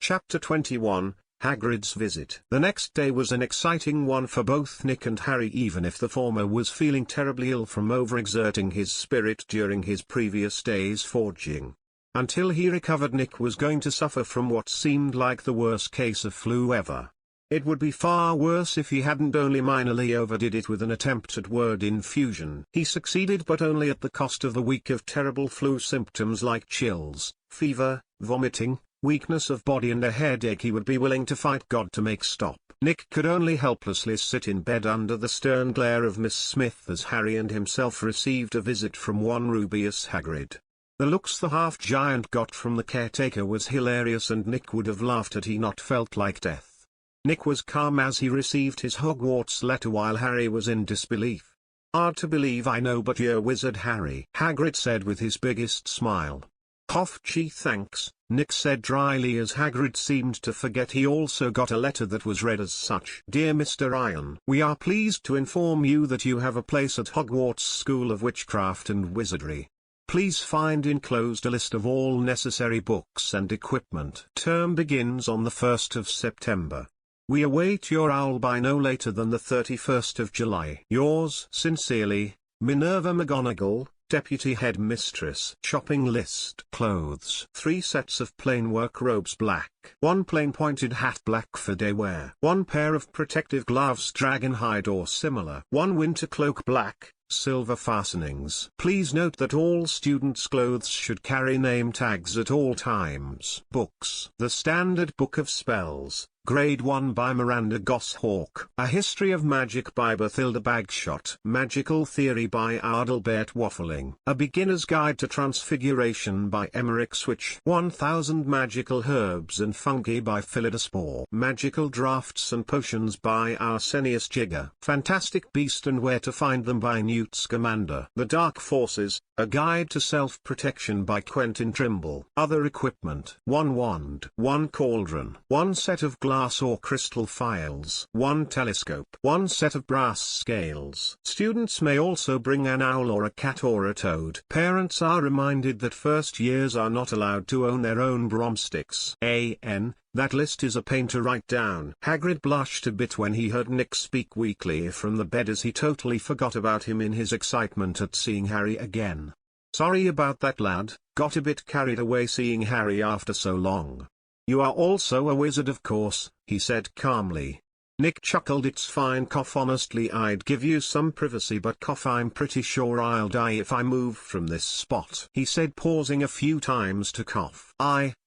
Chapter 21, Hagrid's Visit. The next day was an exciting one for both Nick and Harry, even if the former was feeling terribly ill from overexerting his spirit during his previous day's foraging. Until he recovered, Nick was going to suffer from what seemed like the worst case of flu ever. It would be far worse if he hadn't only minorly overdid it with an attempt at word infusion. He succeeded, but only at the cost of a week of terrible flu symptoms like chills, fever, vomiting, weakness of body and a headache he would be willing to fight God to make stop. Nick could only helplessly sit in bed under the stern glare of Miss Smith as Harry and himself received a visit from one Rubeus Hagrid. The looks the half-giant got from the caretaker was hilarious, and Nick would have laughed had he not felt like death. Nick was calm as he received his Hogwarts letter while Harry was in disbelief. "Hard to believe, I know, but you're Wizard Harry," Hagrid said with his biggest smile. "Gee, thanks," Nick said dryly, as Hagrid seemed to forget he also got a letter that was read as such. "Dear Mr. Iron, we are pleased to inform you that you have a place at Hogwarts School of Witchcraft and Wizardry. Please find enclosed a list of all necessary books and equipment. Term begins on the 1st of September. We await your owl by no later than the 31st of July. Yours sincerely, Minerva McGonagall, Deputy Headmistress." Shopping list: clothes, 3 sets of plain work robes black, 1 plain pointed hat black for day wear, 1 pair of protective gloves dragon hide or similar, 1 winter cloak black, silver fastenings. Please note that all students' clothes should carry name tags at all times. Books: The Standard Book of Spells, Grade 1 by Miranda Goshawk. A History of Magic by Bathilda Bagshot. Magical Theory by Adalbert Waffling. A Beginner's Guide to Transfiguration by Emmerich Switch. 1000 Magical Herbs and Fungi by Phillida Spore. Magical Drafts and Potions by Arsenius Jigger. Fantastic Beast and Where to Find Them by Newt Scamander. The Dark Forces, A Guide to Self-Protection by Quentin Trimble. Other equipment: 1 wand, 1 cauldron, 1 set of glass or crystal files, 1 telescope, 1 set of brass scales. Students may also bring an owl or a cat or a toad. Parents are reminded that first years are not allowed to own their own broomsticks. That list is a pain to write down. Hagrid blushed a bit when he heard Nick speak weakly from the bed, as he totally forgot about him in his excitement at seeing Harry again. "Sorry about that, lad, got a bit carried away seeing Harry after so long. You are also a wizard, of course," he said calmly. Nick chuckled. "It's fine, honestly I'd give you some privacy, but I'm pretty sure I'll die if I move from this spot," he said, pausing a few times to cough.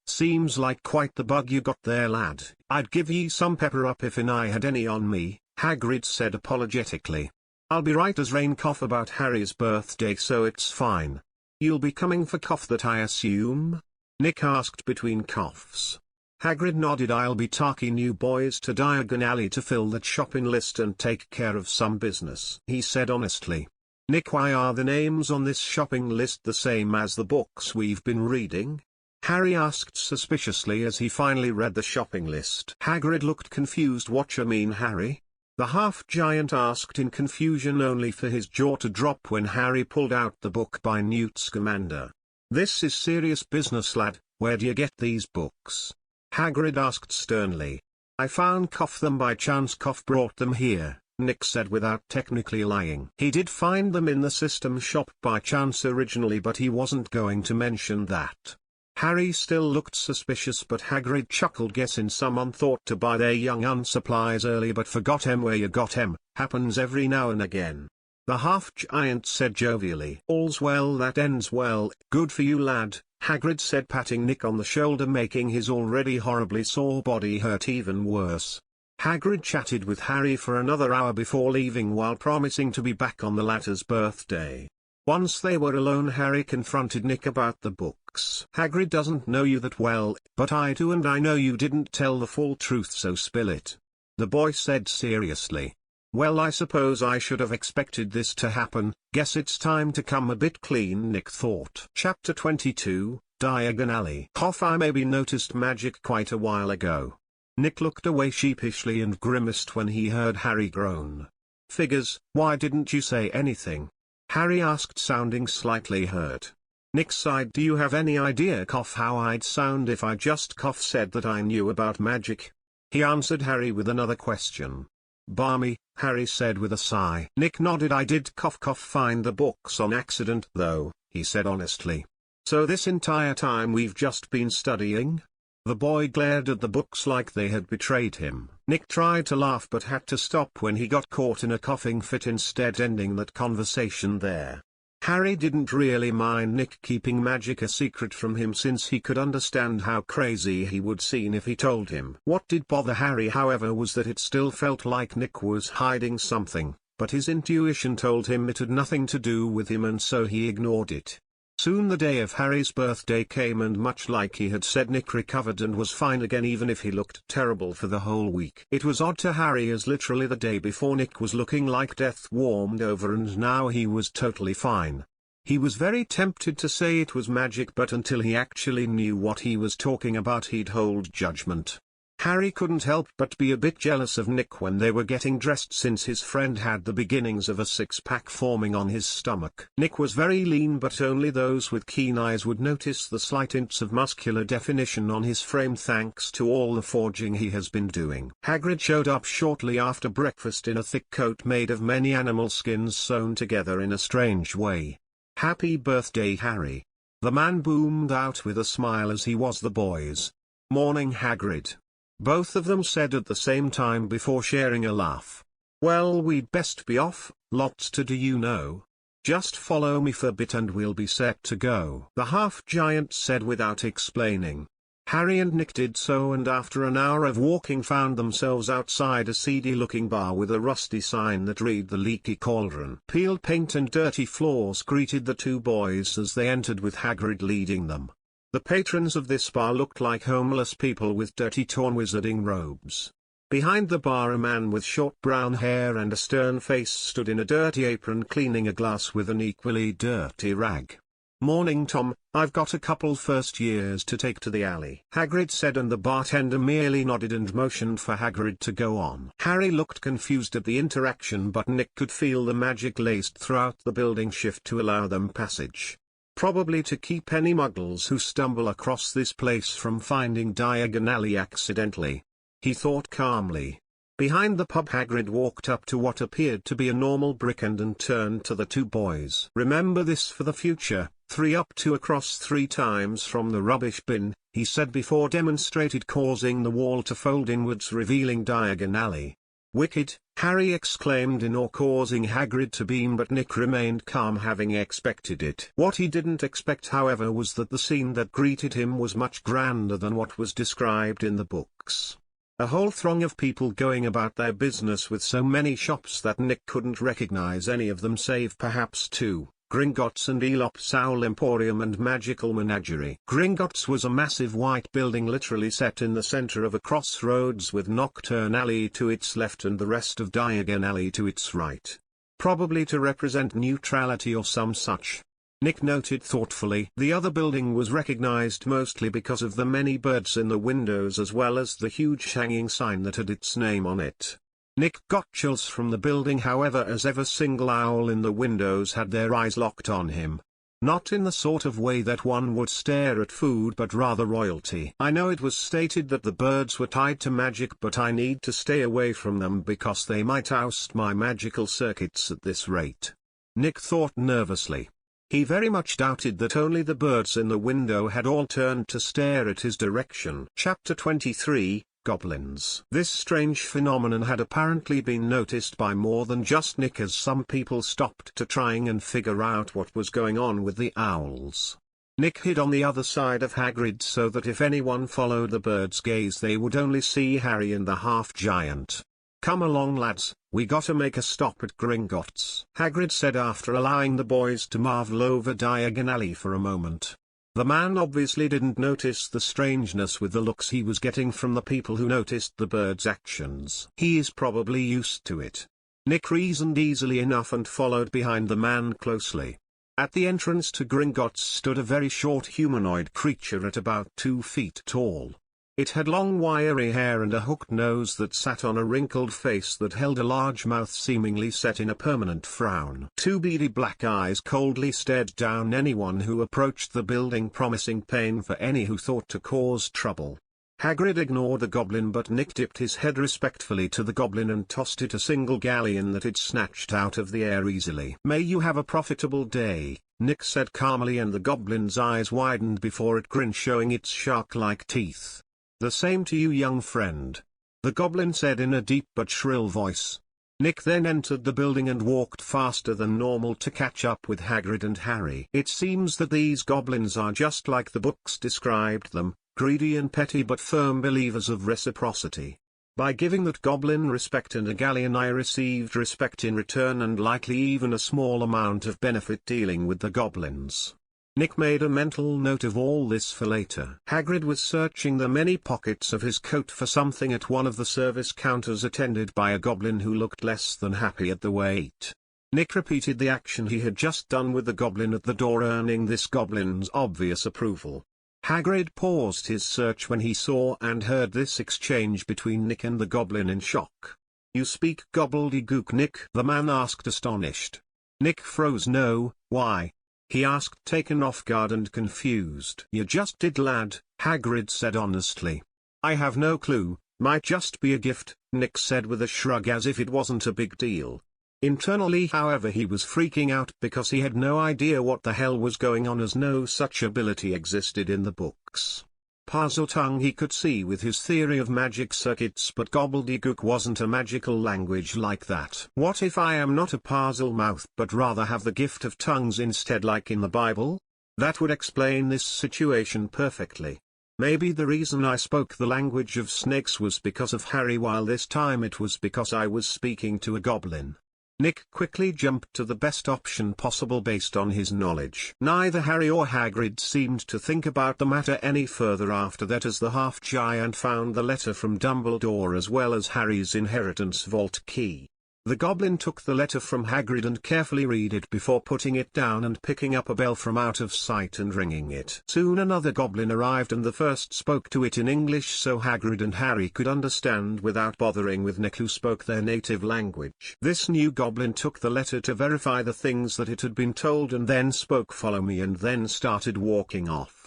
Seems like quite the bug you got there, lad. I'd give ye some pepper up if I had any on me," Hagrid said apologetically. "I'll be right as rain about Harry's birthday, so it's fine. You'll be coming for that, I assume?" Nick asked between coughs. Hagrid nodded. "I'll be taking you boys to Diagon Alley to fill that shopping list and take care of some business," he said honestly. "Nick, why are the names on this shopping list the same as the books we've been reading?" Harry asked suspiciously as he finally read the shopping list. Hagrid looked confused. "Whatcha mean, Harry?" the half-giant asked in confusion, only for his jaw to drop when Harry pulled out the book by Newt Scamander. "This is serious business, lad. Where do you get these books?" Hagrid asked sternly. "I found them by chance. Brought them here," Nick said without technically lying. He did find them in the system shop by chance originally, but he wasn't going to mention that. Harry still looked suspicious, but Hagrid chuckled. "Guessing someone thought to buy their young un supplies early but forgot 'em where you got 'em. Happens every now and again." The half-giant said jovially. "All's well that ends well. Good for you, lad," Hagrid said, patting Nick on the shoulder, making his already horribly sore body hurt even worse. Hagrid chatted with Harry for another hour before leaving, while promising to be back on the latter's birthday. Once they were alone, Harry confronted Nick about the books. "Hagrid doesn't know you that well, but I do, and I know you didn't tell the full truth, so spill it," the boy said seriously. "Well, I suppose I should have expected this to happen. Guess it's time to come a bit clean," Nick thought. Chapter 22, Diagon Alley. I maybe noticed magic quite a while ago." Nick looked away sheepishly and grimaced when he heard Harry groan. "Figures, why didn't you say anything?" Harry asked, sounding slightly hurt. Nick sighed. Do you have any idea how I'd sound if I just said that I knew about magic? He answered Harry with another question. Balmy, Harry said with a sigh. Nick nodded. I did find the books on accident though, he said honestly. So this entire time we've just been studying? The boy glared at the books like they had betrayed him. Nick tried to laugh but had to stop when he got caught in a coughing fit, instead ending that conversation there. Harry didn't really mind Nick keeping magic a secret from him, since he could understand how crazy he would seem if he told him. What did bother Harry, however, was that it still felt like Nick was hiding something, but his intuition told him it had nothing to do with him, and so he ignored it. Soon the day of Harry's birthday came, and much like he had said, Nick recovered and was fine again, even if he looked terrible for the whole week. It was odd to Harry, as literally the day before Nick was looking like death warmed over, and now he was totally fine. He was very tempted to say it was magic, but until he actually knew what he was talking about he'd hold judgment. Harry couldn't help but be a bit jealous of Nick when they were getting dressed, since his friend had the beginnings of a six-pack forming on his stomach. Nick was very lean, but only those with keen eyes would notice the slight hints of muscular definition on his frame thanks to all the forging he has been doing. Hagrid showed up shortly after breakfast in a thick coat made of many animal skins sewn together in a strange way. "Happy birthday, Harry!" the man boomed out with a smile as he was the boys. "Morning, Hagrid," both of them said at the same time before sharing a laugh. "Well, we'd best be off, lots to do, you know. Just follow me for a bit and we'll be set to go," the half-giant said without explaining. Harry and Nick did so, and after an hour of walking found themselves outside a seedy-looking bar with a rusty sign that read "The Leaky Cauldron." Peeled paint and dirty floors greeted the two boys as they entered, with Hagrid leading them. The patrons of this bar looked like homeless people with dirty, torn wizarding robes. Behind the bar, a man with short brown hair and a stern face stood in a dirty apron cleaning a glass with an equally dirty rag. "Morning, Tom, I've got a couple first years to take to the alley," Hagrid said, and the bartender merely nodded and motioned for Hagrid to go on. Harry looked confused at the interaction, but Nick could feel the magic laced throughout the building shift to allow them passage. Probably to keep any muggles who stumble across this place from finding Diagon Alley accidentally. He thought calmly. Behind the pub, Hagrid walked up to what appeared to be a normal brick end and turned to the two boys. "Remember this for the future, 3 up 2 across 3 times from the rubbish bin," he said before demonstrated, causing the wall to fold inwards, revealing Diagon Alley. "Wicked!" Harry exclaimed in awe, causing Hagrid to beam, but Nick remained calm, having expected it. What he didn't expect, however, was that the scene that greeted him was much grander than what was described in the books. A whole throng of people going about their business, with so many shops that Nick couldn't recognize any of them save perhaps 2. Gringotts and Elop's Owl Emporium and Magical Menagerie. Gringotts was a massive white building literally set in the center of a crossroads, with Nocturne Alley to its left and the rest of Diagon Alley to its right. Probably to represent neutrality or some such. Nick noted thoughtfully. The other building was recognized mostly because of the many birds in the windows, as well as the huge hanging sign that had its name on it. Nick got chills from the building, however, as every single owl in the windows had their eyes locked on him. Not in the sort of way that one would stare at food, but rather royalty. "I know it was stated that the birds were tied to magic, but I need to stay away from them because they might oust my magical circuits at this rate," Nick thought nervously. He very much doubted that only the birds in the window had all turned to stare at his direction. Chapter 23, Goblins. This strange phenomenon had apparently been noticed by more than just Nick, as some people stopped to trying and figure out what was going on with the owls. Nick hid on the other side of Hagrid so that if anyone followed the bird's gaze they would only see Harry and the half-giant. "Come along, lads, we gotta make a stop at Gringotts," Hagrid said after allowing the boys to marvel over Diagon Alley for a moment. The man obviously didn't notice the strangeness with the looks he was getting from the people who noticed the bird's actions. He is probably used to it. Nick reasoned easily enough and followed behind the man closely. At the entrance to Gringotts stood a very short humanoid creature at about 2 feet tall. It had long wiry hair and a hooked nose that sat on a wrinkled face that held a large mouth seemingly set in a permanent frown. Two beady black eyes coldly stared down anyone who approached the building, promising pain for any who thought to cause trouble. Hagrid ignored the goblin, but Nick dipped his head respectfully to the goblin and tossed it a single galleon that it snatched out of the air easily. "May you have a profitable day," Nick said calmly, and the goblin's eyes widened before it grinned, showing its shark-like teeth. "The same to you, young friend," the goblin said in a deep but shrill voice. Nick then entered the building and walked faster than normal to catch up with Hagrid and Harry. It seems that these goblins are just like the books described them, greedy and petty but firm believers of reciprocity. By giving that goblin respect and a galleon, I received respect in return, and likely even a small amount of benefit dealing with the goblins. Nick made a mental note of all this for later. Hagrid was searching the many pockets of his coat for something at one of the service counters, attended by a goblin who looked less than happy at the wait. Nick repeated the action he had just done with the goblin at the door, earning this goblin's obvious approval. Hagrid paused his search when he saw and heard this exchange between Nick and the goblin in shock. "You speak gobbledygook, Nick?" the man asked, astonished. Nick froze. "No, why?" he asked, taken off guard and confused. "You just did, lad," Hagrid said honestly. "I have no clue, might just be a gift," Nick said with a shrug, as if it wasn't a big deal. Internally, however, he was freaking out because he had no idea what the hell was going on, as no such ability existed in the books. Parseltongue he could see with his theory of magic circuits, but gobbledygook wasn't a magical language like that. "What if I am not a Parselmouth but rather have the gift of tongues instead, like in the Bible? That would explain this situation perfectly. Maybe the reason I spoke the language of snakes was because of Harry, while this time it was because I was speaking to a goblin." Nick quickly jumped to the best option possible based on his knowledge. Neither Harry or Hagrid seemed to think about the matter any further after that, as the half-giant found the letter from Dumbledore as well as Harry's inheritance vault key. The goblin took the letter from Hagrid and carefully read it before putting it down and picking up a bell from out of sight and ringing it. Soon another goblin arrived, and the first spoke to it in English so Hagrid and Harry could understand without bothering with Nick, who spoke their native language. This new goblin took the letter to verify the things that it had been told and then spoke "follow me," and then started walking off.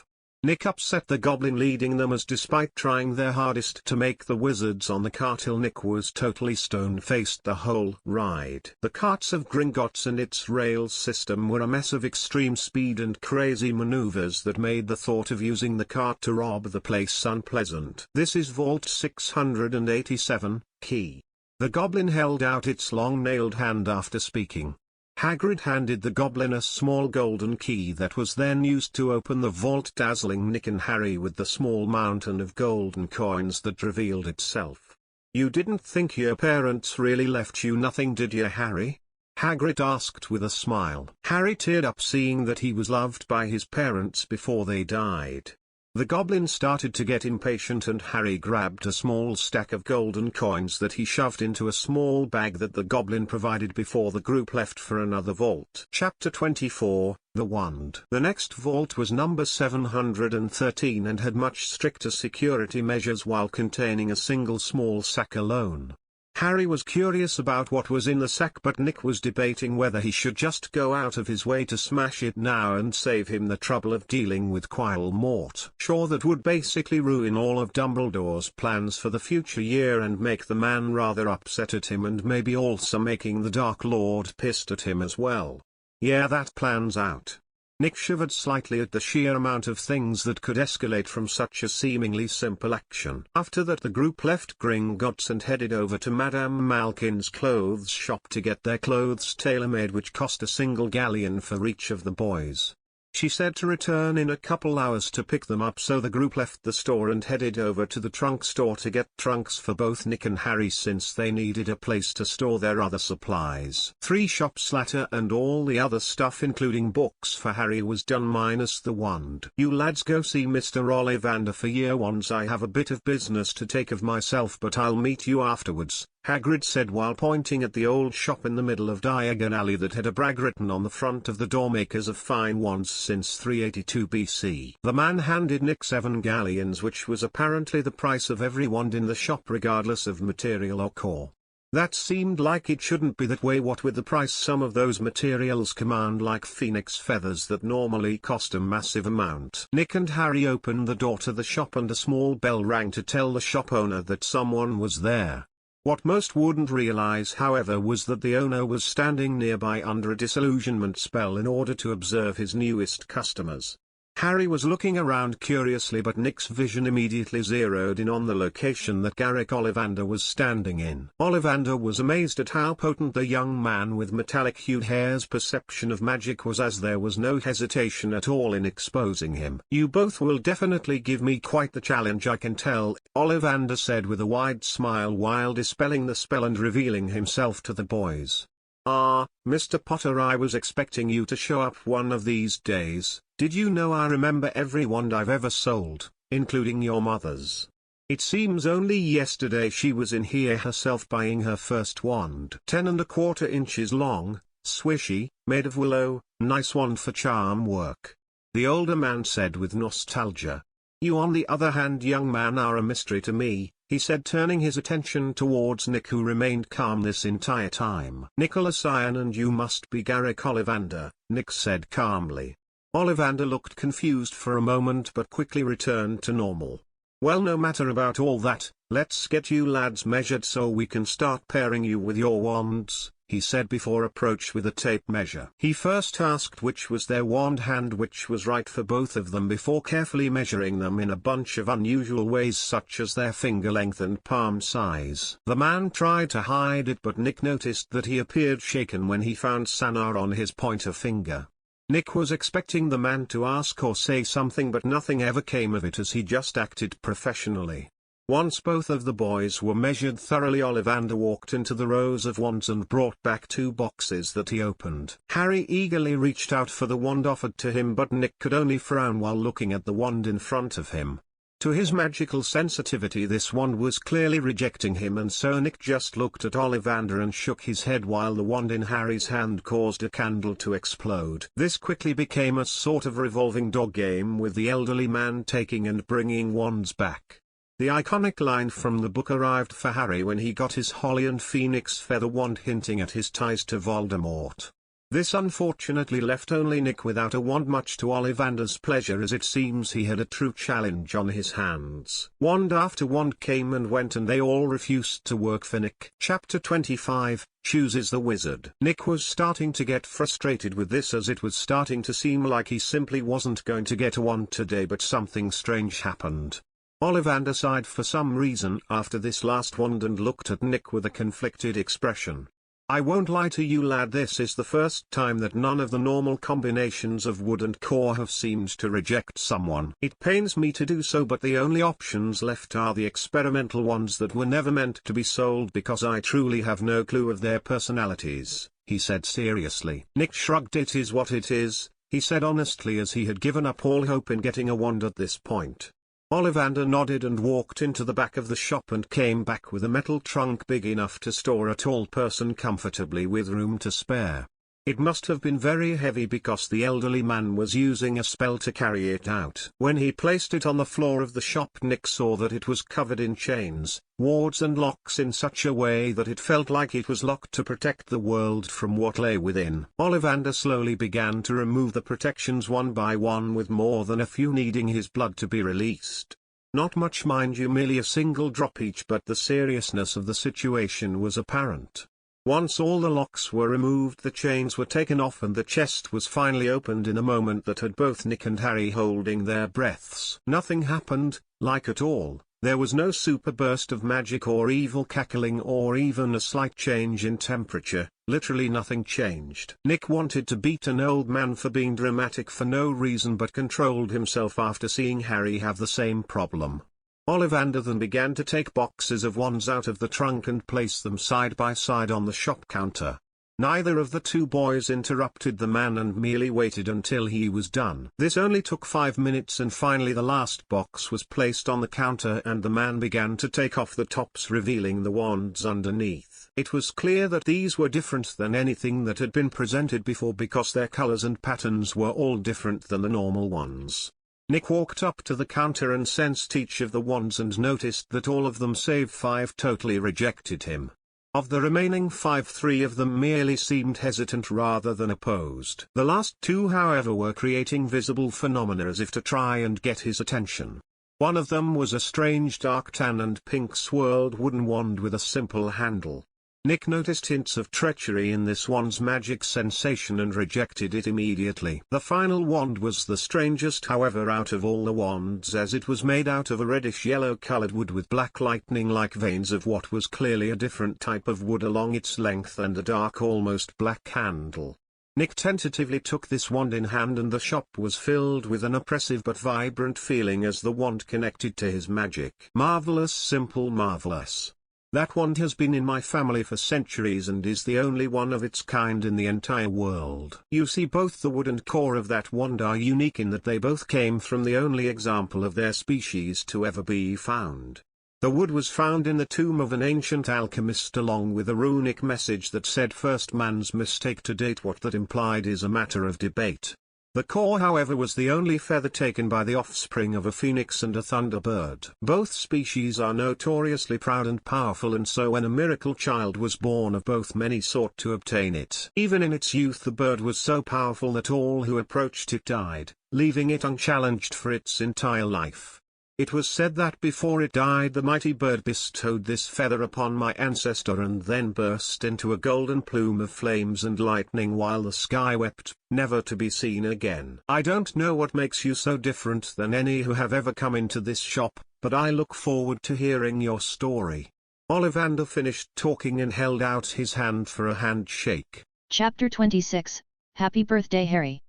Nick upset the goblin leading them, as despite trying their hardest to make the wizards on the cart hill, Nick was totally stone-faced the whole ride. The carts of Gringotts and its rail system were a mess of extreme speed and crazy maneuvers that made the thought of using the cart to rob the place unpleasant. "This is Vault 687, key." The goblin held out its long-nailed hand after speaking. Hagrid handed the goblin a small golden key that was then used to open the vault, dazzling Nick and Harry with the small mountain of golden coins that revealed itself. "You didn't think your parents really left you nothing, did you, Harry?" Hagrid asked with a smile. Harry teared up seeing that he was loved by his parents before they died. The goblin started to get impatient, and Harry grabbed a small stack of golden coins that he shoved into a small bag that the goblin provided before the group left for another vault. Chapter 24, The Wand. The next vault was number 713 and had much stricter security measures while containing a single small sack alone. Harry was curious about what was in the sack, but Nick was debating whether he should just go out of his way to smash it now and save him the trouble of dealing with Quirrell Mort. Sure, that would basically ruin all of Dumbledore's plans for the future year and make the man rather upset at him, and maybe also making the Dark Lord pissed at him as well. Yeah, that plan's out. Nick shivered slightly at the sheer amount of things that could escalate from such a seemingly simple action. After that, the group left Gringotts and headed over to Madame Malkin's clothes shop to get their clothes tailor-made, which cost a single galleon for each of the boys. She said to return in a couple hours to pick them up, so the group left the store and headed over to the trunk store to get trunks for both Nick and Harry, since they needed a place to store their other supplies. 3 shops later, and all the other stuff including books for Harry was done minus the wand. "You lads go see Mr. Ollivander for year ones. I have a bit of business to take of myself, but I'll meet you afterwards," Hagrid said while pointing at the old shop in the middle of Diagon Alley that had a brag written on the front of the door, makers of fine wands since 382 BC. The man handed Nick 7 galleons, which was apparently the price of every wand in the shop regardless of material or core. That seemed like it shouldn't be that way, what with the price some of those materials command, like phoenix feathers that normally cost a massive amount. Nick and Harry opened the door to the shop and a small bell rang to tell the shop owner that someone was there. What most wouldn't realize, however, was that the owner was standing nearby under a disillusionment spell in order to observe his newest customers. Harry was looking around curiously, but Nick's vision immediately zeroed in on the location that Garrick Ollivander was standing in. Ollivander was amazed at how potent the young man with metallic-hued hair's perception of magic was, as there was no hesitation at all in exposing him. "You both will definitely give me quite the challenge, I can tell," Ollivander said with a wide smile while dispelling the spell and revealing himself to the boys. "Ah, Mr. Potter, I was expecting you to show up one of these days. Did you know I remember every wand I've ever sold, including your mother's? It seems only yesterday she was in here herself buying her first wand. 10¼ inches long, swishy, made of willow, nice wand for charm work," the older man said with nostalgia. "You on the other hand, young man, are a mystery to me," he said, turning his attention towards Nick, who remained calm this entire time. "Nicholas Iron, and you must be Garrick Ollivander," Nick said calmly. Ollivander looked confused for a moment but quickly returned to normal. "Well, no matter about all that, let's get you lads measured so we can start pairing you with your wands," he said before approach with a tape measure. He first asked which was their wand hand, which was right for both of them, before carefully measuring them in a bunch of unusual ways such as their finger length and palm size. The man tried to hide it, but Nick noticed that he appeared shaken when he found Sanar on his pointer finger. Nick was expecting the man to ask or say something, but nothing ever came of it as he just acted professionally. Once both of the boys were measured thoroughly, Ollivander walked into the rows of wands and brought back 2 boxes that he opened. Harry eagerly reached out for the wand offered to him, but Nick could only frown while looking at the wand in front of him. To his magical sensitivity, this wand was clearly rejecting him, and so Nick just looked at Ollivander and shook his head while the wand in Harry's hand caused a candle to explode. This quickly became a sort of revolving dog game, with the elderly man taking and bringing wands back. The iconic line from the book arrived for Harry when he got his holly and phoenix feather wand, hinting at his ties to Voldemort. This unfortunately left only Nick without a wand, much to Ollivander's pleasure, as it seems he had a true challenge on his hands. Wand after wand came and went, and they all refused to work for Nick. Chapter 25, Chooses the Wizard. Nick was starting to get frustrated with this, as it was starting to seem like he simply wasn't going to get a wand today, but something strange happened. Ollivander sighed for some reason after this last wand and looked at Nick with a conflicted expression. "I won't lie to you, lad, this is the first time that none of the normal combinations of wood and core have seemed to reject someone. It pains me to do so, but the only options left are the experimental ones that were never meant to be sold, because I truly have no clue of their personalities," he said seriously. Nick shrugged. "It is what it is," he said honestly, as he had given up all hope in getting a wand at this point. Ollivander nodded and walked into the back of the shop and came back with a metal trunk big enough to store a tall person comfortably with room to spare. It must have been very heavy because the elderly man was using a spell to carry it out. When he placed it on the floor of the shop, Nick saw that it was covered in chains, wards and locks in such a way that it felt like it was locked to protect the world from what lay within. Ollivander slowly began to remove the protections one by one, with more than a few needing his blood to be released. Not much, mind you, merely a single drop each, but the seriousness of the situation was apparent. Once all the locks were removed, the chains were taken off, and the chest was finally opened in a moment that had both Nick and Harry holding their breaths. Nothing happened, like at all. There was no super burst of magic or evil cackling or even a slight change in temperature. Literally nothing changed. Nick wanted to beat an old man for being dramatic for no reason, but controlled himself after seeing Harry have the same problem. Ollivander then began to take boxes of wands out of the trunk and place them side by side on the shop counter. Neither of the two boys interrupted the man and merely waited until he was done. This only took 5 minutes, and finally the last box was placed on the counter and the man began to take off the tops, revealing the wands underneath. It was clear that these were different than anything that had been presented before because their colors and patterns were all different than the normal ones. Nick walked up to the counter and sensed each of the wands and noticed that all of them save 5 totally rejected him. Of the remaining 5, 3 of them merely seemed hesitant rather than opposed. The last 2, however, were creating visible phenomena as if to try and get his attention. One of them was a strange dark tan and pink swirled wooden wand with a simple handle. Nick noticed hints of treachery in this wand's magic sensation and rejected it immediately. The final wand was the strangest, however, out of all the wands, as it was made out of a reddish-yellow colored wood with black lightning-like veins of what was clearly a different type of wood along its length and a dark, almost black handle. Nick tentatively took this wand in hand and the shop was filled with an oppressive but vibrant feeling as the wand connected to his magic. Marvelous, simple, marvelous. That wand has been in my family for centuries and is the only one of its kind in the entire world. You see, both the wood and core of that wand are unique in that they both came from the only example of their species to ever be found. The wood was found in the tomb of an ancient alchemist along with a runic message that said first man's mistake to date. What that implied is a matter of debate. The core, however, was the only feather taken by the offspring of a phoenix and a thunderbird. Both species are notoriously proud and powerful, and so when a miracle child was born of both, many sought to obtain it. Even in its youth the bird was so powerful that all who approached it died, leaving it unchallenged for its entire life. It was said that before it died the mighty bird bestowed this feather upon my ancestor and then burst into a golden plume of flames and lightning while the sky wept, never to be seen again. I don't know what makes you so different than any who have ever come into this shop, but I look forward to hearing your story. Ollivander finished talking and held out his hand for a handshake. Chapter 26, Happy Birthday Harry.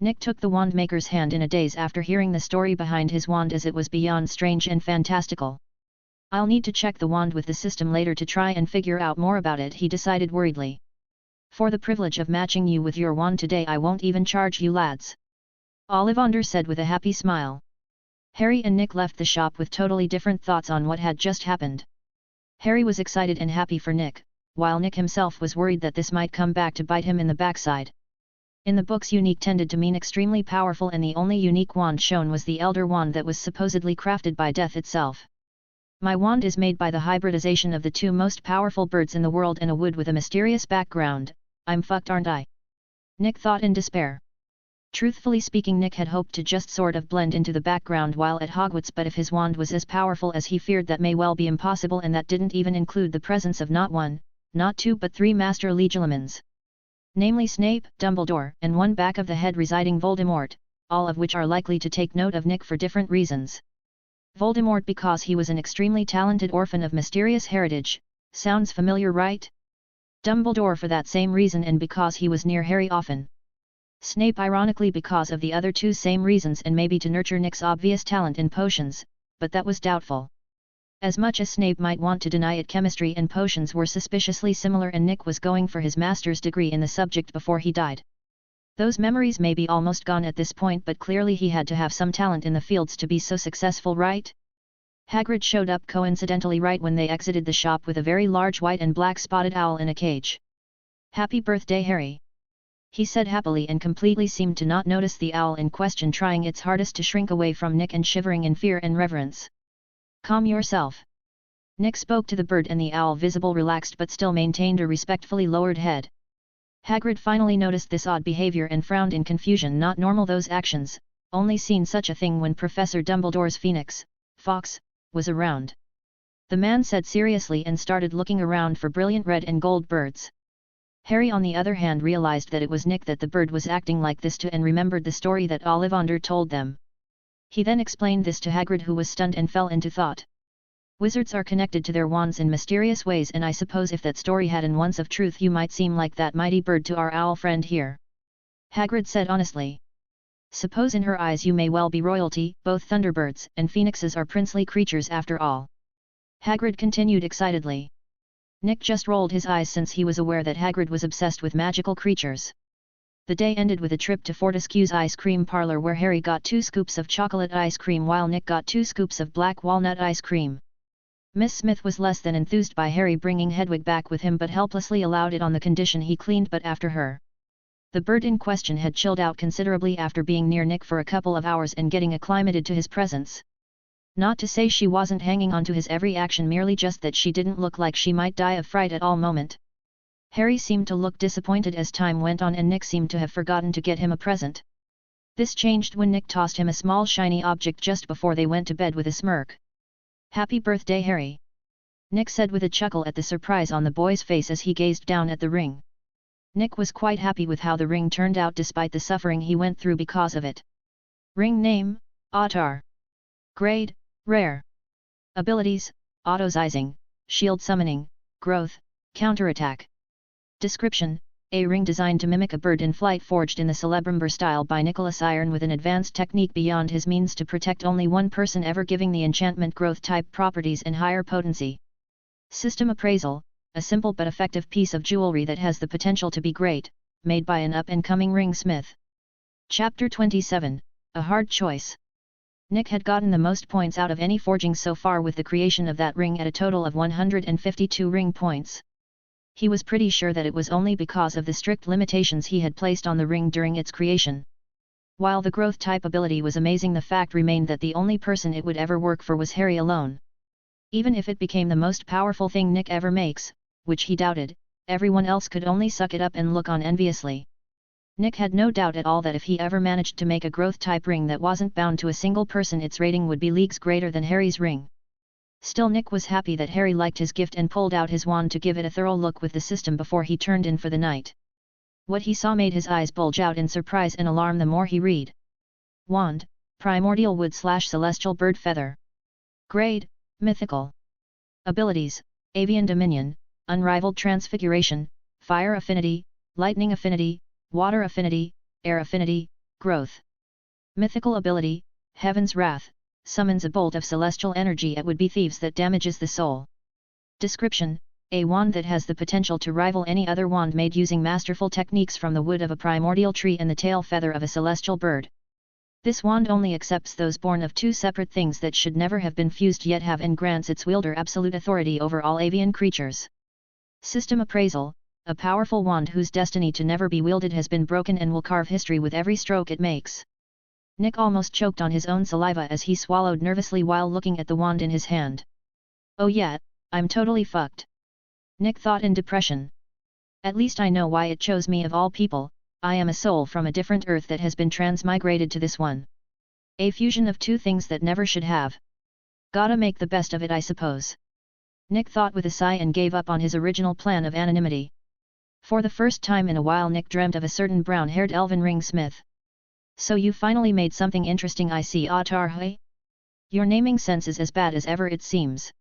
Nick took the wand maker's hand in a daze after hearing the story behind his wand, as it was beyond strange and fantastical. I'll need to check the wand with the system later to try and figure out more about it, he decided worriedly. For the privilege of matching you with your wand today I won't even charge you lads. Ollivander said with a happy smile. Harry and Nick left the shop with totally different thoughts on what had just happened. Harry was excited and happy for Nick, while Nick himself was worried that this might come back to bite him in the backside. In the books, unique tended to mean extremely powerful, and the only unique wand shown was the Elder Wand that was supposedly crafted by death itself. My wand is made by the hybridization of the 2 most powerful birds in the world and a wood with a mysterious background. I'm fucked, aren't I? Nick thought in despair. Truthfully speaking, Nick had hoped to just sort of blend into the background while at Hogwarts, but if his wand was as powerful as he feared, that may well be impossible, and that didn't even include the presence of not 1, not 2 but 3 Master Legilimens. Namely Snape, Dumbledore, and one back of the head residing Voldemort, all of which are likely to take note of Nick for different reasons. Voldemort because he was an extremely talented orphan of mysterious heritage. Sounds familiar, right? Dumbledore for that same reason and because he was near Harry often. Snape ironically because of the other 2 same reasons and maybe to nurture Nick's obvious talent in potions, but that was doubtful. As much as Snape might want to deny it, chemistry and potions were suspiciously similar, and Nick was going for his master's degree in the subject before he died. Those memories may be almost gone at this point, but clearly he had to have some talent in the fields to be so successful, right? Hagrid showed up coincidentally right when they exited the shop with a very large white and black spotted owl in a cage. Happy birthday, Harry, he said happily, and completely seemed to not notice the owl in question trying its hardest to shrink away from Nick and shivering in fear and reverence. Calm yourself. Nick spoke to the bird, and the owl visible relaxed but still maintained a respectfully lowered head. Hagrid finally noticed this odd behavior and frowned in confusion. Not normal, those actions, only seen such a thing when Professor Dumbledore's phoenix, Fox, was around. The man said seriously and started looking around for brilliant red and gold birds. Harry on the other hand realized that it was Nick that the bird was acting like this to, and remembered the story that Ollivander told them. He then explained this to Hagrid, who was stunned and fell into thought. Wizards are connected to their wands in mysterious ways, and I suppose if that story had an ounce of truth you might seem like that mighty bird to our owl friend here. Hagrid said honestly. Suppose in her eyes you may well be royalty. Both thunderbirds and phoenixes are princely creatures after all. Hagrid continued excitedly. Nick just rolled his eyes since he was aware that Hagrid was obsessed with magical creatures. The day ended with a trip to Fortescue's ice cream parlor where Harry got 2 scoops of chocolate ice cream while Nick got 2 scoops of black walnut ice cream. Miss Smith was less than enthused by Harry bringing Hedwig back with him but helplessly allowed it on the condition he cleaned but after her. The bird in question had chilled out considerably after being near Nick for a couple of hours and getting acclimated to his presence. Not to say she wasn't hanging on to his every action, merely just that she didn't look like she might die of fright at all moment. Harry seemed to look disappointed as time went on and Nick seemed to have forgotten to get him a present. This changed when Nick tossed him a small shiny object just before they went to bed with a smirk. "Happy birthday, Harry," Nick said with a chuckle at the surprise on the boy's face as he gazed down at the ring. Nick was quite happy with how the ring turned out despite the suffering he went through because of it. Ring name, Autar. Grade, Rare. Abilities, Auto-sizing, Shield Summoning, Growth, Counterattack. Description: a ring designed to mimic a bird in flight forged in the Celebrimbor style by Nicholas Iron with an advanced technique beyond his means to protect only one person ever, giving the enchantment growth type properties and higher potency. System appraisal: a simple but effective piece of jewelry that has the potential to be great, made by an up-and-coming ringsmith. Chapter 27, A Hard Choice. Nick had gotten the most points out of any forging so far with the creation of that ring at a total of 152 ring points. He was pretty sure that it was only because of the strict limitations he had placed on the ring during its creation. While the growth type ability was amazing, the fact remained that the only person it would ever work for was Harry alone. Even if it became the most powerful thing Nick ever makes, which he doubted, everyone else could only suck it up and look on enviously. Nick had no doubt at all that if he ever managed to make a growth-type ring that wasn't bound to a single person, its rating would be leagues greater than Harry's ring. Still, Nick was happy that Harry liked his gift and pulled out his wand to give it a thorough look with the system before he turned in for the night. What he saw made his eyes bulge out in surprise and alarm the more he read. Wand, Primordial Wood/Celestial Bird Feather. Grade, Mythical. Abilities, Avian Dominion, Unrivaled Transfiguration, Fire Affinity, Lightning Affinity, Water Affinity, Air Affinity, Growth. Mythical ability, Heaven's Wrath, summons a bolt of celestial energy at would-be thieves that damages the soul. Description: a wand that has the potential to rival any other wand made using masterful techniques from the wood of a primordial tree and the tail feather of a celestial bird. This wand only accepts those born of 2 separate things that should never have been fused yet have, and grants its wielder absolute authority over all avian creatures. System appraisal: a powerful wand whose destiny to never be wielded has been broken and will carve history with every stroke it makes. Nick almost choked on his own saliva as he swallowed nervously while looking at the wand in his hand. "Oh yeah, I'm totally fucked," Nick thought in depression. "At least I know why it chose me of all people. I am a soul from a different Earth that has been transmigrated to this one. A fusion of 2 things that never should have. Gotta make the best of it, I suppose." Nick thought with a sigh and gave up on his original plan of anonymity. For the first time in a while Nick dreamt of a certain brown-haired elven ringsmith. "So you finally made something interesting, I see, Autar, hey? Your naming sense is as bad as ever, it seems,"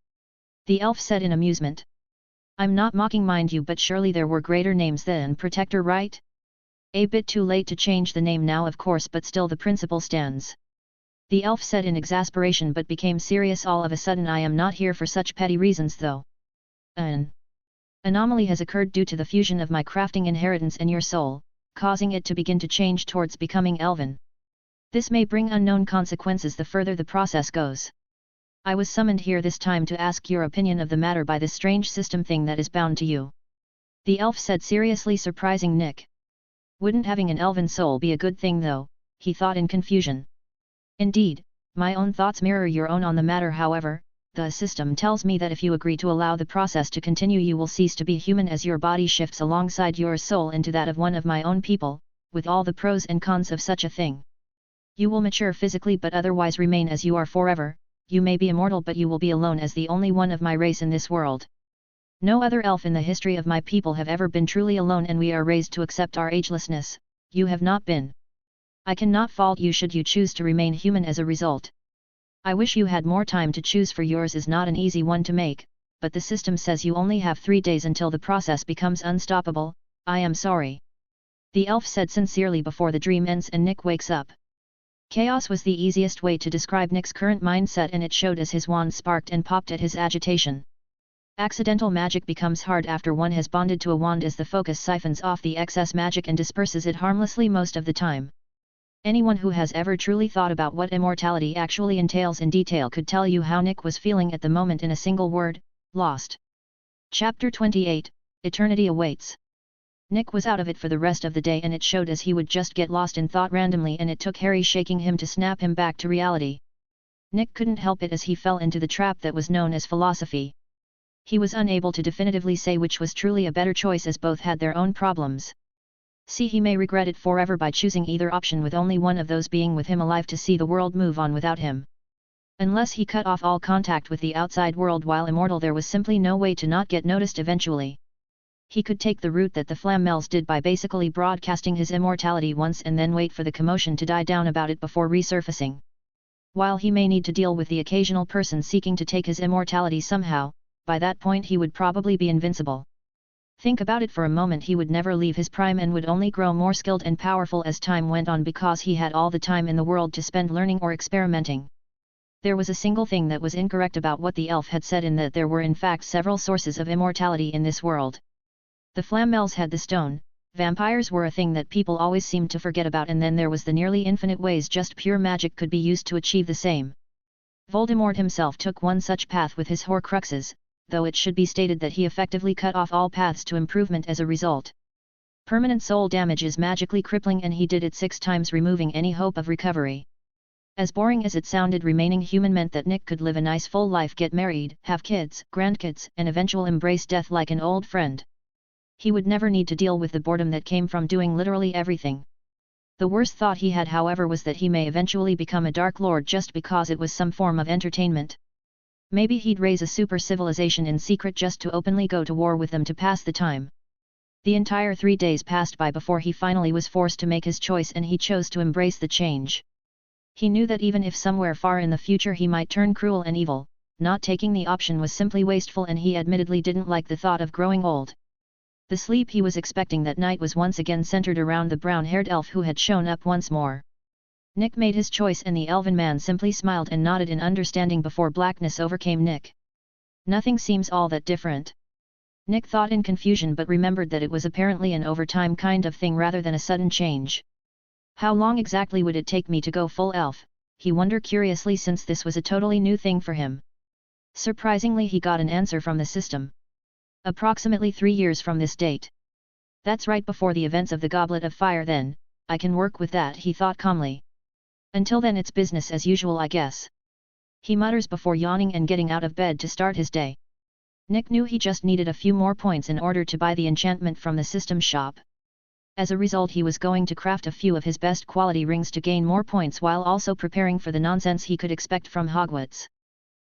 the elf said in amusement. "I'm not mocking, mind you, but surely there were greater names than Protector, right? A bit too late to change the name now, of course, but still the principle stands," the elf said in exasperation, but became serious all of a sudden. "I am not here for such petty reasons though. An anomaly has occurred due to the fusion of my crafting inheritance and your soul, causing it to begin to change towards becoming elven. This may bring unknown consequences the further the process goes. I was summoned here this time to ask your opinion of the matter by this strange system thing that is bound to you," the elf said seriously, surprising Nick. Wouldn't having an elven soul be a good thing though, he thought in confusion. "Indeed, my own thoughts mirror your own on the matter. However, the system tells me that if you agree to allow the process to continue, you will cease to be human as your body shifts alongside your soul into that of one of my own people, with all the pros and cons of such a thing. You will mature physically but otherwise remain as you are forever. You may be immortal, but you will be alone as the only one of my race in this world. No other elf in the history of my people have ever been truly alone, and we are raised to accept our agelessness. You have not been. I cannot fault you should you choose to remain human as a result. I wish you had more time to choose, for yours is not an easy one to make, but the system says you only have 3 days until the process becomes unstoppable. I am sorry," the elf said sincerely before the dream ends and Nick wakes up. Chaos was the easiest way to describe Nick's current mindset, and it showed as his wand sparked and popped at his agitation. Accidental magic becomes hard after one has bonded to a wand, as the focus siphons off the excess magic and disperses it harmlessly most of the time. Anyone who has ever truly thought about what immortality actually entails in detail could tell you how Nick was feeling at the moment in a single word: lost. Chapter 28, Eternity Awaits. Nick was out of it for the rest of the day, and it showed as he would just get lost in thought randomly, and it took Harry shaking him to snap him back to reality. Nick couldn't help it as he fell into the trap that was known as philosophy. He was unable to definitively say which was truly a better choice, as both had their own problems. He may regret it forever by choosing either option, with only one of those being with him alive to see the world move on without him. Unless he cut off all contact with the outside world while immortal, there was simply no way to not get noticed eventually. He could take the route that the Flamels did by basically broadcasting his immortality once and then wait for the commotion to die down about it before resurfacing. While he may need to deal with the occasional person seeking to take his immortality somehow, by that point he would probably be invincible. Think about it for a moment: he would never leave his prime and would only grow more skilled and powerful as time went on, because he had all the time in the world to spend learning or experimenting. There was a single thing that was incorrect about what the elf had said, in that there were in fact several sources of immortality in this world. The Flamels had the stone, vampires were a thing that people always seemed to forget about, and then there was the nearly infinite ways just pure magic could be used to achieve the same. Voldemort himself took one such path with his Horcruxes, though it should be stated that he effectively cut off all paths to improvement as a result. Permanent soul damage is magically crippling, and he did it 6 times, removing any hope of recovery. As boring as it sounded, remaining human meant that Nick could live a nice full life, get married, have kids, grandkids, and eventually embrace death like an old friend. He would never need to deal with the boredom that came from doing literally everything. The worst thought he had, however, was that he may eventually become a Dark Lord just because it was some form of entertainment. Maybe he'd raise a super civilization in secret just to openly go to war with them to pass the time. The entire 3 days passed by before he finally was forced to make his choice, and he chose to embrace the change. He knew that even if somewhere far in the future he might turn cruel and evil, not taking the option was simply wasteful, and he admittedly didn't like the thought of growing old. The sleep he was expecting that night was once again centered around the brown-haired elf who had shown up once more. Nick made his choice, and the elven man simply smiled and nodded in understanding before blackness overcame Nick. Nothing seems all that different. Nick thought in confusion, but remembered that it was apparently an overtime kind of thing rather than a sudden change. How long exactly would it take me to go full elf, he wondered curiously, since this was a totally new thing for him. Surprisingly, he got an answer from the system. Approximately 3 years from this date. That's right before the events of the Goblet of Fire then, I can work with that, he thought calmly. Until then it's business as usual, I guess. He mutters before yawning and getting out of bed to start his day. Nick knew he just needed a few more points in order to buy the enchantment from the system shop. As a result, he was going to craft a few of his best quality rings to gain more points, while also preparing for the nonsense he could expect from Hogwarts.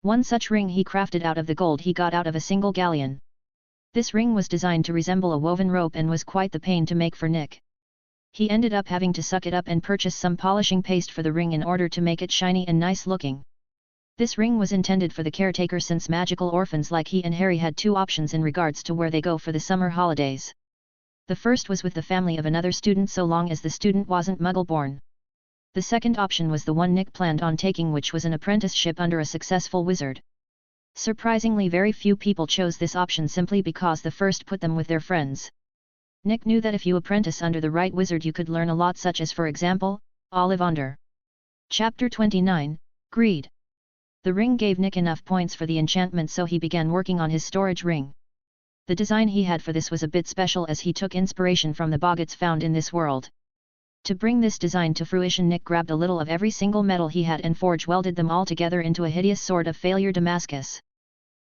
One such ring he crafted out of the gold he got out of a single galleon. This ring was designed to resemble a woven rope and was quite the pain to make for Nick. He ended up having to suck it up and purchase some polishing paste for the ring in order to make it shiny and nice looking. This ring was intended for the caretaker, since magical orphans like he and Harry had 2 options in regards to where they go for the summer holidays. The first was with the family of another student, so long as the student wasn't Muggle-born. The second option was the one Nick planned on taking, which was an apprenticeship under a successful wizard. Surprisingly, very few people chose this option simply because the first put them with their friends. Nick knew that if you apprentice under the right wizard you could learn a lot, such as, for example, Ollivander. Chapter 29, Greed. The ring gave Nick enough points for the enchantment, so he began working on his storage ring. The design he had for this was a bit special, as he took inspiration from the boggats found in this world. To bring this design to fruition, Nick grabbed a little of every single metal he had and forge welded them all together into a hideous sword of failure Damascus.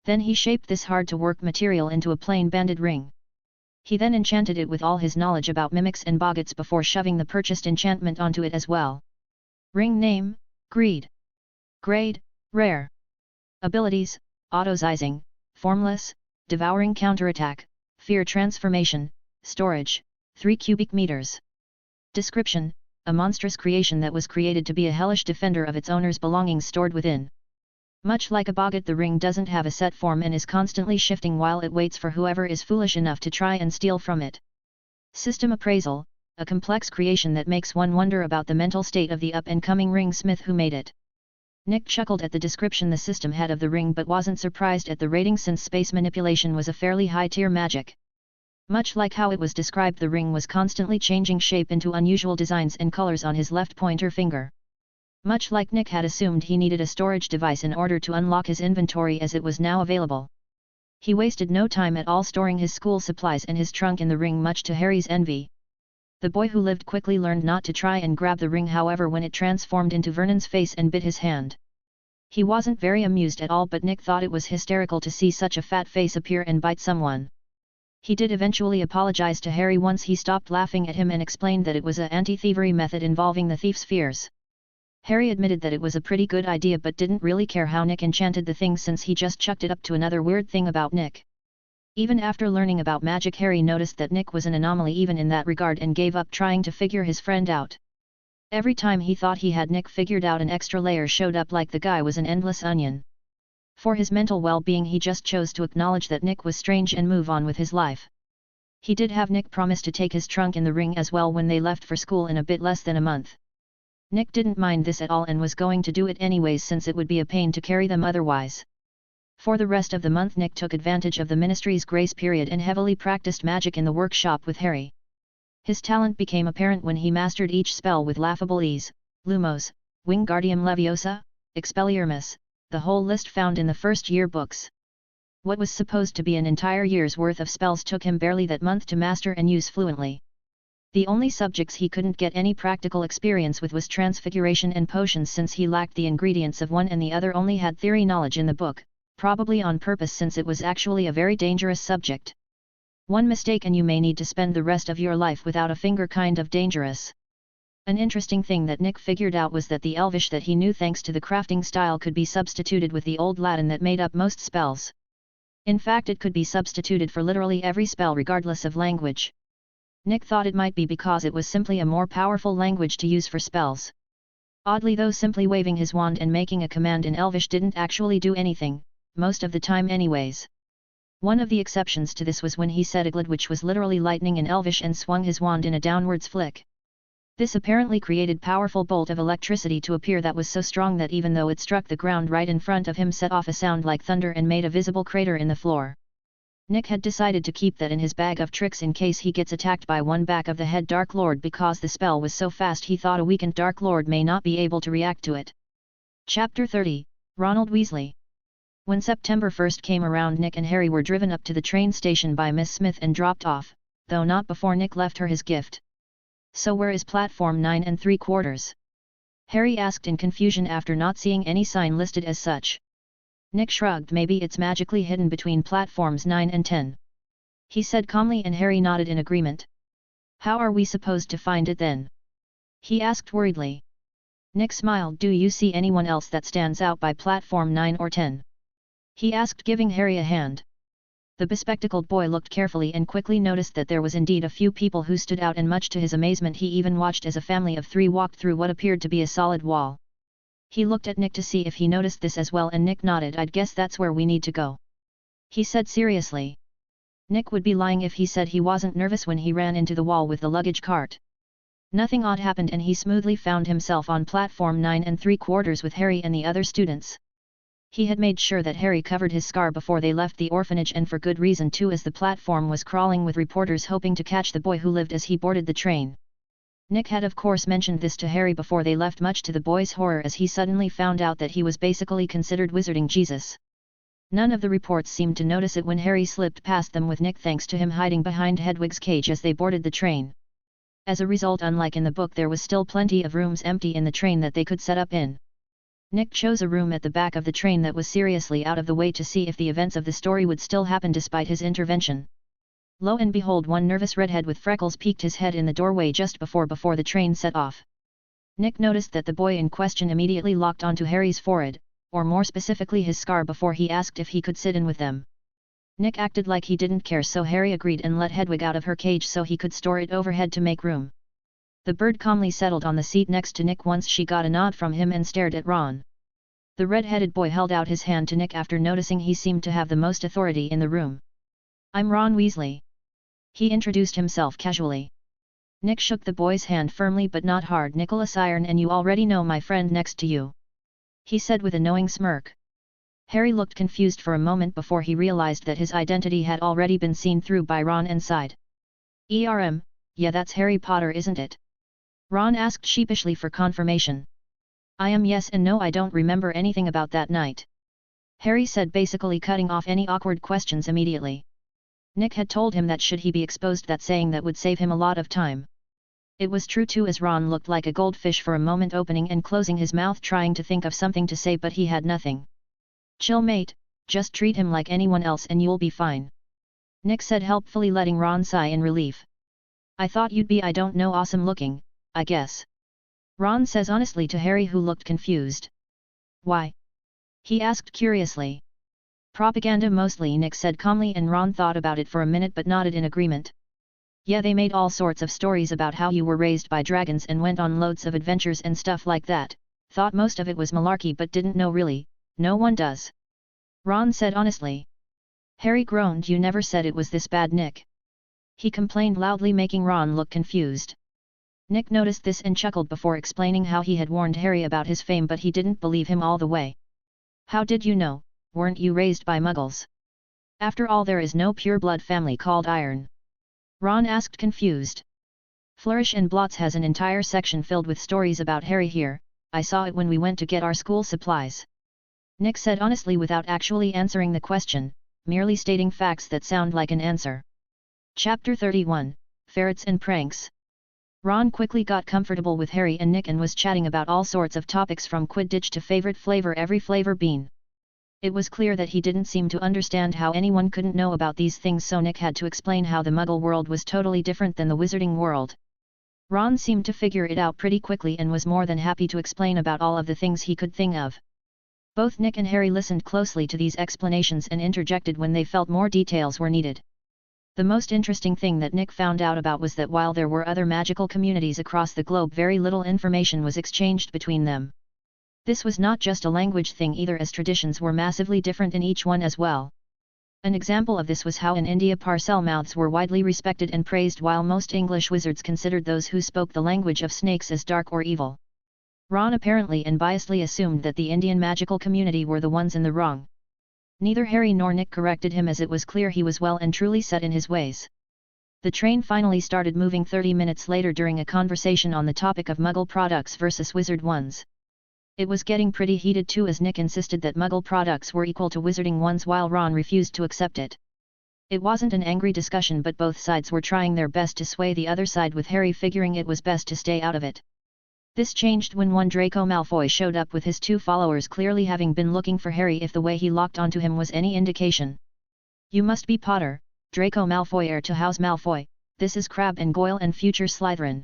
Then he shaped this hard-to-work material into a plain banded ring. He then enchanted it with all his knowledge about mimics and boggats before shoving the purchased enchantment onto it as well. Ring name: Greed. Grade: Rare. Abilities: Autosizing, Formless, Devouring Counterattack, Fear Transformation, Storage, 3 cubic meters. Description: a monstrous creation that was created to be a hellish defender of its owner's belongings stored within. Much like a boggart, the ring doesn't have a set form and is constantly shifting while it waits for whoever is foolish enough to try and steal from it. System appraisal: a complex creation that makes one wonder about the mental state of the up-and-coming ring smith who made it. Nick chuckled at the description the system had of the ring but wasn't surprised at the rating since space manipulation was a fairly high-tier magic. Much like how it was described, the ring was constantly changing shape into unusual designs and colors on his left pointer finger. Much like Nick had assumed, he needed a storage device in order to unlock his inventory as it was now available. He wasted no time at all storing his school supplies and his trunk in the ring, much to Harry's envy. The boy who lived quickly learned not to try and grab the ring, however, when it transformed into Vernon's face and bit his hand. He wasn't very amused at all, but Nick thought it was hysterical to see such a fat face appear and bite someone. He did eventually apologize to Harry once he stopped laughing at him and explained that it was an anti-thievery method involving the thief's fears. Harry admitted that it was a pretty good idea but didn't really care how Nick enchanted the thing since he just chucked it up to another weird thing about Nick. Even after learning about magic, Harry noticed that Nick was an anomaly even in that regard and gave up trying to figure his friend out. Every time he thought he had Nick figured out, an extra layer showed up, like the guy was an endless onion. For his mental well-being, he just chose to acknowledge that Nick was strange and move on with his life. He did have Nick promise to take his trunk in the ring as well when they left for school in a bit less than a month. Nick didn't mind this at all and was going to do it anyways since it would be a pain to carry them otherwise. For the rest of the month, Nick took advantage of the ministry's grace period and heavily practiced magic in the workshop with Harry. His talent became apparent when he mastered each spell with laughable ease: Lumos, Wingardium Leviosa, Expelliarmus, the whole list found in the first year books. What was supposed to be an entire year's worth of spells took him barely that month to master and use fluently. The only subjects he couldn't get any practical experience with was transfiguration and potions, since he lacked the ingredients of one and the other only had theory knowledge in the book, probably on purpose since it was actually a very dangerous subject. One mistake and you may need to spend the rest of your life without a finger, kind of dangerous. An interesting thing that Nick figured out was that the Elvish that he knew thanks to the crafting style could be substituted with the Old Latin that made up most spells. In fact, it could be substituted for literally every spell regardless of language. Nick thought it might be because it was simply a more powerful language to use for spells. Oddly though, simply waving his wand and making a command in Elvish didn't actually do anything, most of the time anyways. One of the exceptions to this was when he said Iglid, which was literally lightning in Elvish, and swung his wand in a downwards flick. This apparently created powerful bolt of electricity to appear that was so strong that even though it struck the ground right in front of him, set off a sound like thunder and made a visible crater in the floor. Nick had decided to keep that in his bag of tricks in case he gets attacked by one back of the head Dark Lord, because the spell was so fast he thought a weakened Dark Lord may not be able to react to it. Chapter 30, Ronald Weasley. When September 1st came around, Nick and Harry were driven up to the train station by Miss Smith and dropped off, though not before Nick left her his gift. "So where is platform 9 3/4? Harry asked in confusion after not seeing any sign listed as such. Nick shrugged. "Maybe it's magically hidden between platforms 9 and 10. He said calmly, and Harry nodded in agreement. "How are we supposed to find it then?" he asked worriedly. Nick smiled. "Do you see anyone else that stands out by platform 9 or 10? he asked, giving Harry a hand. The bespectacled boy looked carefully and quickly noticed that there was indeed a few people who stood out, and much to his amazement he even watched as a family of 3 walked through what appeared to be a solid wall. He looked at Nick to see if he noticed this as well, and Nick nodded. "I'd guess that's where we need to go," he said seriously. Nick would be lying if he said he wasn't nervous when he ran into the wall with the luggage cart. Nothing odd happened, and he smoothly found himself on platform 9 3/4 with Harry and the other students. He had made sure that Harry covered his scar before they left the orphanage, and for good reason too, as the platform was crawling with reporters hoping to catch the boy who lived as he boarded the train. Nick had of course mentioned this to Harry before they left, much to the boy's horror as he suddenly found out that he was basically considered Wizarding Jesus. None of the reports seemed to notice it when Harry slipped past them with Nick, thanks to him hiding behind Hedwig's cage as they boarded the train. As a result, unlike in the book, there was still plenty of rooms empty in the train that they could set up in. Nick chose a room at the back of the train that was seriously out of the way to see if the events of the story would still happen despite his intervention. Lo and behold, one nervous redhead with freckles peeked his head in the doorway just before the train set off. Nick noticed that the boy in question immediately locked onto Harry's forehead, or more specifically his scar, before he asked if he could sit in with them. Nick acted like he didn't care, so Harry agreed and let Hedwig out of her cage so he could store it overhead to make room. The bird calmly settled on the seat next to Nick once she got a nod from him and stared at Ron. The red-headed boy held out his hand to Nick after noticing he seemed to have the most authority in the room. "I'm Ron Weasley," he introduced himself casually. Nick shook the boy's hand firmly but not hard. "Nicholas Iron, and you already know my friend next to you," he said with a knowing smirk. Harry looked confused for a moment before he realized that his identity had already been seen through by Ron and sighed. Yeah, that's Harry Potter, isn't it? Ron asked sheepishly for confirmation. I am. Yes and no, I don't remember anything about that night. Harry said, basically cutting off any awkward questions immediately. Nick had told him that should he be exposed, that saying that would save him a lot of time. It was true too, as Ron looked like a goldfish for a moment, opening and closing his mouth trying to think of something to say, but he had nothing. Chill mate, just treat him like anyone else and you'll be fine. Nick said helpfully, letting Ron sigh in relief. I thought you'd be, I don't know, awesome looking, I guess. Ron says honestly to Harry, who looked confused. Why? He asked curiously. Propaganda mostly, Nick said calmly, and Ron thought about it for a minute but nodded in agreement. Yeah, they made all sorts of stories about how you were raised by dragons and went on loads of adventures and stuff like that. Thought most of it was malarkey but didn't know really, no one does. Ron said honestly. Harry groaned. You never said it was this bad, Nick. He complained loudly, making Ron look confused. Nick noticed this and chuckled before explaining how he had warned Harry about his fame, but he didn't believe him all the way. How did you know? Weren't you raised by muggles? After all, there is no pure-blood family called Iron. Ron asked, confused. Flourish and Blots has an entire section filled with stories about Harry here. I saw it when we went to get our school supplies. Nick said honestly without actually answering the question, merely stating facts that sound like an answer. Chapter 31, Ferrets and Pranks. Ron quickly got comfortable with Harry and Nick and was chatting about all sorts of topics, from Quidditch to favorite flavor, every flavor bean. It was clear that he didn't seem to understand how anyone couldn't know about these things, so Nick had to explain how the Muggle world was totally different than the Wizarding world. Ron seemed to figure it out pretty quickly and was more than happy to explain about all of the things he could think of. Both Nick and Harry listened closely to these explanations and interjected when they felt more details were needed. The most interesting thing that Nick found out about was that while there were other magical communities across the globe, very little information was exchanged between them. This was not just a language thing either, as traditions were massively different in each one as well. An example of this was how in India Parselmouths were widely respected and praised, while most English wizards considered those who spoke the language of snakes as dark or evil. Ron apparently and biasedly assumed that the Indian magical community were the ones in the wrong. Neither Harry nor Nick corrected him, as it was clear he was well and truly set in his ways. The train finally started moving 30 minutes later during a conversation on the topic of Muggle products versus Wizard ones. It was getting pretty heated too, as Nick insisted that Muggle products were equal to Wizarding ones while Ron refused to accept it. It wasn't an angry discussion, but both sides were trying their best to sway the other side, with Harry figuring it was best to stay out of it. This changed when one Draco Malfoy showed up with his 2 followers, clearly having been looking for Harry if the way he locked onto him was any indication. You must be Potter, Draco Malfoy, heir to House Malfoy. This is Crabbe and Goyle and future Slytherin.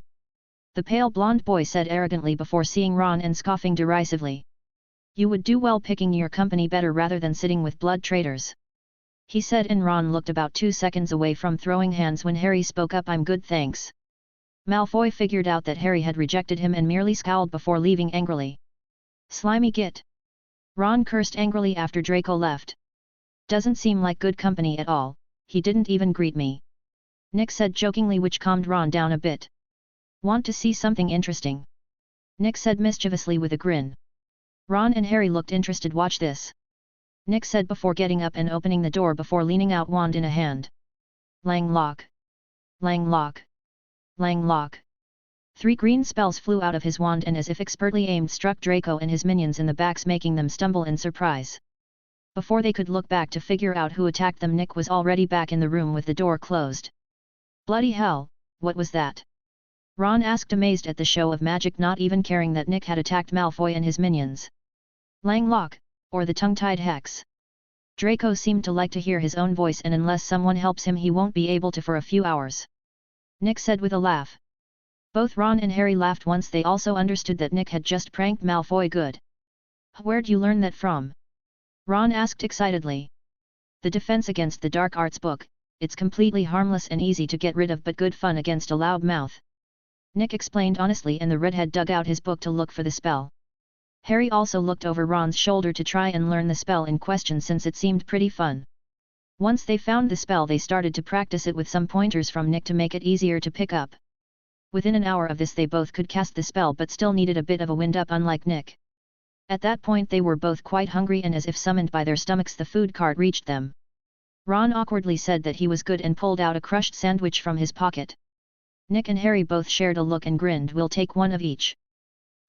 The pale blonde boy said arrogantly before seeing Ron and scoffing derisively. You would do well picking your company better rather than sitting with blood traitors. He said, and Ron looked about 2 seconds away from throwing hands when Harry spoke up. I'm good, thanks. Malfoy figured out that Harry had rejected him and merely scowled before leaving angrily. Slimy git. Ron cursed angrily after Draco left. Doesn't seem like good company at all, he didn't even greet me. Nick said jokingly, which calmed Ron down a bit. Want to see something interesting? Nick said mischievously with a grin. Ron and Harry looked interested. Watch this. Nick said before getting up and opening the door before leaning out, wand in a hand. Langlock. Langlock. Langlock. 3 green spells flew out of his wand and, as if expertly aimed, struck Draco and his minions in the backs, making them stumble in surprise. Before they could look back to figure out who attacked them, Nick was already back in the room with the door closed. Bloody hell, what was that? Ron asked, amazed at the show of magic, not even caring that Nick had attacked Malfoy and his minions. Langlock, or the tongue-tied hex. Draco seemed to like to hear his own voice, and unless someone helps him he won't be able to for a few hours. Nick said with a laugh. Both Ron and Harry laughed once they also understood that Nick had just pranked Malfoy good. Where'd you learn that from? Ron asked excitedly. The Defense Against the Dark Arts book. It's completely harmless and easy to get rid of, but good fun against a loud mouth. Nick explained honestly, and the redhead dug out his book to look for the spell. Harry also looked over Ron's shoulder to try and learn the spell in question, since it seemed pretty fun. Once they found the spell, they started to practice it with some pointers from Nick to make it easier to pick up. Within an hour of this they both could cast the spell, but still needed a bit of a wind up, unlike Nick. At that point they were both quite hungry, and as if summoned by their stomachs the food cart reached them. Ron awkwardly said that he was good and pulled out a crushed sandwich from his pocket. Nick and Harry both shared a look and grinned. "We'll take one of each,"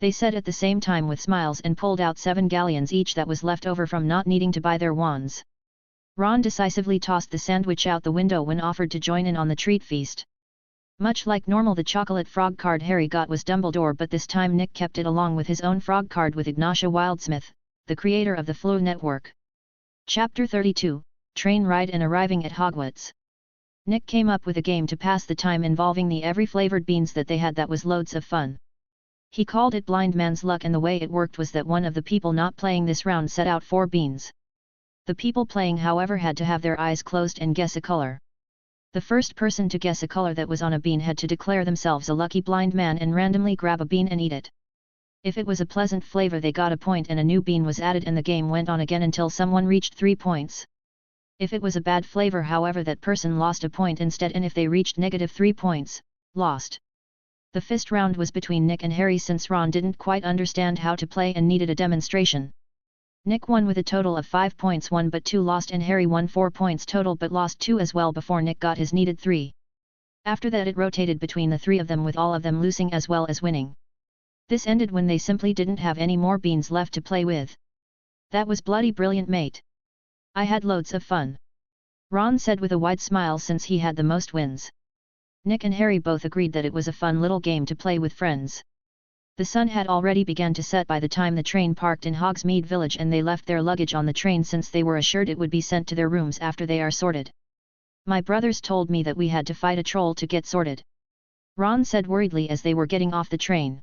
they said at the same time with smiles, and pulled out 7 galleons each that was left over from not needing to buy their wands. Ron decisively tossed the sandwich out the window when offered to join in on the treat feast. Much like normal, the chocolate frog card Harry got was Dumbledore, but this time Nick kept it along with his own frog card with Ignatia Wildsmith, the creator of the Flu Network. Chapter 32, Train Ride and Arriving at Hogwarts. Nick came up with a game to pass the time involving the every flavored beans that they had that was loads of fun. He called it Blind Man's Luck, and the way it worked was that one of the people not playing this round set out 4 beans. The people playing, however, had to have their eyes closed and guess a color. The first person to guess a color that was on a bean had to declare themselves a lucky blind man and randomly grab a bean and eat it. If it was a pleasant flavor, they got a point and a new bean was added, and the game went on again until someone reached 3 points. If it was a bad flavor, however, that person lost a point instead, and if they reached -3 points, lost. The fist round was between Nick and Harry, since Ron didn't quite understand how to play and needed a demonstration. Nick won with a total of 5 points won but 2 lost, and Harry won 4 points total but lost 2 as well before Nick got his needed 3. After that it rotated between the 3 of them, with all of them losing as well as winning. This ended when they simply didn't have any more beans left to play with. "That was bloody brilliant, mate. I had loads of fun," Ron said with a wide smile, since he had the most wins. Nick and Harry both agreed that it was a fun little game to play with friends. The sun had already begun to set by the time the train parked in Hogsmeade Village, and they left their luggage on the train since they were assured it would be sent to their rooms after they are sorted. "My brothers told me that we had to fight a troll to get sorted," Ron said worriedly as they were getting off the train.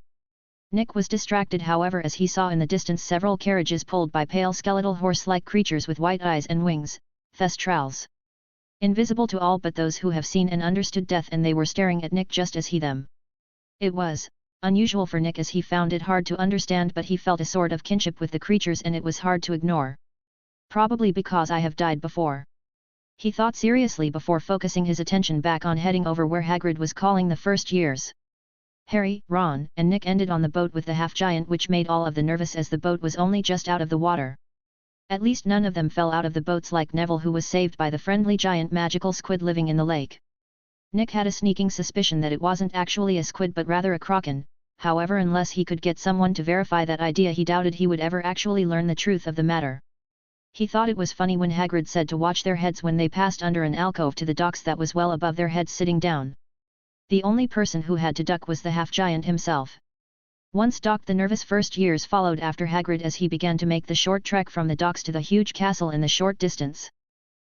Nick was distracted, however, as he saw in the distance several carriages pulled by pale skeletal horse-like creatures with white eyes and wings, thestrals. Invisible to all but those who have seen and understood death, and they were staring at Nick just as he them. It was unusual for Nick, as he found it hard to understand, but he felt a sort of kinship with the creatures and it was hard to ignore. "Probably because I have died before," he thought seriously before focusing his attention back on heading over where Hagrid was calling the first years. Harry, Ron, and Nick ended on the boat with the half-giant, which made all of them nervous as the boat was only just out of the water. At least none of them fell out of the boats like Neville, who was saved by the friendly giant magical squid living in the lake. Nick had a sneaking suspicion that it wasn't actually a squid but rather a kraken. However, unless he could get someone to verify that idea, he doubted he would ever actually learn the truth of the matter. He thought it was funny when Hagrid said to watch their heads when they passed under an alcove to the docks that was well above their heads sitting down. The only person who had to duck was the half-giant himself. Once docked, the nervous first years followed after Hagrid as he began to make the short trek from the docks to the huge castle in the short distance.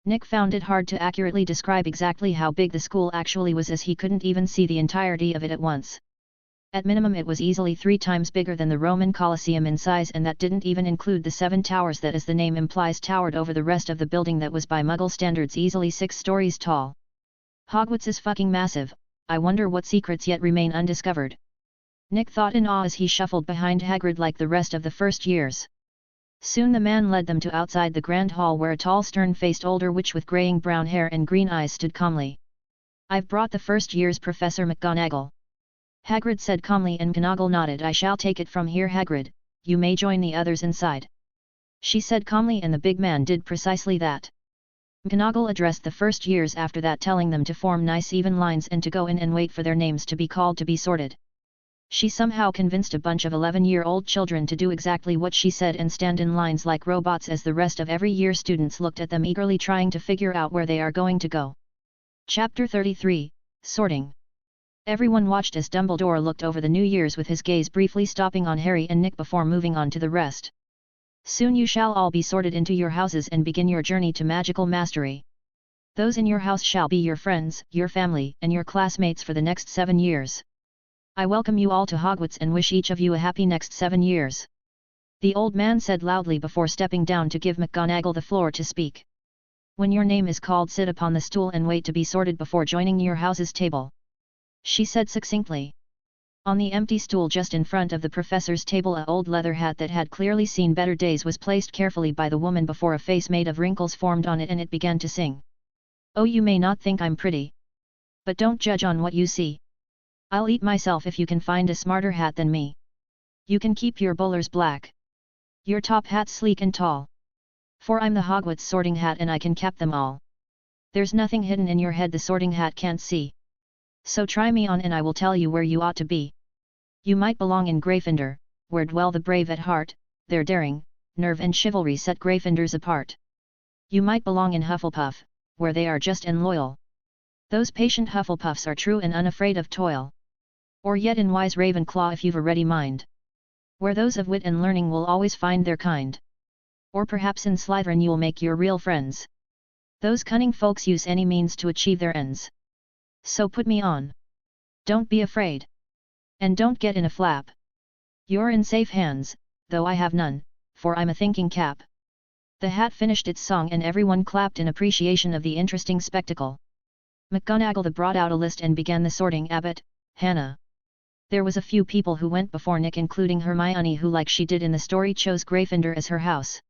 Nick found it hard to accurately describe exactly how big the school actually was, as he couldn't even see the entirety of it at once. At minimum it was easily 3 times bigger than the Roman Colosseum in size, and that didn't even include the 7 towers that, as the name implies, towered over the rest of the building that was by Muggle standards easily 6 stories tall. "Hogwarts is fucking massive. I wonder what secrets yet remain undiscovered," Nick thought in awe as he shuffled behind Hagrid like the rest of the first years. Soon the man led them to outside the grand hall, where a tall stern-faced older witch with graying brown hair and green eyes stood calmly. "I've brought the first year's Professor McGonagall," Hagrid said calmly, and McGonagall nodded. "I shall take it from here, Hagrid. You may join the others inside," she said calmly, and the big man did precisely that. McGonagall addressed the first years after that, telling them to form nice even lines and to go in and wait for their names to be called to be sorted. She somehow convinced a bunch of 11-year-old children to do exactly what she said and stand in lines like robots as the rest of every year students looked at them eagerly, trying to figure out where they are going to go. Chapter 33, Sorting. Everyone watched as Dumbledore looked over the new years, with his gaze briefly stopping on Harry and Nick before moving on to the rest. "Soon you shall all be sorted into your houses and begin your journey to magical mastery. Those in your house shall be your friends, your family, and your classmates for the next 7 years. I welcome you all to Hogwarts and wish each of you a happy next 7 years." The old man said loudly before stepping down to give McGonagall the floor to speak. "When your name is called, sit upon the stool and wait to be sorted before joining your house's table," she said succinctly. On the empty stool just in front of the professor's table, an old leather hat that had clearly seen better days was placed carefully by the woman before a face made of wrinkles formed on it, and it began to sing. "Oh, you may not think I'm pretty. But don't judge on what you see. I'll eat myself if you can find a smarter hat than me. You can keep your bowlers black. Your top hat's sleek and tall. For I'm the Hogwarts sorting hat and I can cap them all. There's nothing hidden in your head the sorting hat can't see. So try me on and I will tell you where you ought to be. You might belong in Gryffindor, where dwell the brave at heart, their daring, nerve and chivalry set Gryffindors apart. You might belong in Hufflepuff, where they are just and loyal. Those patient Hufflepuffs are true and unafraid of toil. Or yet in wise Ravenclaw if you've a ready mind, where those of wit and learning will always find their kind. Or perhaps in Slytherin you'll make your real friends. Those cunning folks use any means to achieve their ends. So put me on. Don't be afraid. And don't get in a flap. You're in safe hands, though I have none, for I'm a thinking cap. The hat finished its song and everyone clapped in appreciation of the interesting spectacle. McGonagall brought out a list and began the sorting. Abbott, Hannah. There was a few people who went before Nick, including Hermione, who like she did in the story chose Gryffindor as her house.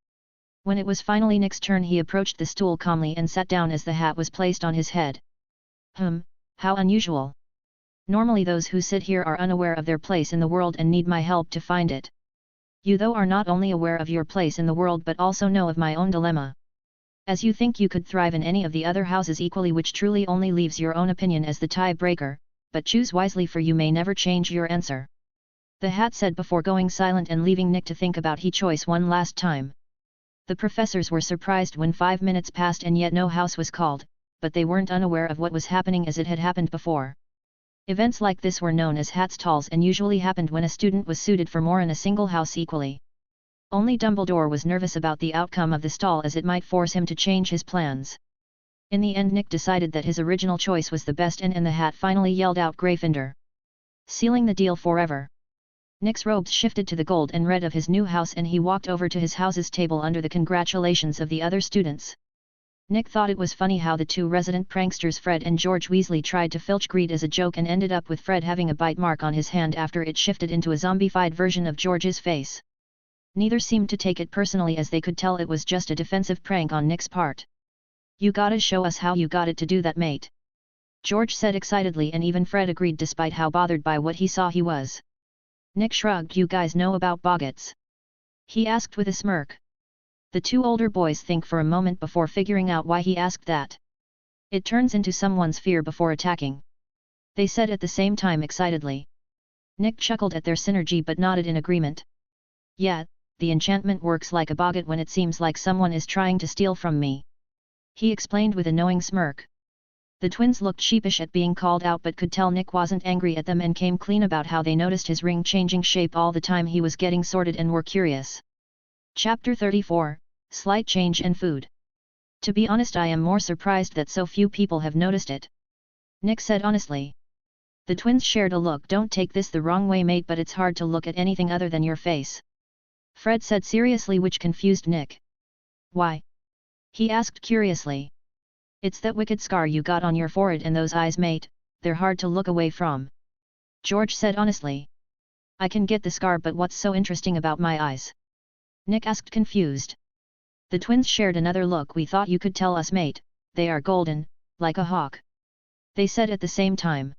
When it was finally Nick's turn, he approached the stool calmly and sat down as the hat was placed on his head. How unusual. Normally those who sit here are unaware of their place in the world and need my help to find it. You though are not only aware of your place in the world but also know of my own dilemma. As you think you could thrive in any of the other houses equally, which truly only leaves your own opinion as the tie-breaker, but choose wisely for you may never change your answer. The hat said before going silent and leaving Nick to think about his choice one last time. The professors were surprised when 5 minutes passed and yet no house was called, but they weren't unaware of what was happening as it had happened before. Events like this were known as hat stalls and usually happened when a student was suited for more in a single house equally. Only Dumbledore was nervous about the outcome of the stall as it might force him to change his plans. In the end Nick decided that his original choice was the best and the hat finally yelled out Gryffindor. Sealing the deal forever. Nick's robes shifted to the gold and red of his new house and he walked over to his house's table under the congratulations of the other students. Nick thought it was funny how the two resident pranksters Fred and George Weasley tried to filch greed as a joke and ended up with Fred having a bite mark on his hand after it shifted into a zombified version of George's face. Neither seemed to take it personally as they could tell it was just a defensive prank on Nick's part. You gotta show us how you got it to do that, mate. George said excitedly and even Fred agreed despite how bothered by what he saw he was. Nick shrugged. You guys know about boggarts? He asked with a smirk. The two older boys think for a moment before figuring out why he asked that. It turns into someone's fear before attacking. They said at the same time excitedly. Nick chuckled at their synergy but nodded in agreement. Yeah, the enchantment works like a boggart when it seems like someone is trying to steal from me. He explained with a knowing smirk. The twins looked sheepish at being called out but could tell Nick wasn't angry at them and came clean about how they noticed his ring changing shape all the time he was getting sorted and were curious. Chapter 34, Slight Change in Food. To be honest, I am more surprised that so few people have noticed it. Nick said honestly. The twins shared a look. Don't take this the wrong way, mate, but it's hard to look at anything other than your face. Fred said seriously, which confused Nick. Why? He asked curiously. It's that wicked scar you got on your forehead and those eyes, mate, they're hard to look away from. George said honestly. I can get the scar, but what's so interesting about my eyes? Nick asked confused. The twins shared another look. We thought you could tell us, mate, they are golden, like a hawk. They said at the same time.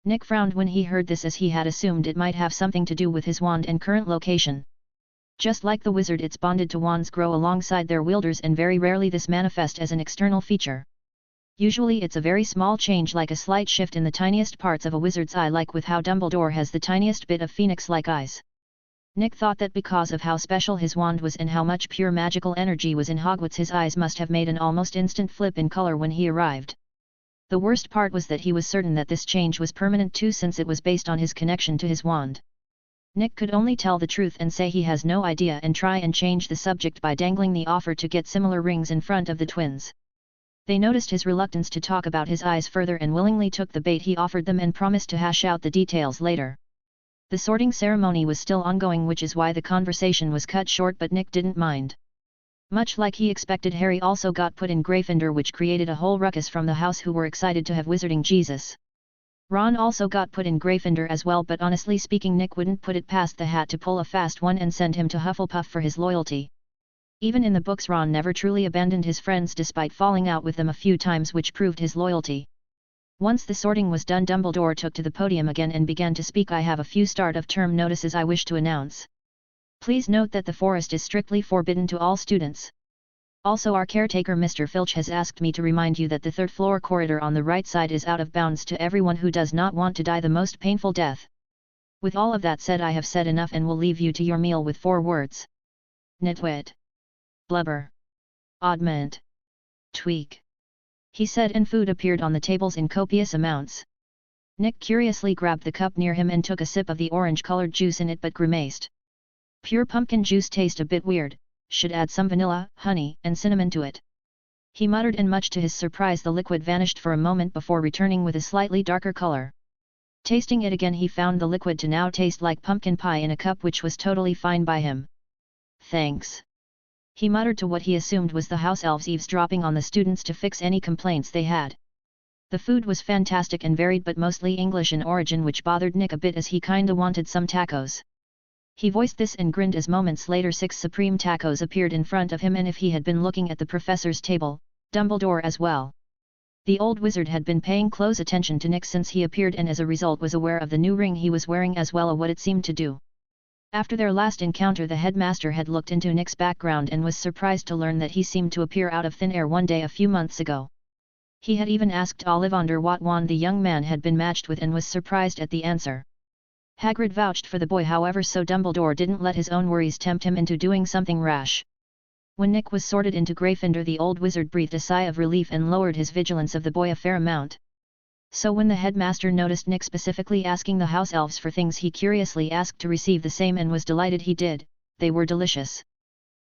Nick frowned when he heard this as he had assumed it might have something to do with his wand and current location. Just like the wizard, its bonded to wands grow alongside their wielders and very rarely this manifests as an external feature. Usually it's a very small change like a slight shift in the tiniest parts of a wizard's eye, like with how Dumbledore has the tiniest bit of phoenix-like eyes. Nick thought that because of how special his wand was and how much pure magical energy was in Hogwarts, his eyes must have made an almost instant flip in color when he arrived. The worst part was that he was certain that this change was permanent too, since it was based on his connection to his wand. Nick could only tell the truth and say he has no idea and try and change the subject by dangling the offer to get similar rings in front of the twins. They noticed his reluctance to talk about his eyes further and willingly took the bait he offered them and promised to hash out the details later. The sorting ceremony was still ongoing, which is why the conversation was cut short, but Nick didn't mind. Much like he expected, Harry also got put in Gryffindor, which created a whole ruckus from the house who were excited to have Wizarding Jesus. Ron also got put in Gryffindor as well, but honestly speaking, Nick wouldn't put it past the hat to pull a fast one and send him to Hufflepuff for his loyalty. Even in the books, Ron never truly abandoned his friends despite falling out with them a few times, which proved his loyalty. Once the sorting was done, Dumbledore took to the podium again and began to speak. I have a few start of term notices I wish to announce. Please note that the forest is strictly forbidden to all students. Also, our caretaker Mr. Filch has asked me to remind you that the third floor corridor on the right side is out of bounds to everyone who does not want to die the most painful death. With all of that said, I have said enough and will leave you to your meal with 4 words. Nitwit. Blubber. Oddment. Tweak. He said, and food appeared on the tables in copious amounts. Nick curiously grabbed the cup near him and took a sip of the orange-colored juice in it but grimaced. Pure pumpkin juice tastes a bit weird, should add some vanilla, honey, and cinnamon to it. He muttered, and much to his surprise the liquid vanished for a moment before returning with a slightly darker color. Tasting it again, he found the liquid to now taste like pumpkin pie in a cup, which was totally fine by him. Thanks. He muttered to what he assumed was the house elves eavesdropping on the students to fix any complaints they had. The food was fantastic and varied but mostly English in origin, which bothered Nick a bit as he kinda wanted some tacos. He voiced this and grinned as moments later 6 supreme tacos appeared in front of him, and if he had been looking at the professor's table, Dumbledore as well. The old wizard had been paying close attention to Nick since he appeared, and as a result was aware of the new ring he was wearing as well as what it seemed to do. After their last encounter, the headmaster had looked into Nick's background and was surprised to learn that he seemed to appear out of thin air one day a few months ago. He had even asked Ollivander what wand the young man had been matched with and was surprised at the answer. Hagrid vouched for the boy, however, so Dumbledore didn't let his own worries tempt him into doing something rash. When Nick was sorted into Gryffindor, the old wizard breathed a sigh of relief and lowered his vigilance of the boy a fair amount. So when the headmaster noticed Nick specifically asking the house elves for things, he curiously asked to receive the same and was delighted he did. They were delicious.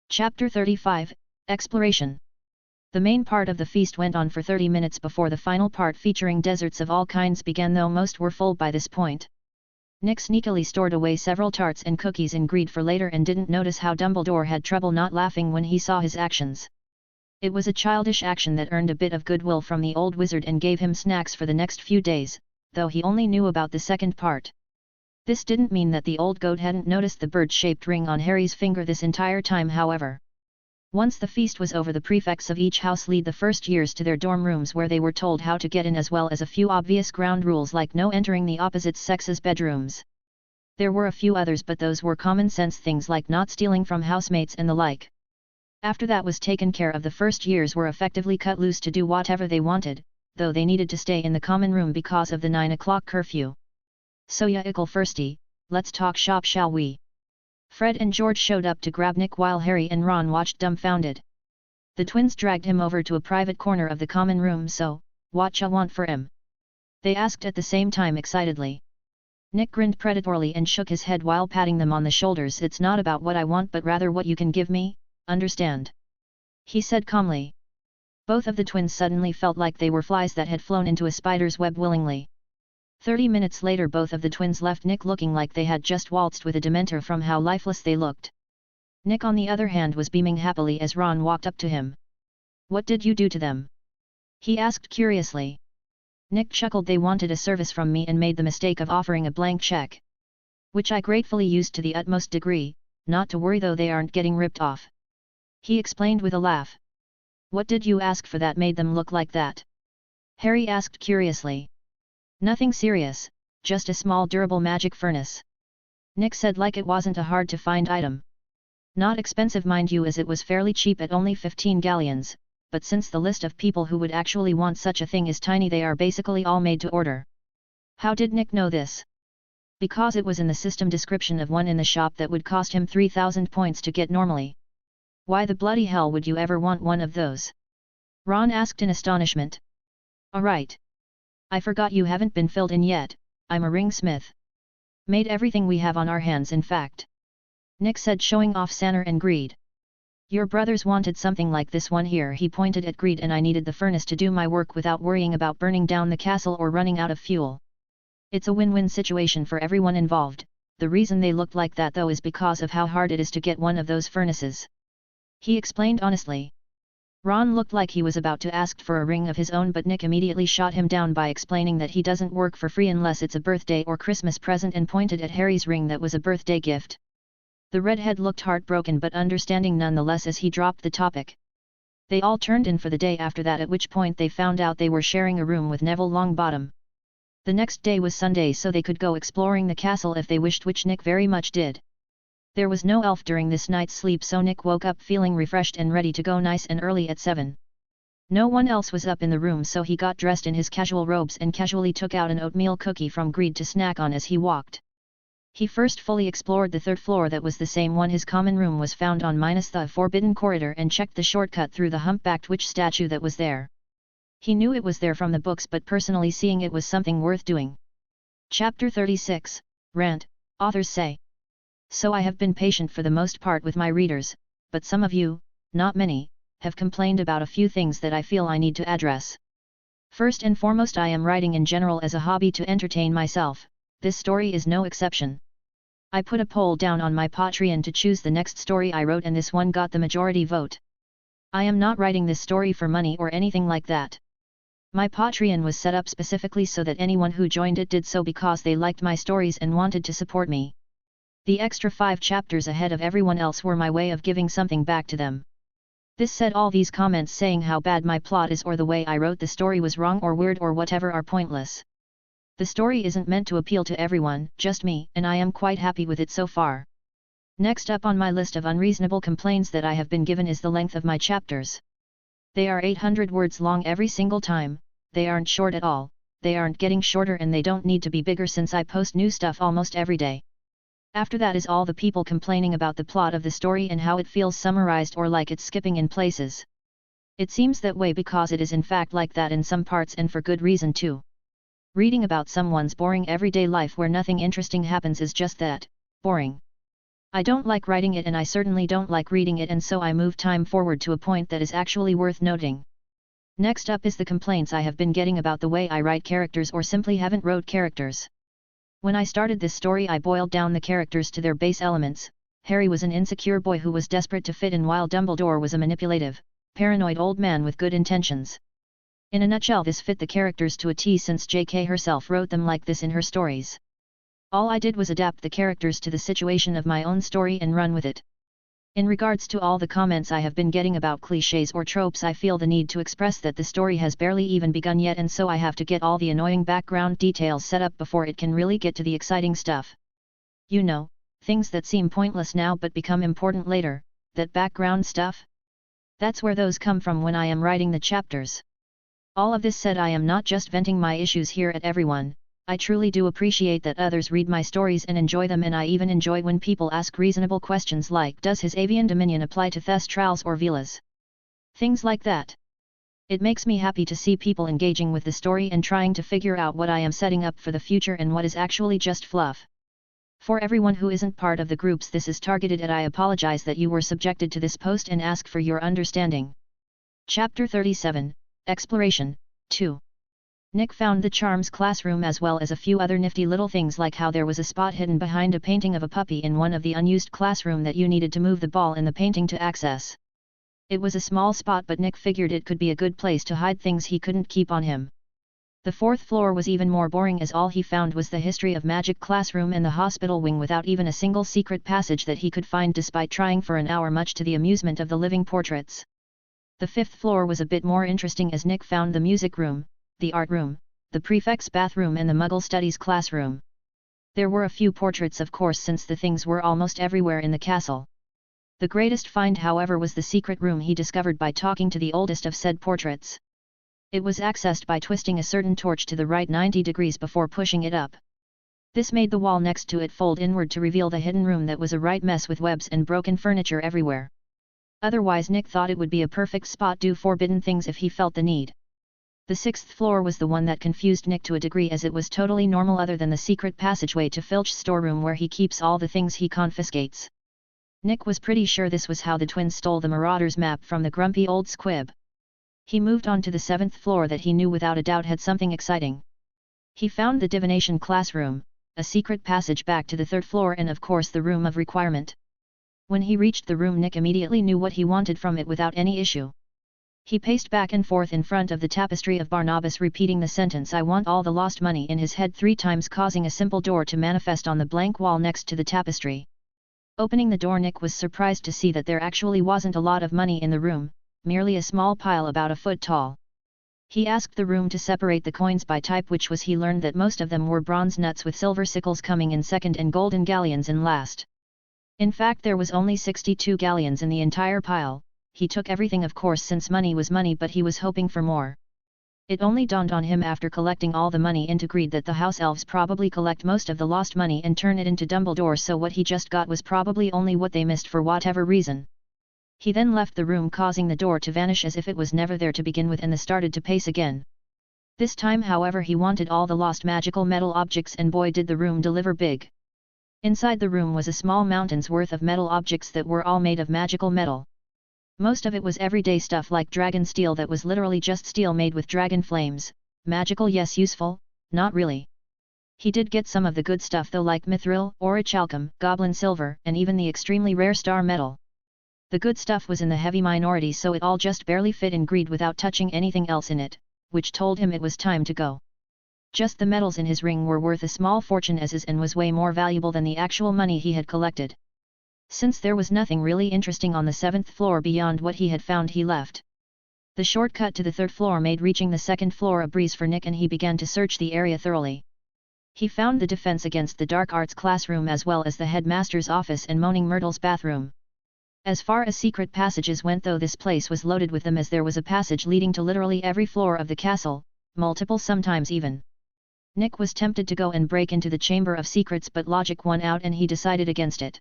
Chapter 35, Exploration. The main part of the feast went on for 30 minutes before the final part, featuring desserts of all kinds, began, though most were full by this point. Nick sneakily stored away several tarts and cookies in greed for later and didn't notice how Dumbledore had trouble not laughing when he saw his actions. It was a childish action that earned a bit of goodwill from the old wizard and gave him snacks for the next few days, though he only knew about the second part. This didn't mean that the old goat hadn't noticed the bird-shaped ring on Harry's finger this entire time, however. Once the feast was over, the prefects of each house lead the first years to their dorm rooms, where they were told how to get in, as well as a few obvious ground rules like no entering the opposite sex's bedrooms. There were a few others, but those were common sense things like not stealing from housemates and the like. After that was taken care of, the first years were effectively cut loose to do whatever they wanted, though they needed to stay in the common room because of the 9 o'clock curfew. So ya ickle firsty, let's talk shop, shall we? Fred and George showed up to grab Nick while Harry and Ron watched dumbfounded. The twins dragged him over to a private corner of the common room. So, what ya want for him? They asked at the same time excitedly. Nick grinned predatorily and shook his head while patting them on the shoulders. It's not about what I want, but rather what you can give me, understand? He said calmly. Both of the twins suddenly felt like they were flies that had flown into a spider's web willingly. 30 minutes later, both of the twins left Nick looking like they had just waltzed with a Dementor from how lifeless they looked. Nick, on the other hand, was beaming happily as Ron walked up to him. What did you do to them? He asked curiously. Nick chuckled. They wanted a service from me and made the mistake of offering a blank check. Which I gratefully used to the utmost degree. Not to worry though, they aren't getting ripped off. He explained with a laugh. What did you ask for that made them look like that? Harry asked curiously. Nothing serious, just a small durable magic furnace. Nick said like it wasn't a hard to find item. Not expensive mind you, as it was fairly cheap at only 15 galleons, but since the list of people who would actually want such a thing is tiny, they are basically all made to order. How did Nick know this? Because it was in the system description of one in the shop that would cost him 3,000 points to get normally. Why the bloody hell would you ever want one of those? Ron asked in astonishment. Alright. I forgot you haven't been filled in yet. I'm a ringsmith. Made everything we have on our hands, in fact. Nick said, showing off Sanner and Greed. Your brothers wanted something like this one here. He pointed at Greed, and I needed the furnace to do my work without worrying about burning down the castle or running out of fuel. It's a win-win situation for everyone involved. The reason they looked like that though is because of how hard it is to get one of those furnaces. He explained honestly. Ron looked like he was about to ask for a ring of his own, but Nick immediately shot him down by explaining that he doesn't work for free unless it's a birthday or Christmas present, and pointed at Harry's ring that was a birthday gift. The redhead looked heartbroken but understanding nonetheless as he dropped the topic. They all turned in for the day after that, at which point they found out they were sharing a room with Neville Longbottom. The next day was Sunday, so they could go exploring the castle if they wished, which Nick very much did. There was no elf during this night's sleep, so Nick woke up feeling refreshed and ready to go nice and early at 7. No one else was up in the room, so he got dressed in his casual robes and casually took out an oatmeal cookie from greed to snack on as he walked. He first fully explored the third floor, that was the same one his common room was found on minus the forbidden corridor, and checked the shortcut through the humpbacked witch statue that was there. He knew it was there from the books, but personally seeing it was something worth doing. Chapter 36, Rant, authors say. So I have been patient for the most part with my readers, but some of you, not many, have complained about a few things that I feel I need to address. First and foremost, I am writing in general as a hobby to entertain myself. This story is no exception. I put a poll down on my Patreon to choose the next story I wrote, and this one got the majority vote. I am not writing this story for money or anything like that. My Patreon was set up specifically so that anyone who joined it did so because they liked my stories and wanted to support me. The extra 5 chapters ahead of everyone else were my way of giving something back to them. This said, all these comments saying how bad my plot is or the way I wrote the story was wrong or weird or whatever are pointless. The story isn't meant to appeal to everyone, just me, and I am quite happy with it so far. Next up on my list of unreasonable complaints that I have been given is the length of my chapters. They are 800 words long every single time. They aren't short at all, they aren't getting shorter, and they don't need to be bigger since I post new stuff almost every day. After that is all the people complaining about the plot of the story and how it feels summarized or like it's skipping in places. It seems that way because it is in fact like that in some parts, and for good reason too. Reading about someone's boring everyday life where nothing interesting happens is just that, boring. I don't like writing it, and I certainly don't like reading it, and so I move time forward to a point that is actually worth noting. Next up is the complaints I have been getting about the way I write characters or simply haven't wrote characters. When I started this story, I boiled down the characters to their base elements. Harry was an insecure boy who was desperate to fit in, while Dumbledore was a manipulative, paranoid old man with good intentions. In a nutshell, this fit the characters to a T, since J.K. herself wrote them like this in her stories. All I did was adapt the characters to the situation of my own story and run with it. In regards to all the comments I have been getting about cliches or tropes, I feel the need to express that the story has barely even begun yet, and so I have to get all the annoying background details set up before it can really get to the exciting stuff. You know, things that seem pointless now but become important later, that background stuff? That's where those come from when I am writing the chapters. All of this said, I am not just venting my issues here at everyone. I truly do appreciate that others read my stories and enjoy them, and I even enjoy when people ask reasonable questions like, does his avian dominion apply to Thestrals or Velas? Things like that. It makes me happy to see people engaging with the story and trying to figure out what I am setting up for the future and what is actually just fluff. For everyone who isn't part of the groups this is targeted at, I apologize that you were subjected to this post and ask for your understanding. Chapter 37, Exploration, 2. Nick found the charms classroom as well as a few other nifty little things, like how there was a spot hidden behind a painting of a puppy in one of the unused classroom that you needed to move the ball in the painting to access. It was a small spot, but Nick figured it could be a good place to hide things he couldn't keep on him. The 4th floor was even more boring, as all he found was the history of magic classroom and the hospital wing without even a single secret passage that he could find despite trying for an hour, much to the amusement of the living portraits. The 5th floor was a bit more interesting, as Nick found the music room, the art room, the prefect's bathroom and the Muggle studies classroom. There were a few portraits, of course, since the things were almost everywhere in the castle. The greatest find, however, was the secret room he discovered by talking to the oldest of said portraits. It was accessed by twisting a certain torch to the right 90 degrees before pushing it up. This made the wall next to it fold inward to reveal the hidden room that was a right mess with webs and broken furniture everywhere. Otherwise, Nick thought it would be a perfect spot to do forbidden things if he felt the need. The 6th floor was the one that confused Nick to a degree, as it was totally normal other than the secret passageway to Filch's storeroom where he keeps all the things he confiscates. Nick was pretty sure this was how the twins stole the Marauders map from the grumpy old squib. He moved on to the 7th floor that he knew without a doubt had something exciting. He found the divination classroom, a secret passage back to the 3rd floor, and of course the room of requirement. When he reached the room, Nick immediately knew what he wanted from it without any issue. He paced back and forth in front of the tapestry of Barnabas, repeating the sentence, "I want all the lost money," in his head 3 times, causing a simple door to manifest on the blank wall next to the tapestry. Opening the door, Nick was surprised to see that there actually wasn't a lot of money in the room, merely a small pile about a foot tall. He asked the room to separate the coins by type, which was, he learned that most of them were bronze nuts with silver sickles coming in second and golden galleons in last. In fact there was only 62 galleons in the entire pile. He took everything of course since money was money, but he was hoping for more. It only dawned on him after collecting all the money into greed that the house elves probably collect most of the lost money and turn it into Dumbledore, so what he just got was probably only what they missed for whatever reason. He then left the room, causing the door to vanish as if it was never there to begin with, and started to pace again. This time however he wanted all the lost magical metal objects, and boy did the room deliver big. Inside the room was a small mountain's worth of metal objects that were all made of magical metal. Most of it was everyday stuff like dragon steel that was literally just steel made with dragon flames. Magical, yes, useful, not really. He did get some of the good stuff though, like mithril, orichalcum, goblin silver, and even the extremely rare star metal. The good stuff was in the heavy minority, so it all just barely fit in greed without touching anything else in it, which told him it was time to go. Just the metals in his ring were worth a small fortune as is, and was way more valuable than the actual money he had collected. Since there was nothing really interesting on the 7th floor beyond what he had found, he left. The shortcut to the 3rd floor made reaching the 2nd floor a breeze for Nick, and he began to search the area thoroughly. He found the defense against the dark arts classroom as well as the headmaster's office and Moaning Myrtle's bathroom. As far as secret passages went though, this place was loaded with them, as there was a passage leading to literally every floor of the castle, multiple sometimes even. Nick was tempted to go and break into the Chamber of Secrets, but logic won out and he decided against it.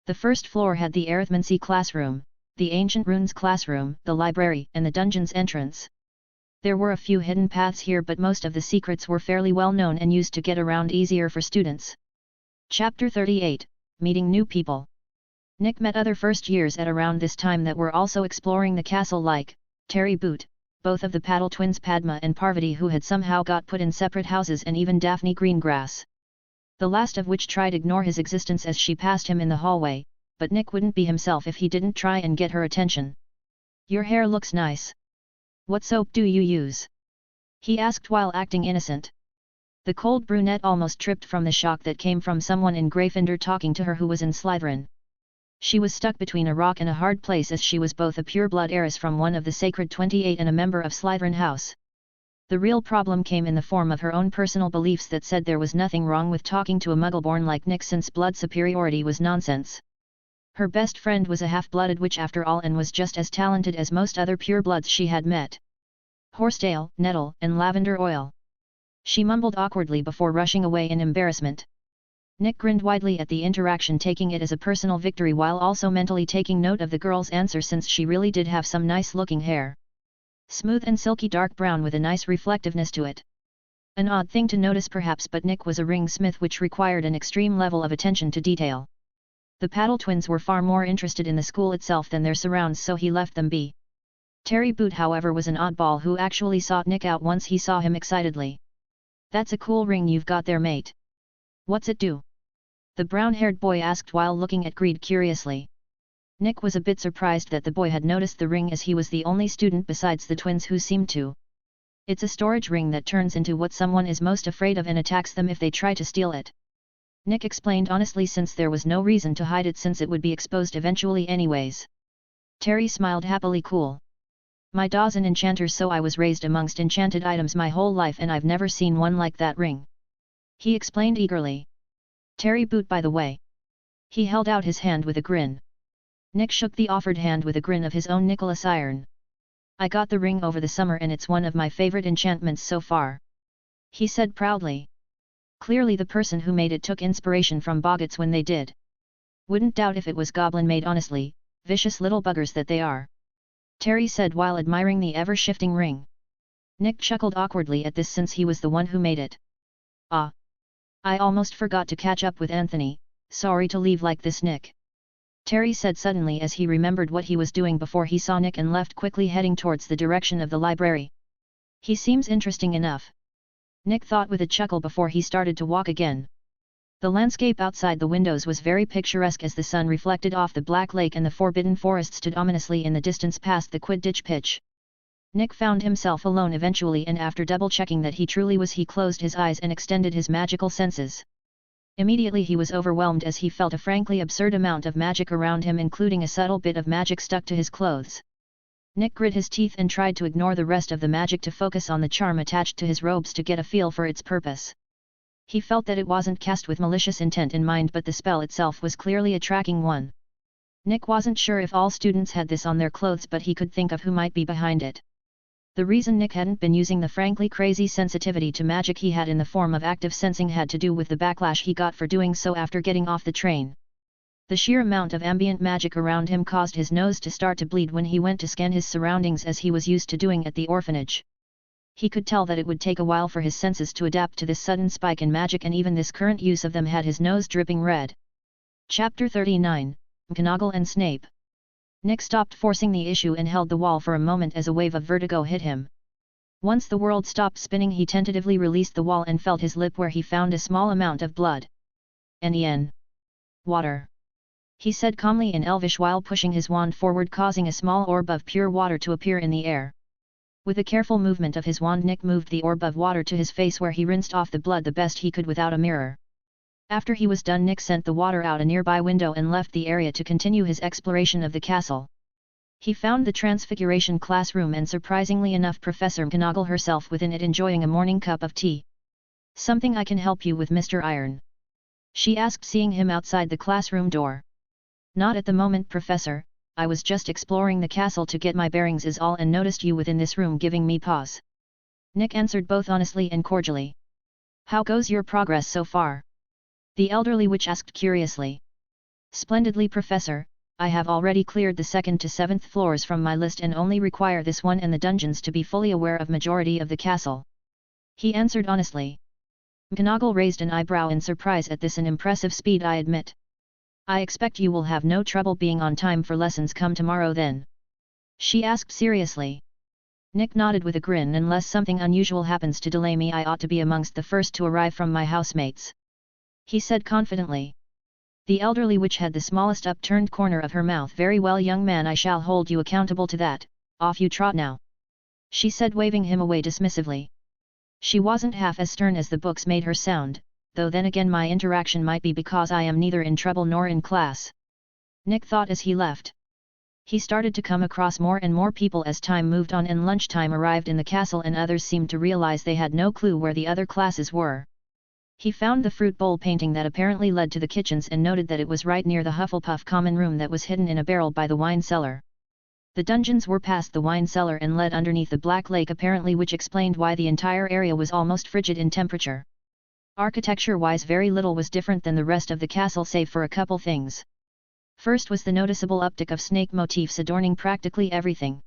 The 1st floor had the arithmancy classroom, the ancient runes classroom, the library, and the dungeon's entrance. There were a few hidden paths here, but most of the secrets were fairly well known and used to get around easier for students. Chapter 38, Meeting New People. Nick met other first years at around this time that were also exploring the castle, like Terry Boot, both of the Paddle twins Padma and Parvati, who had somehow got put in separate houses, and even Daphne Greengrass. The last of which tried to ignore his existence as she passed him in the hallway, but Nick wouldn't be himself if he didn't try and get her attention. "Your hair looks nice. What soap do you use?" he asked while acting innocent. The cold brunette almost tripped from the shock that came from someone in Gryffindor talking to her who was in Slytherin. She was stuck between a rock and a hard place, as she was both a pure-blood heiress from one of the Sacred 28 and a member of Slytherin House. The real problem came in the form of her own personal beliefs that said there was nothing wrong with talking to a Muggle-born like Nick, since blood superiority was nonsense. Her best friend was a half-blooded witch after all, and was just as talented as most other purebloods she had met. Horsedale, nettle, and lavender oil. She mumbled awkwardly before rushing away in embarrassment. Nick grinned widely at the interaction, taking it as a personal victory while also mentally taking note of the girl's answer, since she really did have some nice-looking hair. Smooth and silky dark brown with a nice reflectiveness to it. An odd thing to notice perhaps, but Nick was a ringsmith, which required an extreme level of attention to detail. The Paddle twins were far more interested in the school itself than their surrounds, so he left them be. Terry Boot however was an oddball who actually sought Nick out once he saw him excitedly. "That's a cool ring you've got there, mate. What's it do?" the brown-haired boy asked while looking at Greed curiously. Nick was a bit surprised that the boy had noticed the ring, as he was the only student besides the twins who seemed to. "It's a storage ring that turns into what someone is most afraid of and attacks them if they try to steal it," Nick explained honestly, since there was no reason to hide it since it would be exposed eventually anyways. Terry smiled happily. "Cool. My da's an enchanter, so I was raised amongst enchanted items my whole life, and I've never seen one like that ring," he explained eagerly. "Terry Boot, by the way." He held out his hand with a grin. Nick shook the offered hand with a grin of his own Nicholas iron. "I got the ring over the summer and it's one of my favorite enchantments so far," he said proudly. Clearly the person who made it took inspiration from Boggarts when they did. "Wouldn't doubt if it was goblin-made, honestly, vicious little buggers that they are," Terry said while admiring the ever-shifting ring. Nick chuckled awkwardly at this, since he was the one who made it. "Ah. I almost forgot to catch up with Anthony, sorry to leave like this, Nick," Terry said suddenly as he remembered what he was doing before he saw Nick and left quickly, heading towards the direction of the library. "He seems interesting enough," Nick thought with a chuckle before he started to walk again. The landscape outside the windows was very picturesque as the sun reflected off the Black Lake, and the forbidden forest stood ominously in the distance past the Quidditch pitch. Nick found himself alone eventually, and after double-checking that he truly was, he closed his eyes and extended his magical senses. Immediately he was overwhelmed as he felt a frankly absurd amount of magic around him, including a subtle bit of magic stuck to his clothes. Nick grit his teeth and tried to ignore the rest of the magic to focus on the charm attached to his robes to get a feel for its purpose. He felt that it wasn't cast with malicious intent in mind, but the spell itself was clearly a tracking one. Nick wasn't sure if all students had this on their clothes, but he could think of who might be behind it. The reason Nick hadn't been using the frankly crazy sensitivity to magic he had in the form of active sensing had to do with the backlash he got for doing so after getting off the train. The sheer amount of ambient magic around him caused his nose to start to bleed when he went to scan his surroundings, as he was used to doing at the orphanage. He could tell that it would take a while for his senses to adapt to this sudden spike in magic, and even this current use of them had his nose dripping red. Chapter 39, McGonagall and Snape. Nick stopped forcing the issue and held the wall for a moment as a wave of vertigo hit him. Once the world stopped spinning, he tentatively released the wall and felt his lip, where he found a small amount of blood. "Nen. Water," he said calmly in Elvish while pushing his wand forward, causing a small orb of pure water to appear in the air. With a careful movement of his wand, Nick moved the orb of water to his face, where he rinsed off the blood the best he could without a mirror. After he was done, Nick sent the water out a nearby window and left the area to continue his exploration of the castle. He found the Transfiguration classroom, and surprisingly enough Professor McGonagall herself within it, enjoying a morning cup of tea. "Something I can help you with, Mr. Iron?" she asked, seeing him outside the classroom door. "Not at the moment, Professor. I was just exploring the castle to get my bearings is all, and noticed you within this room giving me pause," Nick answered both honestly and cordially. "How goes your progress so far?" the elderly witch asked curiously. "Splendidly, Professor. I have already cleared the 2nd to 7th floors from my list and only require this one and the dungeons to be fully aware of majority of the castle," he answered honestly. McGonagall raised an eyebrow in surprise at this, an impressive speed, I admit. "I expect you will have no trouble being on time for lessons come tomorrow then?" she asked seriously. Nick nodded with a grin. "Unless something unusual happens to delay me, I ought to be amongst the first to arrive from my housemates," he said confidently. The elderly witch had the smallest upturned corner of her mouth. "Very well, young man, I shall hold you accountable to that. Off you trot now," she said, waving him away dismissively. She wasn't half as stern as the books made her sound, though then again my interaction might be because I am neither in trouble nor in class, Nick thought as he left. He started to come across more and more people as time moved on and lunchtime arrived in the castle, and others seemed to realize they had no clue where the other classes were. He found the fruit bowl painting that apparently led to the kitchens and noted that it was right near the Hufflepuff common room that was hidden in a barrel by the wine cellar. The dungeons were past the wine cellar and led underneath the Black Lake apparently, which explained why the entire area was almost frigid in temperature. Architecture-wise, very little was different than the rest of the castle save for a couple things. First was the noticeable uptick of snake motifs adorning practically everything.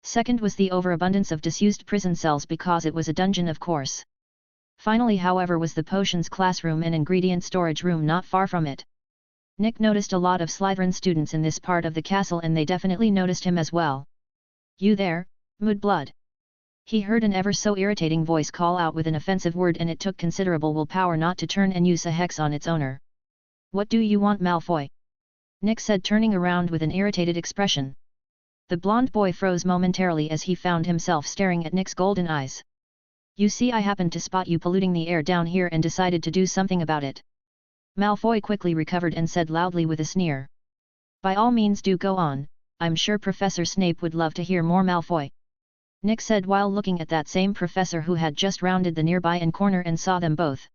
Second was the overabundance of disused prison cells, because it was a dungeon of course. Finally, however, was the potions classroom and ingredient storage room not far from it. Nick noticed a lot of Slytherin students in this part of the castle, and they definitely noticed him as well. "You there, Mudblood?" he heard an ever so irritating voice call out with an offensive word, and it took considerable willpower not to turn and use a hex on its owner. "What do you want, Malfoy?" Nick said, turning around with an irritated expression. The blonde boy froze momentarily as he found himself staring at Nick's golden eyes. "You see, I happened to spot you polluting the air down here and decided to do something about it." Malfoy quickly recovered and said loudly with a sneer. "By all means do go on, I'm sure Professor Snape would love to hear more, Malfoy," Nick said while looking at that same professor who had just rounded the nearby end corner and saw them both.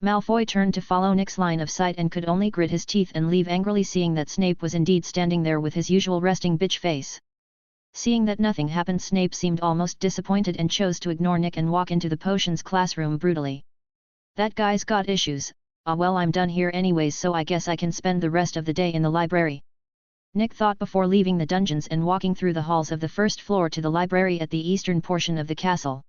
Malfoy turned to follow Nick's line of sight and could only grit his teeth and leave angrily, seeing that Snape was indeed standing there with his usual resting bitch face. Seeing that nothing happened, Snape seemed almost disappointed and chose to ignore Nick and walk into the potions classroom brutally. "That guy's got issues. Well, I'm done here anyways, so I guess I can spend the rest of the day in the library," Nick thought before leaving the dungeons and walking through the halls of the first floor to the library at the eastern portion of the castle.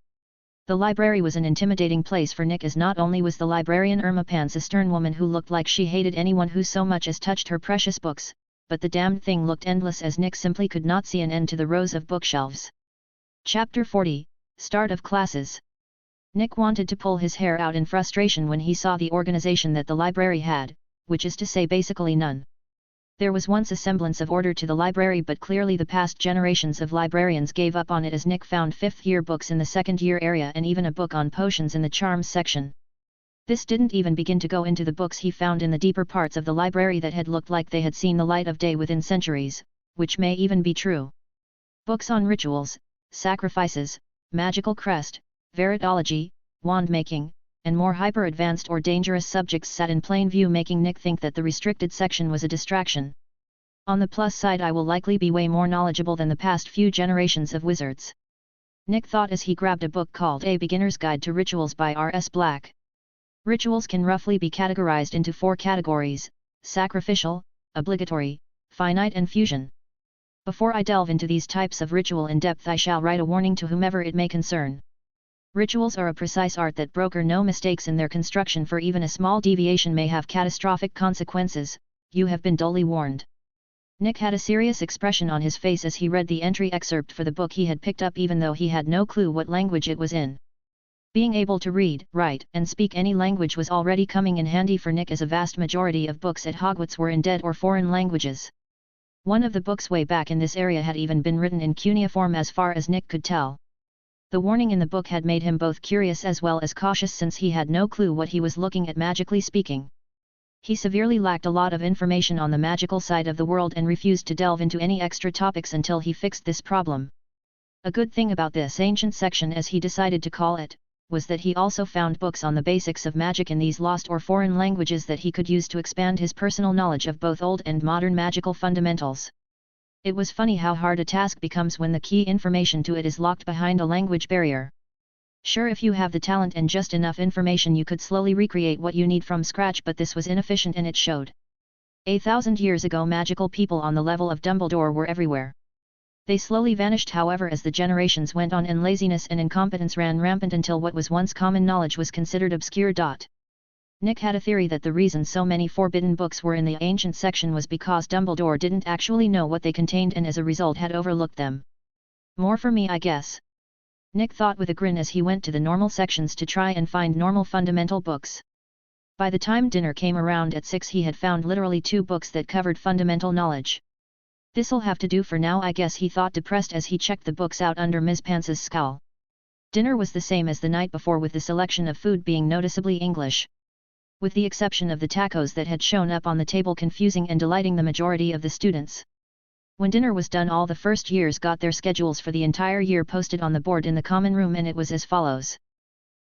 The library was an intimidating place for Nick, as not only was the librarian Irma Pans a stern woman who looked like she hated anyone who so much as touched her precious books, but the damned thing looked endless, as Nick simply could not see an end to the rows of bookshelves. Chapter 40, Start of Classes. Nick wanted to pull his hair out in frustration when he saw the organization that the library had, which is to say basically none. There was once a semblance of order to the library, but clearly the past generations of librarians gave up on it, as Nick found 5th year books in the 2nd year area and even a book on potions in the charms section. This didn't even begin to go into the books he found in the deeper parts of the library that had looked like they had seen the light of day within centuries, which may even be true. Books on rituals, sacrifices, magical crest, veritology, wand making, and more hyper-advanced or dangerous subjects sat in plain view, making Nick think that the restricted section was a distraction. On the plus side, I will likely be way more knowledgeable than the past few generations of wizards. Nick thought as he grabbed a book called A Beginner's Guide to Rituals by R.S. Black. Rituals can roughly be categorized into 4 categories: sacrificial, obligatory, finite and fusion. Before I delve into these types of ritual in depth, I shall write a warning to whomever it may concern. Rituals are a precise art that broker no mistakes in their construction, for even a small deviation may have catastrophic consequences. You have been duly warned. Nick had a serious expression on his face as he read the entry excerpt for the book he had picked up, even though he had no clue what language it was in. Being able to read, write, and speak any language was already coming in handy for Nick, as a vast majority of books at Hogwarts were in dead or foreign languages. One of the books way back in this area had even been written in cuneiform, as far as Nick could tell. The warning in the book had made him both curious as well as cautious, since he had no clue what he was looking at, magically speaking. He severely lacked a lot of information on the magical side of the world and refused to delve into any extra topics until he fixed this problem. A good thing about this ancient section, as he decided to call it, was that he also found books on the basics of magic in these lost or foreign languages that he could use to expand his personal knowledge of both old and modern magical fundamentals. It was funny how hard a task becomes when the key information to it is locked behind a language barrier. Sure, if you have the talent and just enough information, you could slowly recreate what you need from scratch, but this was inefficient and it showed. 1,000 years ago, magical people on the level of Dumbledore were everywhere. They slowly vanished, however, as the generations went on and laziness and incompetence ran rampant until what was once common knowledge was considered obscure. Nick had a theory that the reason so many forbidden books were in the ancient section was because Dumbledore didn't actually know what they contained and as a result had overlooked them. More for me, I guess. Nick thought with a grin as he went to the normal sections to try and find normal fundamental books. By the time dinner came around at 6, he had found literally 2 books that covered fundamental knowledge. This'll have to do for now, I guess, he thought, depressed as he checked the books out under Ms. Pance's scowl. Dinner was the same as the night before, with the selection of food being noticeably English. With the exception of the tacos that had shown up on the table, confusing and delighting the majority of the students. When dinner was done, all the first years got their schedules for the entire year posted on the board in the common room, and it was as follows.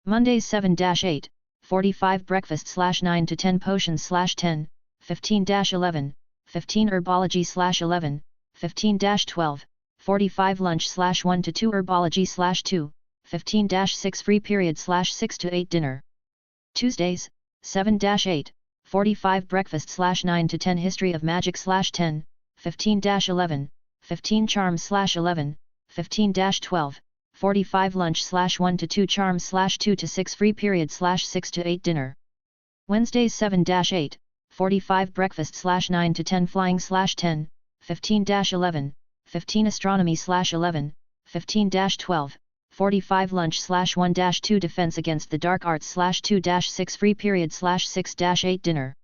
Mondays 7-8, 45 breakfast/9 to 10 potions/10, 15-11, 15 herbology/11, 15-12, 45 lunch/1 to 2 herbology/2, 15-6 free period/6 to 8 dinner. Tuesdays 7-8, 45 breakfast/9 to 10 history of magic/10, 15-11, 15 charms/11, 15-12, 45 lunch/1 to 2 charms/2 to 6 free period/6 to 8 dinner. Wednesdays 7-8, 45 breakfast/9 to 10 flying/10, 15-11, 15 astronomy/11, 15-12, 45 lunch/1-2 defense against the dark arts/2-6 free period/6-8 dinner.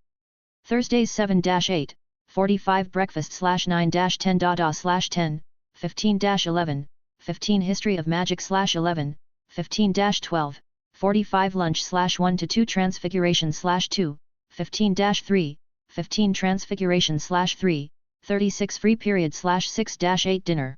Thursdays 7-8, 45 breakfast/9-10 dada/10, 15-11, 15 history of magic/11, 15-12, 45 lunch/1 to 2 transfiguration/2, 15-3, 15 transfiguration/3, 36 free period/6-8 dinner.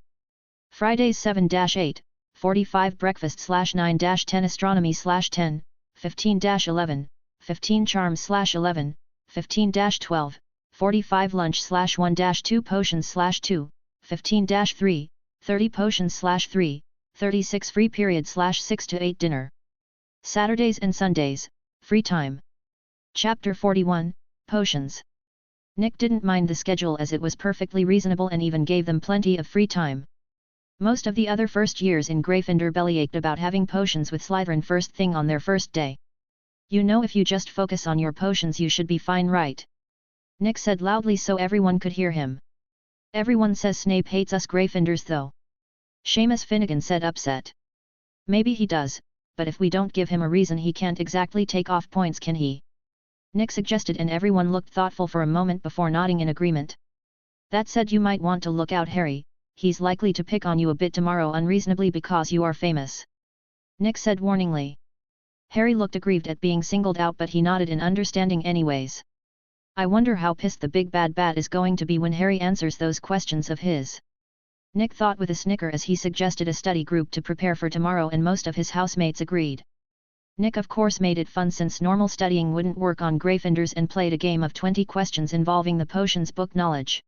Fridays 7-8, 45 breakfast/9-10 astronomy/10, 15-11, 15 charms/11, 15-12, 45 lunch/1-2 potions/2, 15-3, 30 potions/3, 36 free period/6 to 8 dinner. Saturdays and Sundays, free time. Chapter 41, Potions. Nick didn't mind the schedule as it was perfectly reasonable and even gave them plenty of free time. Most of the other first years in Gryffindor bellyached about having potions with Slytherin first thing on their first day. You know, if you just focus on your potions you should be fine, right? Nick said loudly so everyone could hear him. Everyone says Snape hates us Gryffindors though. Seamus Finnegan said, upset. Maybe he does, but if we don't give him a reason he can't exactly take off points, can he? Nick suggested, and everyone looked thoughtful for a moment before nodding in agreement. That said, you might want to look out, Harry. He's likely to pick on you a bit tomorrow unreasonably because you are famous. Nick said warningly. Harry looked aggrieved at being singled out, but he nodded in understanding anyways. I wonder how pissed the big bad bat is going to be when Harry answers those questions of his. Nick thought with a snicker as he suggested a study group to prepare for tomorrow, and most of his housemates agreed. Nick of course made it fun since normal studying wouldn't work on Gryffindors and played a game of 20 questions involving the potion's book knowledge.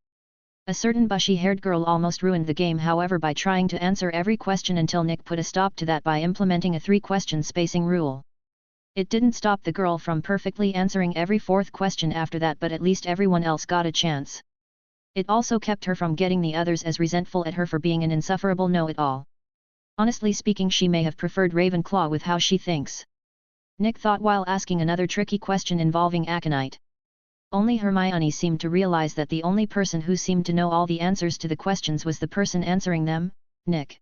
A certain bushy-haired girl almost ruined the game however by trying to answer every question until Nick put a stop to that by implementing a 3-question spacing rule. It didn't stop the girl from perfectly answering every 4th question after that, but at least everyone else got a chance. It also kept her from getting the others as resentful at her for being an insufferable know-it-all. Honestly speaking, she may have preferred Ravenclaw with how she thinks. Nick thought while asking another tricky question involving aconite. Only Hermione seemed to realize that the only person who seemed to know all the answers to the questions was the person answering them, Nick.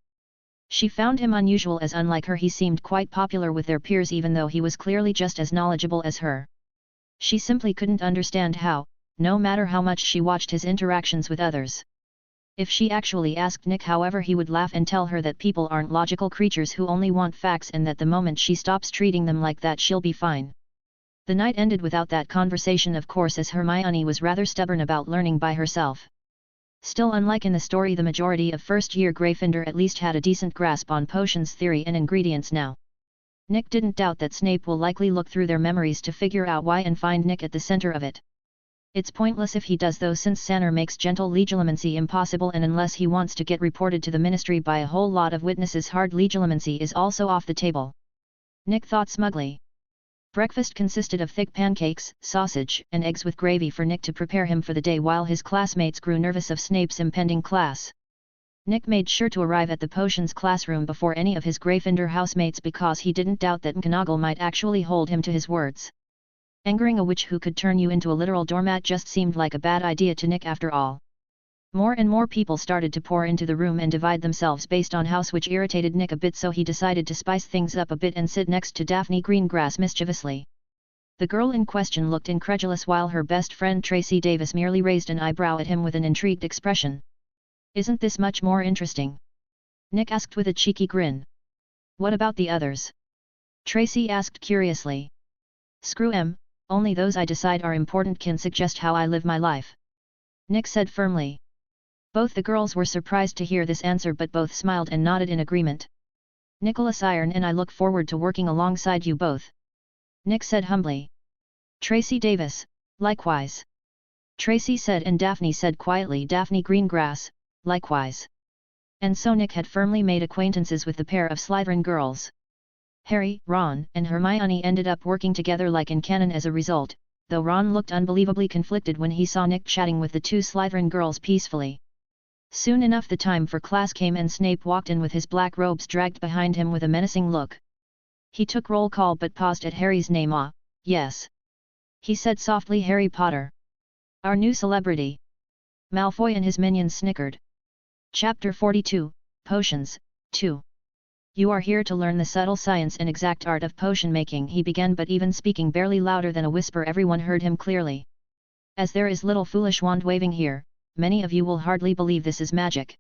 She found him unusual as unlike her he seemed quite popular with their peers even though he was clearly just as knowledgeable as her. She simply couldn't understand how, no matter how much she watched his interactions with others. If she actually asked Nick however he would laugh and tell her that people aren't logical creatures who only want facts and that the moment she stops treating them like that she'll be fine. The night ended without that conversation of course as Hermione was rather stubborn about learning by herself. Still, unlike in the story, the majority of first-year Gryffindor at least had a decent grasp on potions theory and ingredients now. Nick didn't doubt that Snape will likely look through their memories to figure out why and find Nick at the center of it. It's pointless if he does though since Sanner makes gentle legilimency impossible and unless he wants to get reported to the Ministry by a whole lot of witnesses hard legilimency is also off the table. Nick thought smugly. Breakfast consisted of thick pancakes, sausage, and eggs with gravy for Nick to prepare him for the day while his classmates grew nervous of Snape's impending class. Nick made sure to arrive at the potions classroom before any of his Gryffindor housemates because he didn't doubt that McGonagall might actually hold him to his words. Angering a witch who could turn you into a literal doormat just seemed like a bad idea to Nick after all. More and more people started to pour into the room and divide themselves based on house, which irritated Nick a bit, so he decided to spice things up a bit and sit next to Daphne Greengrass mischievously. The girl in question looked incredulous while her best friend Tracy Davis merely raised an eyebrow at him with an intrigued expression. "Isn't this much more interesting?" Nick asked with a cheeky grin. "What about the others?" Tracy asked curiously. "Screw 'em, only those I decide are important can suggest how I live my life," Nick said firmly. Both the girls were surprised to hear this answer but both smiled and nodded in agreement. "Nicholas Iron and I look forward to working alongside you both," Nick said humbly. Tracy Davis, "Likewise," Tracy said, and Daphne said quietly, "Daphne Greengrass, likewise." And so Nick had firmly made acquaintances with the pair of Slytherin girls. Harry, Ron, and Hermione ended up working together like in canon as a result, though Ron looked unbelievably conflicted when he saw Nick chatting with the 2 Slytherin girls peacefully. Soon enough the time for class came and Snape walked in with his black robes dragged behind him with a menacing look. He took roll call but paused at Harry's name. "Ah, yes," he said softly. "Harry Potter. Our new celebrity." Malfoy and his minions snickered. Chapter 42, Potions, 2. "You are here to learn the subtle science and exact art of potion making," he began, but even speaking barely louder than a whisper everyone heard him clearly. "As there is little foolish wand waving here, many of you will hardly believe this is magic.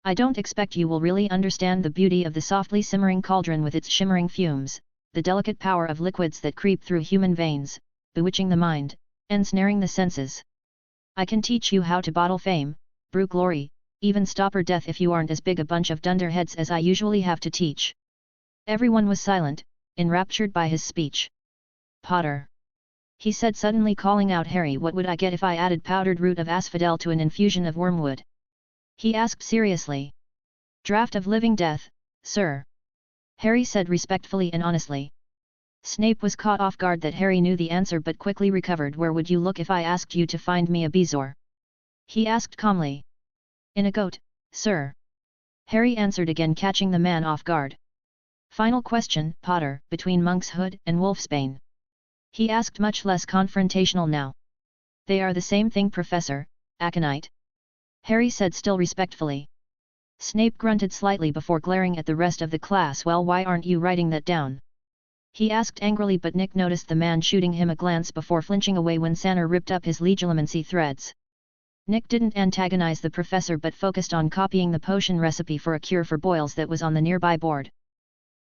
I don't expect you will really understand the beauty of the softly simmering cauldron with its shimmering fumes, the delicate power of liquids that creep through human veins, bewitching the mind, ensnaring the senses. I can teach you how to bottle fame, brew glory, even stopper death if you aren't as big a bunch of dunderheads as I usually have to teach." Everyone was silent, enraptured by his speech. "Potter," he said suddenly, calling out, "Harry, what would I get if I added powdered root of asphodel to an infusion of wormwood?" he asked seriously. "Draught of living death, sir," Harry said respectfully and honestly. Snape was caught off guard that Harry knew the answer but quickly recovered. "Where would you look if I asked you to find me a bezoar?" he asked calmly. "In a goat, sir," Harry answered, again catching the man off guard. "Final question, Potter, between monk's hood and wolfsbane?" he asked, much less confrontational now. "They are the same thing, Professor, aconite," Harry said still respectfully. Snape grunted slightly before glaring at the rest of the class. "Well, why aren't you writing that down?" he asked angrily, but Nick noticed the man shooting him a glance before flinching away when Sanner ripped up his legilimency threads. Nick didn't antagonize the professor but focused on copying the potion recipe for a cure for boils that was on the nearby board.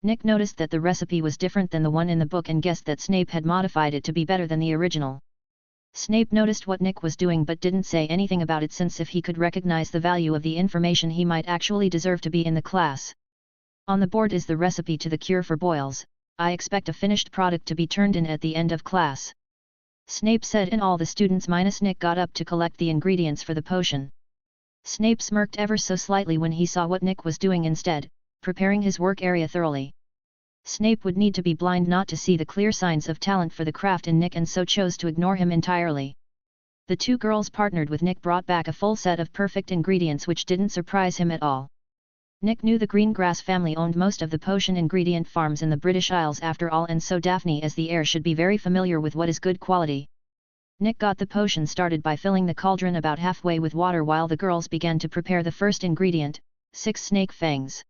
Nick noticed that the recipe was different than the one in the book and guessed that Snape had modified it to be better than the original. Snape noticed what Nick was doing but didn't say anything about it, since if he could recognize the value of the information he might actually deserve to be in the class. On the board is the recipe to the cure for boils, I expect a finished product to be turned in at the end of class. Snape said, and all the students minus Nick got up to collect the ingredients for the potion. Snape smirked ever so slightly when he saw what Nick was doing instead, preparing his work area thoroughly. Snape would need to be blind not to see the clear signs of talent for the craft in Nick, and so chose to ignore him entirely. The two girls partnered with Nick brought back a full set of perfect ingredients, which didn't surprise him at all. Nick knew the Greengrass family owned most of the potion ingredient farms in the British Isles after all, and so Daphne as the heir should be very familiar with what is good quality. Nick got the potion started by filling the cauldron about halfway with water while the girls began to prepare the first ingredient, 6 snake fangs.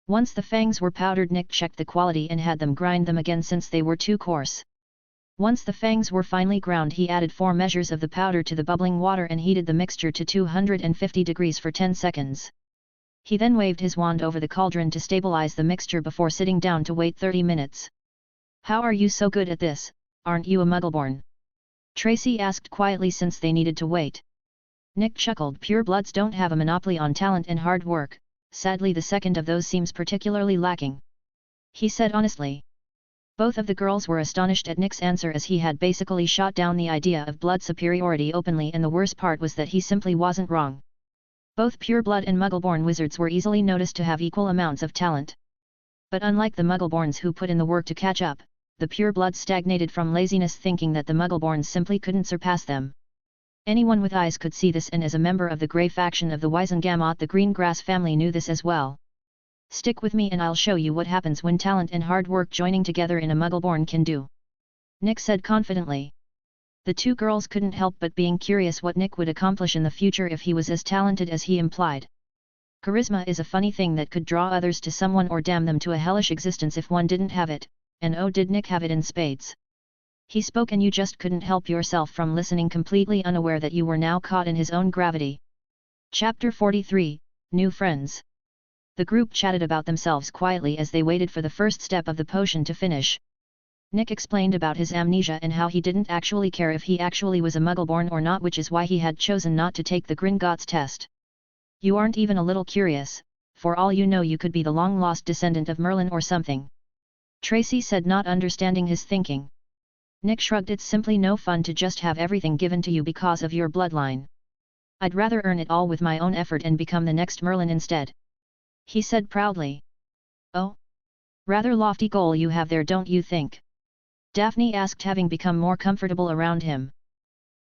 Once the fangs were powdered, Nick checked the quality and had them grind them again since they were too coarse. Once the fangs were finely ground, he added 4 measures of the powder to the bubbling water and heated the mixture to 250 degrees for 10 seconds. He then waved his wand over the cauldron to stabilize the mixture before sitting down to wait 30 minutes. "How are you so good at this, aren't you a Muggleborn?" Tracy asked quietly since they needed to wait. Nick chuckled. "Purebloods don't have a monopoly on talent and hard work, sadly the second of those seems particularly lacking," he said honestly. Both of the girls were astonished at Nick's answer, as he had basically shot down the idea of blood superiority openly, and the worst part was that he simply wasn't wrong. Both pureblood and Muggleborn wizards were easily noticed to have equal amounts of talent. But unlike the Muggleborns who put in the work to catch up, the purebloods stagnated from laziness, thinking that the Muggleborns simply couldn't surpass them. Anyone with eyes could see this, and as a member of the Grey faction of the Wizengamot, the Greengrass family knew this as well. "Stick with me and I'll show you what happens when talent and hard work joining together in a Muggleborn can do," Nick said confidently. The two girls couldn't help but being curious what Nick would accomplish in the future if he was as talented as he implied. Charisma is a funny thing that could draw others to someone or damn them to a hellish existence if one didn't have it, and oh did Nick have it in spades. He spoke and you just couldn't help yourself from listening, completely unaware that you were now caught in his own gravity. Chapter 43, New Friends. The group chatted about themselves quietly as they waited for the first step of the potion to finish. Nick explained about his amnesia and how he didn't actually care if he actually was a Muggleborn or not, which is why he had chosen not to take the Gringotts test. "You aren't even a little curious, for all you know you could be the long-lost descendant of Merlin or something," Tracy said, not understanding his thinking. Nick shrugged. "It's simply no fun to just have everything given to you because of your bloodline. I'd rather earn it all with my own effort and become the next Merlin instead," he said proudly. "Oh? Rather lofty goal you have there, don't you think?" Daphne asked, having become more comfortable around him.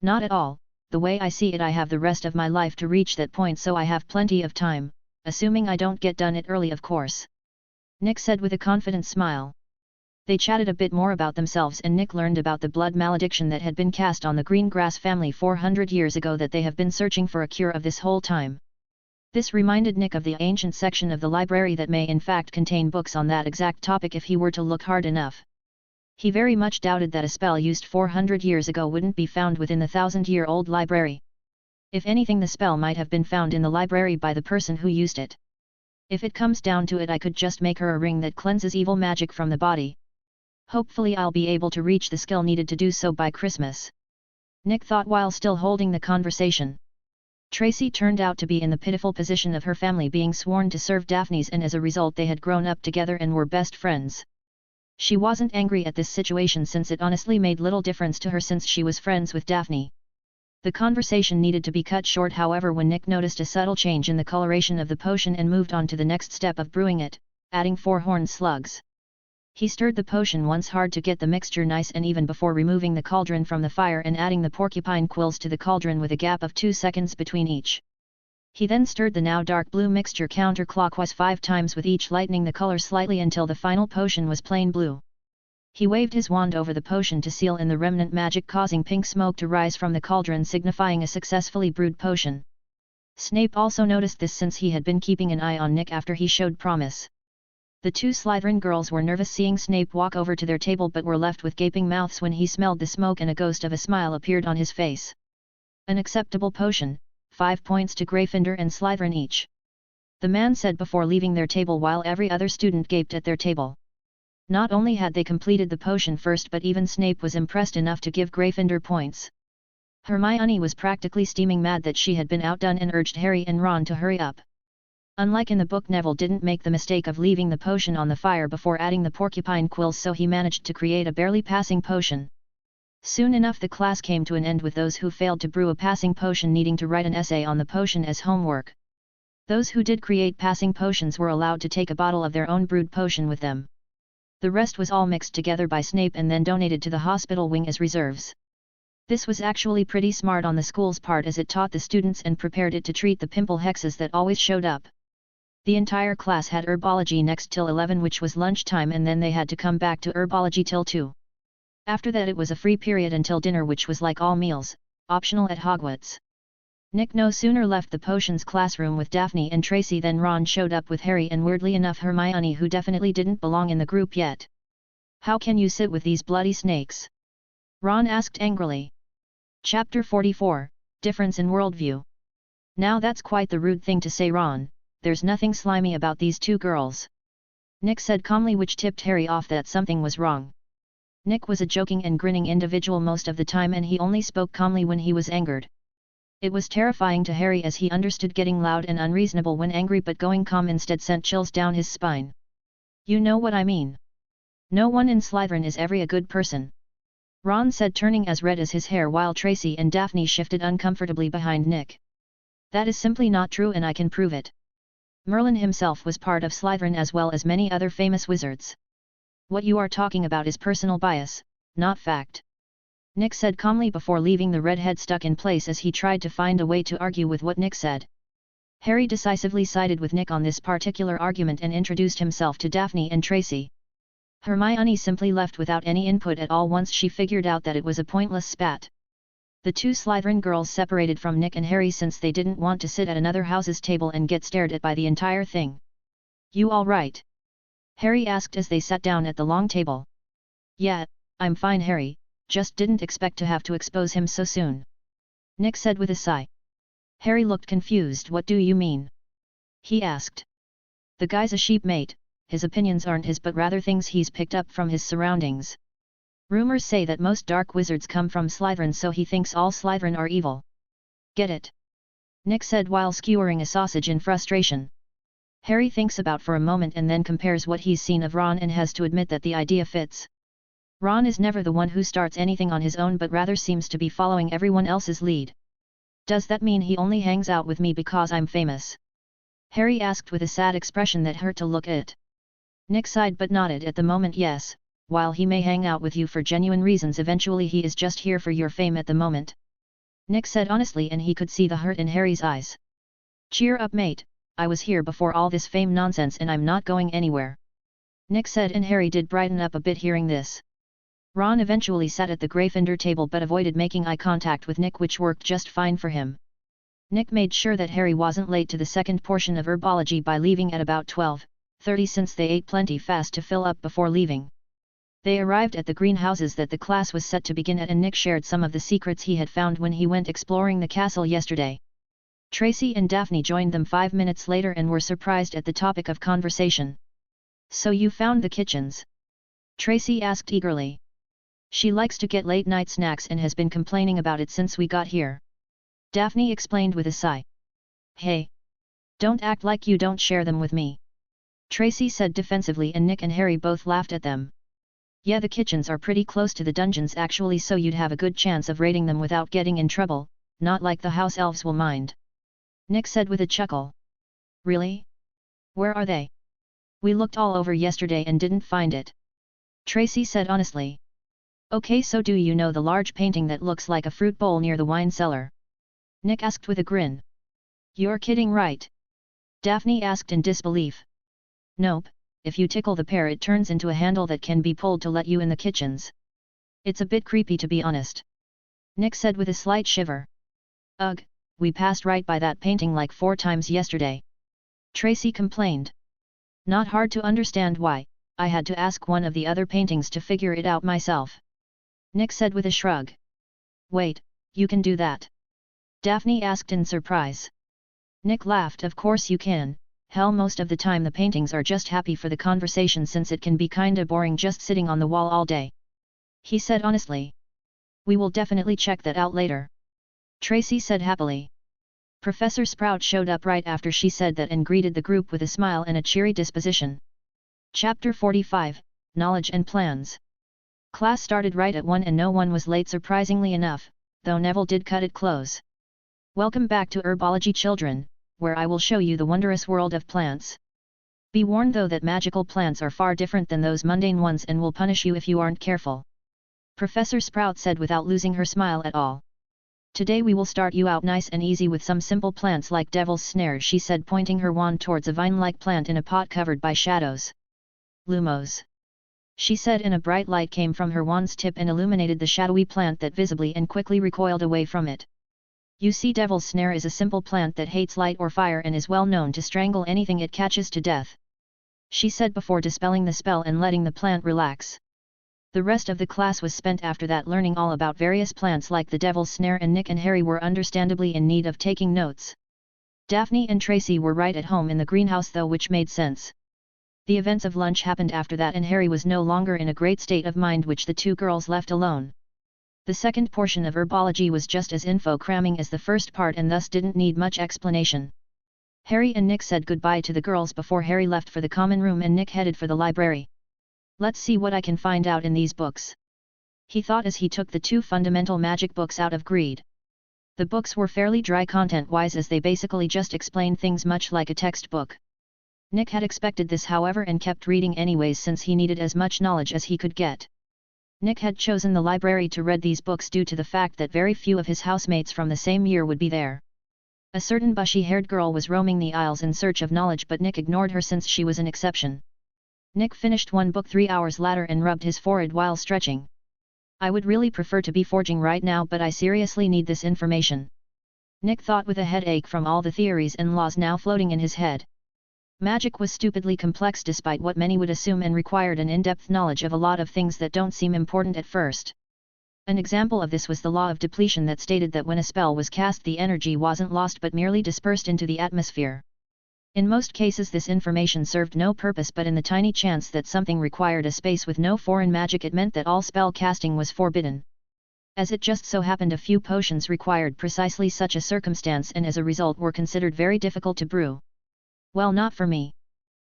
"Not at all, the way I see it I have the rest of my life to reach that point, so I have plenty of time, assuming I don't get done it early of course," Nick said with a confident smile. They chatted a bit more about themselves, and Nick learned about the blood malediction that had been cast on the Greengrass family 400 years ago that they have been searching for a cure of this whole time. This reminded Nick of the ancient section of the library that may in fact contain books on that exact topic if he were to look hard enough. He very much doubted that a spell used 400 years ago wouldn't be found within the 1,000-year-old library. If anything, the spell might have been found in the library by the person who used it. "If it comes down to it, I could just make her a ring that cleanses evil magic from the body. Hopefully I'll be able to reach the skill needed to do so by Christmas," Nick thought while still holding the conversation. Tracy turned out to be in the pitiful position of her family being sworn to serve Daphne's, and as a result they had grown up together and were best friends. She wasn't angry at this situation since it honestly made little difference to her since she was friends with Daphne. The conversation needed to be cut short, however, when Nick noticed a subtle change in the coloration of the potion and moved on to the next step of brewing it, adding 4 horned slugs. He stirred the potion once hard to get the mixture nice and even before removing the cauldron from the fire and adding the porcupine quills to the cauldron with a gap of 2 seconds between each. He then stirred the now dark blue mixture counterclockwise 5 times, with each lightening the color slightly until the final potion was plain blue. He waved his wand over the potion to seal in the remnant magic, causing pink smoke to rise from the cauldron, signifying a successfully brewed potion. Snape also noticed this since he had been keeping an eye on Nick after he showed promise. The 2 Slytherin girls were nervous seeing Snape walk over to their table, but were left with gaping mouths when he smelled the smoke and a ghost of a smile appeared on his face. "An acceptable potion, 5 points to Gryffindor and Slytherin each," the man said before leaving their table while every other student gaped at their table. Not only had they completed the potion first, but even Snape was impressed enough to give Gryffindor points. Hermione was practically steaming mad that she had been outdone and urged Harry and Ron to hurry up. Unlike in the book, Neville didn't make the mistake of leaving the potion on the fire before adding the porcupine quills, so he managed to create a barely passing potion. Soon enough the class came to an end, with those who failed to brew a passing potion needing to write an essay on the potion as homework. Those who did create passing potions were allowed to take a bottle of their own brewed potion with them. The rest was all mixed together by Snape and then donated to the hospital wing as reserves. This was actually pretty smart on the school's part, as it taught the students and prepared it to treat the pimple hexes that always showed up. The entire class had herbology next till 11, which was lunchtime, and then they had to come back to herbology till 2. After that it was a free period until dinner, which was like all meals, optional at Hogwarts. Nick no sooner left the potions classroom with Daphne and Tracy than Ron showed up with Harry and, weirdly enough, Hermione, who definitely didn't belong in the group yet. "How can you sit with these bloody snakes?" Ron asked angrily. Chapter 44, Difference in Worldview. "Now that's quite the rude thing to say, Ron. There's nothing slimy about these two girls," Nick said calmly, which tipped Harry off that something was wrong. Nick was a joking and grinning individual most of the time, and he only spoke calmly when he was angered. It was terrifying to Harry, as he understood getting loud and unreasonable when angry, but going calm instead sent chills down his spine. "You know what I mean. No one in Slytherin is a good person," Ron said, turning as red as his hair, while Tracy and Daphne shifted uncomfortably behind Nick. "That is simply not true, and I can prove it. Merlin himself was part of Slytherin, as well as many other famous wizards. What you are talking about is personal bias, not fact," Nick said calmly before leaving the redhead stuck in place as he tried to find a way to argue with what Nick said. Harry decisively sided with Nick on this particular argument and introduced himself to Daphne and Tracy. Hermione simply left without any input at all once she figured out that it was a pointless spat. The two Slytherin girls separated from Nick and Harry since they didn't want to sit at another house's table and get stared at by the entire thing. "You all right?" Harry asked as they sat down at the long table. "Yeah, I'm fine, Harry, just didn't expect to have to expose him so soon," Nick said with a sigh. Harry looked confused. "What do you mean?" he asked. "The guy's a sheep, mate. His opinions aren't his but rather things he's picked up from his surroundings. Rumors say that most dark wizards come from Slytherin, so he thinks all Slytherin are evil. Get it?" Nick said while skewering a sausage in frustration. Harry thinks about for a moment and then compares what he's seen of Ron and has to admit that the idea fits. Ron is never the one who starts anything on his own but rather seems to be following everyone else's lead. "Does that mean he only hangs out with me because I'm famous?" Harry asked with a sad expression that hurt to look at. Nick sighed but nodded at the moment. "Yes, while he may hang out with you for genuine reasons, eventually he is just here for your fame at the moment," Nick said honestly, and he could see the hurt in Harry's eyes. "Cheer up, mate, I was here before all this fame nonsense and I'm not going anywhere," Nick said, and Harry did brighten up a bit hearing this. Ron eventually sat at the Gryffindor table but avoided making eye contact with Nick, which worked just fine for him. Nick made sure that Harry wasn't late to the second portion of herbology by leaving at about 12:30 since they ate plenty fast to fill up before leaving. They arrived at the greenhouses that the class was set to begin at, and Nick shared some of the secrets he had found when he went exploring the castle yesterday. Tracy and Daphne joined them 5 minutes later and were surprised at the topic of conversation. "So you found the kitchens?" Tracy asked eagerly. "She likes to get late-night snacks and has been complaining about it since we got here," Daphne explained with a sigh. "Hey! Don't act like you don't share them with me," Tracy said defensively, and Nick and Harry both laughed at them. "Yeah, the kitchens are pretty close to the dungeons actually, so you'd have a good chance of raiding them without getting in trouble, not like the house elves will mind," Nick said with a chuckle. "Really? Where are they? We looked all over yesterday and didn't find it," Tracy said honestly. "Okay, so do you know the large painting that looks like a fruit bowl near the wine cellar?" Nick asked with a grin. "You're kidding, right?" Daphne asked in disbelief. "Nope, if you tickle the pear it turns into a handle that can be pulled to let you in the kitchens. It's a bit creepy, to be honest," Nick said with a slight shiver. "Ugh, we passed right by that painting like 4 times yesterday," Tracy complained. "Not hard to understand why, I had to ask one of the other paintings to figure it out myself," Nick said with a shrug. "Wait, you can do that?" Daphne asked in surprise. Nick laughed. "Of course you can, hell, most of the time the paintings are just happy for the conversation since it can be kinda boring just sitting on the wall all day," he said honestly. "We will definitely check that out later," Tracy said happily. Professor Sprout showed up right after she said that and greeted the group with a smile and a cheery disposition. Chapter 45, Knowledge and Plans. Class started right at 1 and no one was late surprisingly enough, though Neville did cut it close. Welcome back to Herbology children, where I will show you the wondrous world of plants. Be warned though that magical plants are far different than those mundane ones and will punish you if you aren't careful. Professor Sprout said without losing her smile at all. Today we will start you out nice and easy with some simple plants like devil's snare, she said, pointing her wand towards a vine-like plant in a pot covered by shadows. Lumos. She said, and a bright light came from her wand's tip and illuminated the shadowy plant that visibly and quickly recoiled away from it. You see, devil's snare is a simple plant that hates light or fire and is well known to strangle anything it catches to death, she said before dispelling the spell and letting the plant relax. The rest of the class was spent after that learning all about various plants like the devil's snare, and Nick and Harry were understandably in need of taking notes. Daphne and Tracy were right at home in the greenhouse though, which made sense. The events of lunch happened after that and Harry was no longer in a great state of mind, which the two girls left alone. The second portion of Herbology was just as info-cramming as the first part and thus didn't need much explanation. Harry and Nick said goodbye to the girls before Harry left for the common room and Nick headed for the library. Let's see what I can find out in these books, he thought as he took the two fundamental magic books out of greed. The books were fairly dry content-wise as they basically just explained things much like a textbook. Nick had expected this however and kept reading anyways since he needed as much knowledge as he could get. Nick had chosen the library to read these books due to the fact that very few of his housemates from the same year would be there. A certain bushy-haired girl was roaming the aisles in search of knowledge, but Nick ignored her since she was an exception. Nick finished one book 3 hours later and rubbed his forehead while stretching. I would really prefer to be forging right now, but I seriously need this information, Nick thought with a headache from all the theories and laws now floating in his head. Magic was stupidly complex despite what many would assume and required an in-depth knowledge of a lot of things that don't seem important at first. An example of this was the law of depletion that stated that when a spell was cast the energy wasn't lost but merely dispersed into the atmosphere. In most cases this information served no purpose, but in the tiny chance that something required a space with no foreign magic, it meant that all spell casting was forbidden. As it just so happened, a few potions required precisely such a circumstance and as a result were considered very difficult to brew. Well, not for me,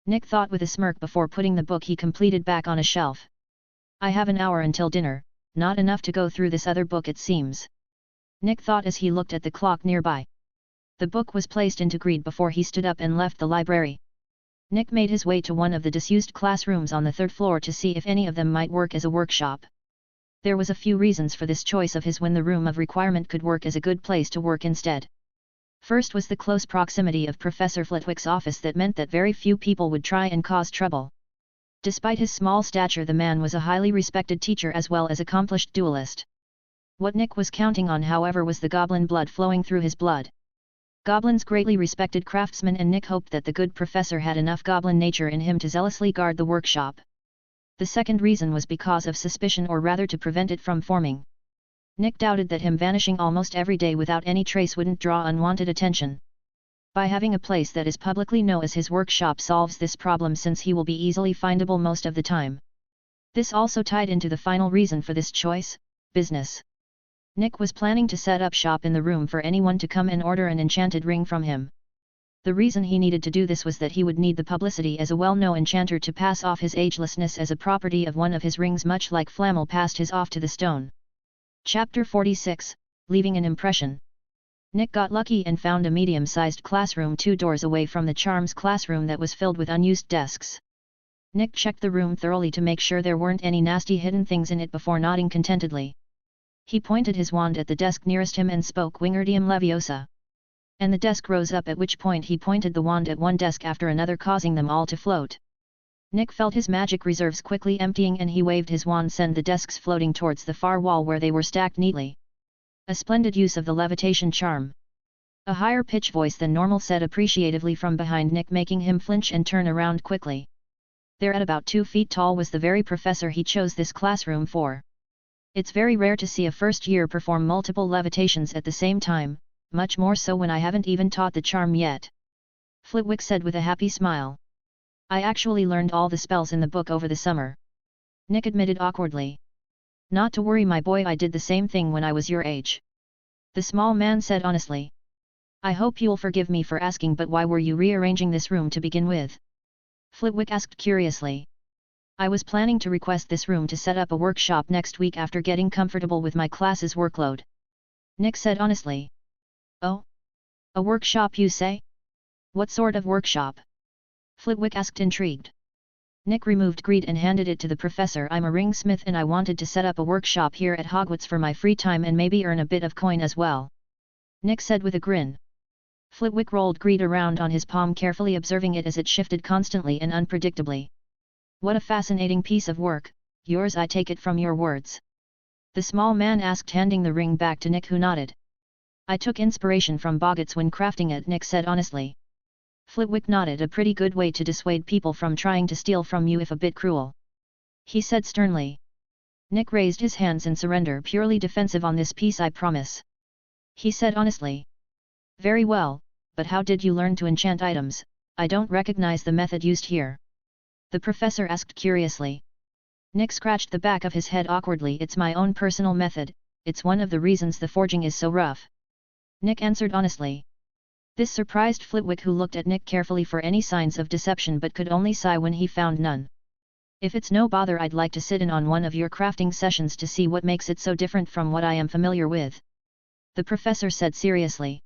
Nick thought with a smirk before putting the book he completed back on a shelf. I have an hour until dinner, not enough to go through this other book it seems, Nick thought as he looked at the clock nearby. The book was placed into greed before he stood up and left the library. Nick made his way to one of the disused classrooms on the 3rd floor to see if any of them might work as a workshop. There was a few reasons for this choice of his when the room of requirement could work as a good place to work instead. First was the close proximity of Professor Flitwick's office that meant that very few people would try and cause trouble. Despite his small stature, the man was a highly respected teacher as well as accomplished duelist. What Nick was counting on, however, was the goblin blood flowing through his blood. Goblins greatly respected craftsmen, and Nick hoped that the good professor had enough goblin nature in him to zealously guard the workshop. The second reason was because of suspicion, or rather to prevent it from forming. Nick doubted that him vanishing almost every day without any trace wouldn't draw unwanted attention. By having a place that is publicly known as his workshop solves this problem, since he will be easily findable most of the time. This also tied into the final reason for this choice: business. Nick was planning to set up shop in the room for anyone to come and order an enchanted ring from him. The reason he needed to do this was that he would need the publicity as a well-known enchanter to pass off his agelessness as a property of one of his rings, much like Flamel passed his off to the stone. Chapter 46, Leaving an Impression. Nick got lucky and found a medium-sized classroom 2 doors away from the charms classroom that was filled with unused desks. Nick checked the room thoroughly to make sure there weren't any nasty hidden things in it before nodding contentedly. He pointed his wand at the desk nearest him and spoke Wingardium Leviosa. And the desk rose up, at which point he pointed the wand at one desk after another, causing them all to float. Nick felt his magic reserves quickly emptying and he waved his wand, send the desks floating towards the far wall where they were stacked neatly. A splendid use of the levitation charm. A higher pitch voice than normal said appreciatively from behind Nick, making him flinch and turn around quickly. There, at about 2 feet tall, was the very professor he chose this classroom for. It's very rare to see a first year perform multiple levitations at the same time, much more so when I haven't even taught the charm yet, Flitwick said with a happy smile. I actually learned all the spells in the book over the summer, Nick admitted awkwardly. Not to worry, my boy, I did the same thing when I was your age, the small man said honestly. I hope you'll forgive me for asking, but why were you rearranging this room to begin with? Flitwick asked curiously. I was planning to request this room to set up a workshop next week after getting comfortable with my class's workload. Nick said honestly. Oh? A workshop you say? What sort of workshop? Flitwick asked intrigued. Nick removed greed and handed it to the professor. I'm a ringsmith and I wanted to set up a workshop here at Hogwarts for my free time and maybe earn a bit of coin as well. Nick said with a grin. Flitwick rolled greed around on his palm, carefully observing it as it shifted constantly and unpredictably. What a fascinating piece of work, yours, I take it from your words. The small man asked, handing the ring back to Nick, who nodded. I took inspiration from Boggarts when crafting it, Nick said honestly. Flitwick nodded. A pretty good way to dissuade people from trying to steal from you, if a bit cruel. He said sternly. Nick raised his hands in surrender. Purely defensive on this piece, I promise. He said honestly. Very well, but how did you learn to enchant items? I don't recognize the method used here. The professor asked curiously. Nick scratched the back of his head awkwardly. It's my own personal method, it's one of the reasons the forging is so rough. Nick answered honestly. This surprised Flitwick, who looked at Nick carefully for any signs of deception but could only sigh when he found none. If it's no bother, I'd like to sit in on one of your crafting sessions to see what makes it so different from what I am familiar with. The professor said seriously.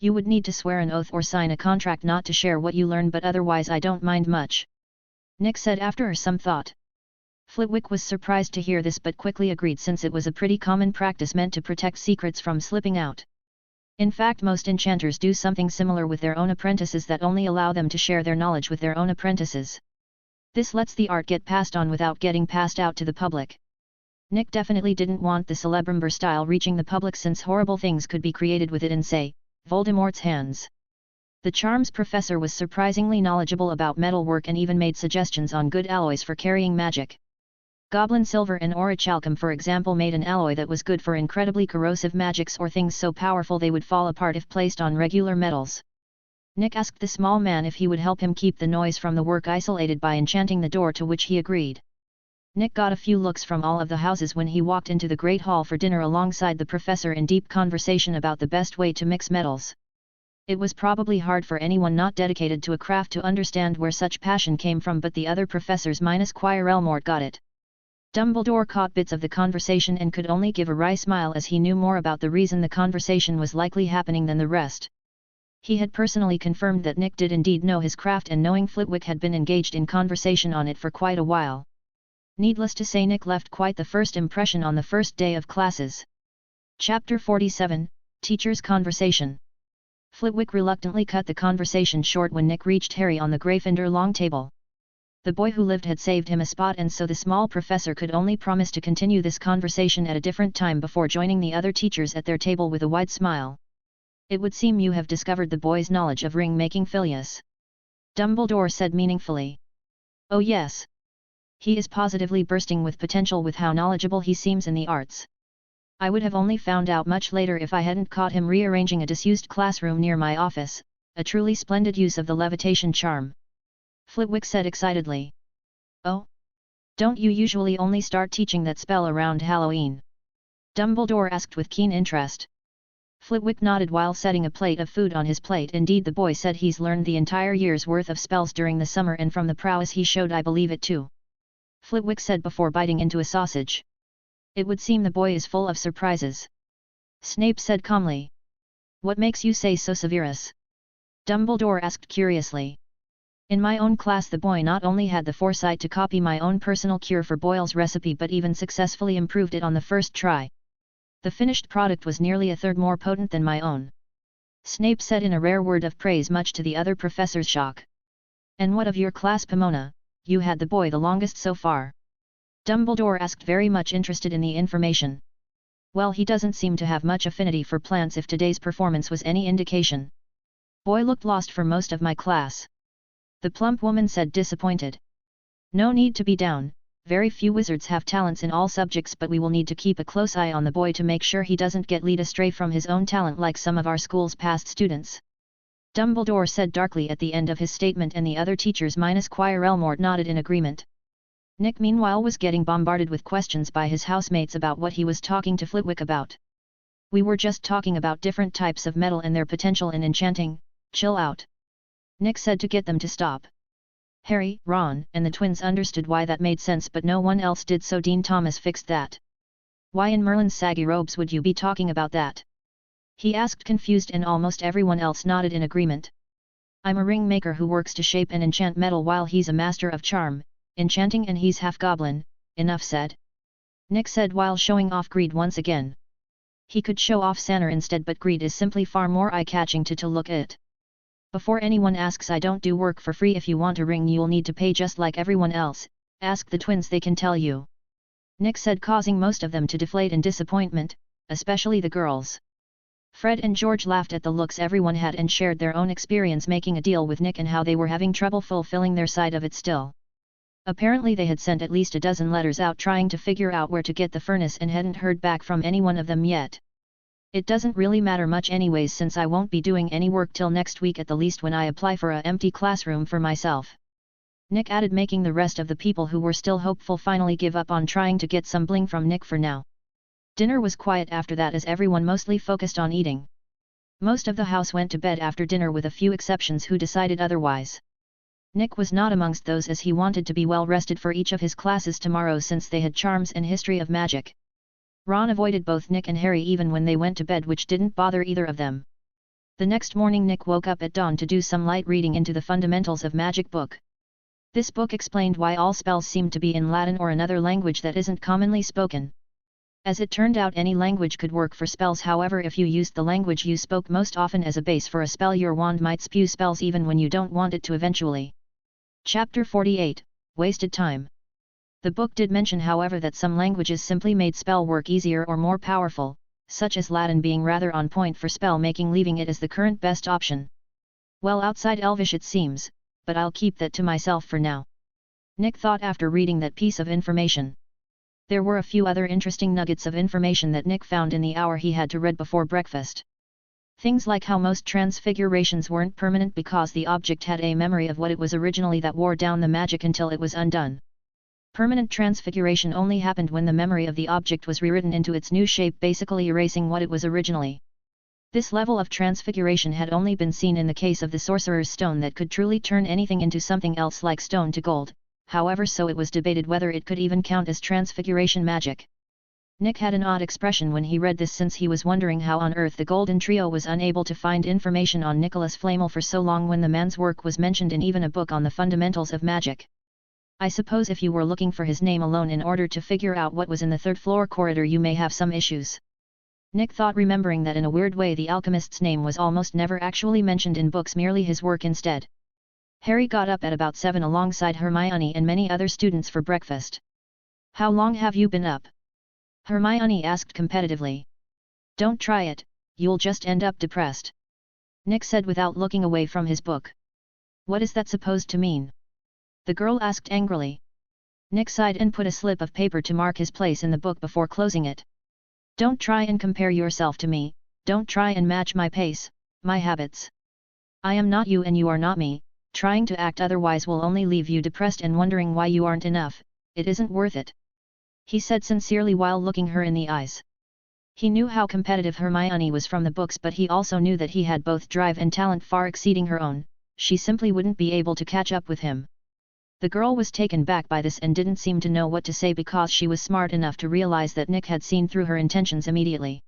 You would need to swear an oath or sign a contract not to share what you learn, but otherwise I don't mind much. Nick said after some thought. Flitwick was surprised to hear this but quickly agreed, since it was a pretty common practice meant to protect secrets from slipping out. In fact, most enchanters do something similar with their own apprentices that only allow them to share their knowledge with their own apprentices. This lets the art get passed on without getting passed out to the public. Nick definitely didn't want the Celebrimbor style reaching the public, since horrible things could be created with it in, say, Voldemort's hands. The charms professor was surprisingly knowledgeable about metalwork and even made suggestions on good alloys for carrying magic. Goblin silver and orichalcum, for example, made an alloy that was good for incredibly corrosive magics or things so powerful they would fall apart if placed on regular metals. Nick asked the small man if he would help him keep the noise from the work isolated by enchanting the door, to which he agreed. Nick got a few looks from all of the houses when he walked into the Great Hall for dinner alongside the professor in deep conversation about the best way to mix metals. It was probably hard for anyone not dedicated to a craft to understand where such passion came from, but the other professors minus Quirrell Mort got it. Dumbledore caught bits of the conversation and could only give a wry smile, as he knew more about the reason the conversation was likely happening than the rest. He had personally confirmed that Nick did indeed know his craft, and knowing Flitwick had been engaged in conversation on it for quite a while. Needless to say, Nick left quite the first impression on the first day of classes. Chapter 47, Teacher's Conversation. Flitwick reluctantly cut the conversation short when Nick reached Harry on the Gryffindor long table. The boy who lived had saved him a spot, and so the small professor could only promise to continue this conversation at a different time before joining the other teachers at their table with a wide smile. It would seem you have discovered the boy's knowledge of ring-making, Phileas. Dumbledore said meaningfully. Oh yes. He is positively bursting with potential with how knowledgeable he seems in the arts. I would have only found out much later if I hadn't caught him rearranging a disused classroom near my office, a truly splendid use of the levitation charm. Flitwick said excitedly. Oh? Don't you usually only start teaching that spell around Halloween? Dumbledore asked with keen interest. Flitwick nodded while setting a plate of food on his plate. Indeed, the boy said he's learned the entire year's worth of spells during the summer, and from the prowess he showed I believe it too. Flitwick said before biting into a sausage. It would seem the boy is full of surprises. Snape said calmly. What makes you say so, Severus? Dumbledore asked curiously. In my own class the boy not only had the foresight to copy my own personal cure for Boyle's recipe but even successfully improved it on the first try. The finished product was nearly a third more potent than my own. Snape said in a rare word of praise, much to the other professor's shock. And what of your class, Pomona? You had the boy the longest so far. Dumbledore asked, very much interested in the information. Well, he doesn't seem to have much affinity for plants, if today's performance was any indication. Boy looked lost for most of my class. The plump woman said, disappointed. No need to be down, very few wizards have talents in all subjects, but we will need to keep a close eye on the boy to make sure he doesn't get led astray from his own talent like some of our school's past students. Dumbledore said darkly at the end of his statement, and the other teachers minus Quirrell Mort nodded in agreement. Nick meanwhile was getting bombarded with questions by his housemates about what he was talking to Flitwick about. We were just talking about different types of metal and their potential in enchanting, chill out. Nick said to get them to stop. Harry, Ron, and the twins understood why that made sense, but no one else did, so Dean Thomas fixed that. Why in Merlin's saggy robes would you be talking about that? He asked, confused, and almost everyone else nodded in agreement. I'm a ring maker who works to shape and enchant metal while he's a master of charm, enchanting, and he's half goblin, enough said. Nick said while showing off greed once again. He could show off Sanner instead, but greed is simply far more eye-catching to look at. Before anyone asks, I don't do work for free. If you want a ring you'll need to pay just like everyone else, ask the twins, they can tell you. Nick said, causing most of them to deflate in disappointment, especially the girls. Fred and George laughed at the looks everyone had and shared their own experience making a deal with Nick and how they were having trouble fulfilling their side of it still. Apparently they had sent at least a dozen letters out trying to figure out where to get the furnace and hadn't heard back from any one of them yet. It doesn't really matter much anyways, since I won't be doing any work till next week at the least when I apply for a empty classroom for myself. Nick added, making the rest of the people who were still hopeful finally give up on trying to get some bling from Nick for now. Dinner was quiet after that as everyone mostly focused on eating. Most of the house went to bed after dinner with a few exceptions who decided otherwise. Nick was not amongst those as he wanted to be well rested for each of his classes tomorrow since they had charms and history of magic. Ron avoided both Nick and Harry even when they went to bed, which didn't bother either of them. The next morning Nick woke up at dawn to do some light reading into the Fundamentals of Magic book. This book explained why all spells seem to be in Latin or another language that isn't commonly spoken. As it turned out, any language could work for spells, however if you used the language you spoke most often as a base for a spell, your wand might spew spells even when you don't want it to eventually. Chapter 48, Wasted Time. The book did mention, however, that some languages simply made spell work easier or more powerful, such as Latin being rather on point for spell making, leaving it as the current best option. Well, outside Elvish it seems, but I'll keep that to myself for now. Nick thought after reading that piece of information. There were a few other interesting nuggets of information that Nick found in the hour he had to read before breakfast. Things like how most transfigurations weren't permanent because the object had a memory of what it was originally that wore down the magic until it was undone. Permanent transfiguration only happened when the memory of the object was rewritten into its new shape, basically erasing what it was originally. This level of transfiguration had only been seen in the case of the Sorcerer's Stone that could truly turn anything into something else like stone to gold, however, so it was debated whether it could even count as transfiguration magic. Nick had an odd expression when he read this, since he was wondering how on earth the Golden Trio was unable to find information on Nicholas Flamel for so long when the man's work was mentioned in even a book on the fundamentals of magic. I suppose if you were looking for his name alone in order to figure out what was in the third-floor corridor you may have some issues. Nick thought, remembering that in a weird way the alchemist's name was almost never actually mentioned in books, merely his work instead. Harry got up at about 7 alongside Hermione and many other students for breakfast. How long have you been up? Hermione asked competitively. Don't try it, you'll just end up depressed. Nick said without looking away from his book. What is that supposed to mean? The girl asked angrily. Nick sighed and put a slip of paper to mark his place in the book before closing it. Don't try and compare yourself to me, don't try and match my pace, my habits. I am not you and you are not me, trying to act otherwise will only leave you depressed and wondering why you aren't enough, it isn't worth it. He said sincerely while looking her in the eyes. He knew how competitive Hermione was from the books, but he also knew that he had both drive and talent far exceeding her own, she simply wouldn't be able to catch up with him. The girl was taken back by this and didn't seem to know what to say because she was smart enough to realize that Nick had seen through her intentions immediately.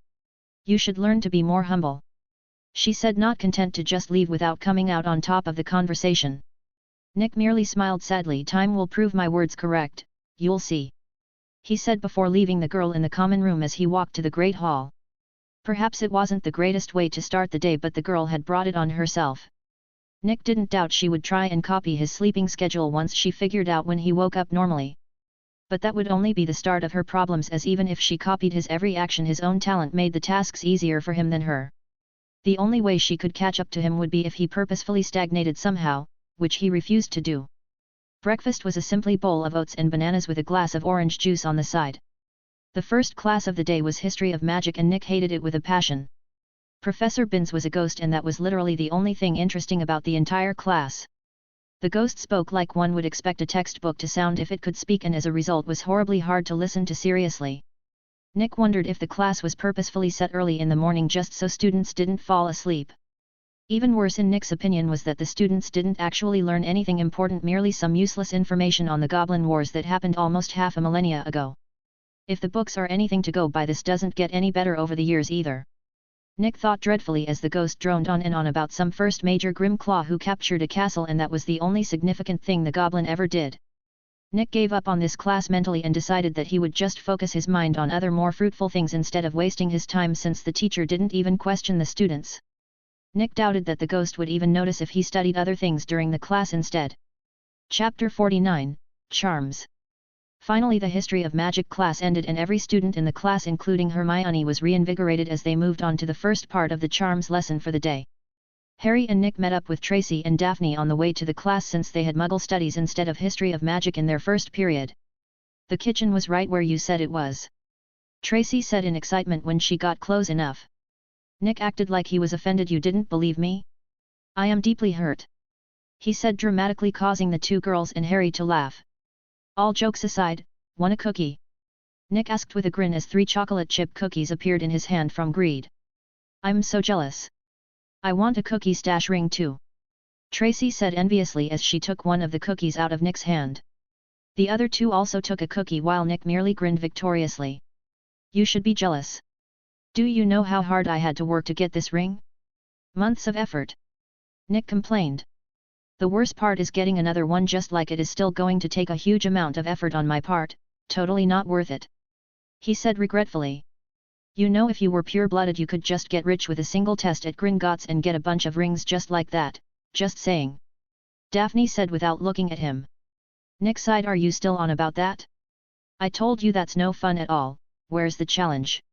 You should learn to be more humble, she said, not content to just leave without coming out on top of the conversation. Nick merely smiled sadly. Time will prove my words correct, you'll see, he said before leaving the girl in the common room as he walked to the Great Hall. Perhaps it wasn't the greatest way to start the day, but the girl had brought it on herself. Nick didn't doubt she would try and copy his sleeping schedule once she figured out when he woke up normally. But that would only be the start of her problems, as even if she copied his every action, his own talent made the tasks easier for him than her. The only way she could catch up to him would be if he purposefully stagnated somehow, which he refused to do. Breakfast was a simply bowl of oats and bananas with a glass of orange juice on the side. The first class of the day was History of Magic and Nick hated it with a passion. Professor Binns was a ghost, and that was literally the only thing interesting about the entire class. The ghost spoke like one would expect a textbook to sound if it could speak, and as a result was horribly hard to listen to seriously. Nick wondered if the class was purposefully set early in the morning just so students didn't fall asleep. Even worse in Nick's opinion was that the students didn't actually learn anything important, merely some useless information on the Goblin Wars that happened almost half a millennia ago. If the books are anything to go by, this doesn't get any better over the years either. Nick thought dreadfully as the ghost droned on and on about some first major Grimclaw who captured a castle, and that was the only significant thing the goblin ever did. Nick gave up on this class mentally and decided that he would just focus his mind on other more fruitful things instead of wasting his time, since the teacher didn't even question the students. Nick doubted that the ghost would even notice if he studied other things during the class instead. Chapter 49, Charms. Finally, the history of magic class ended and every student in the class, including Hermione, was reinvigorated as they moved on to the first part of the charms lesson for the day. Harry and Nick met up with Tracy and Daphne on the way to the class since they had Muggle studies instead of history of magic in their first period. The kitchen was right where you said it was, Tracy said in excitement when she got close enough. Nick acted like he was offended. You didn't believe me? I am deeply hurt, he said dramatically, causing the two girls and Harry to laugh. All jokes aside, want a cookie? Nick asked with a grin as 3 chocolate chip cookies appeared in his hand from greed. I'm so jealous. I want a cookie stash ring too, Tracy said enviously as she took one of the cookies out of Nick's hand. The other two also took a cookie while Nick merely grinned victoriously. You should be jealous. Do you know how hard I had to work to get this ring? Months of effort, Nick complained. The worst part is getting another one just like it is still going to take a huge amount of effort on my part, totally not worth it, he said regretfully. You know, if you were pure-blooded you could just get rich with a single test at Gringotts and get a bunch of rings just like that, just saying, Daphne said without looking at him. Nick sighed. Are you still on about that? I told you that's no fun at all. Where's the challenge?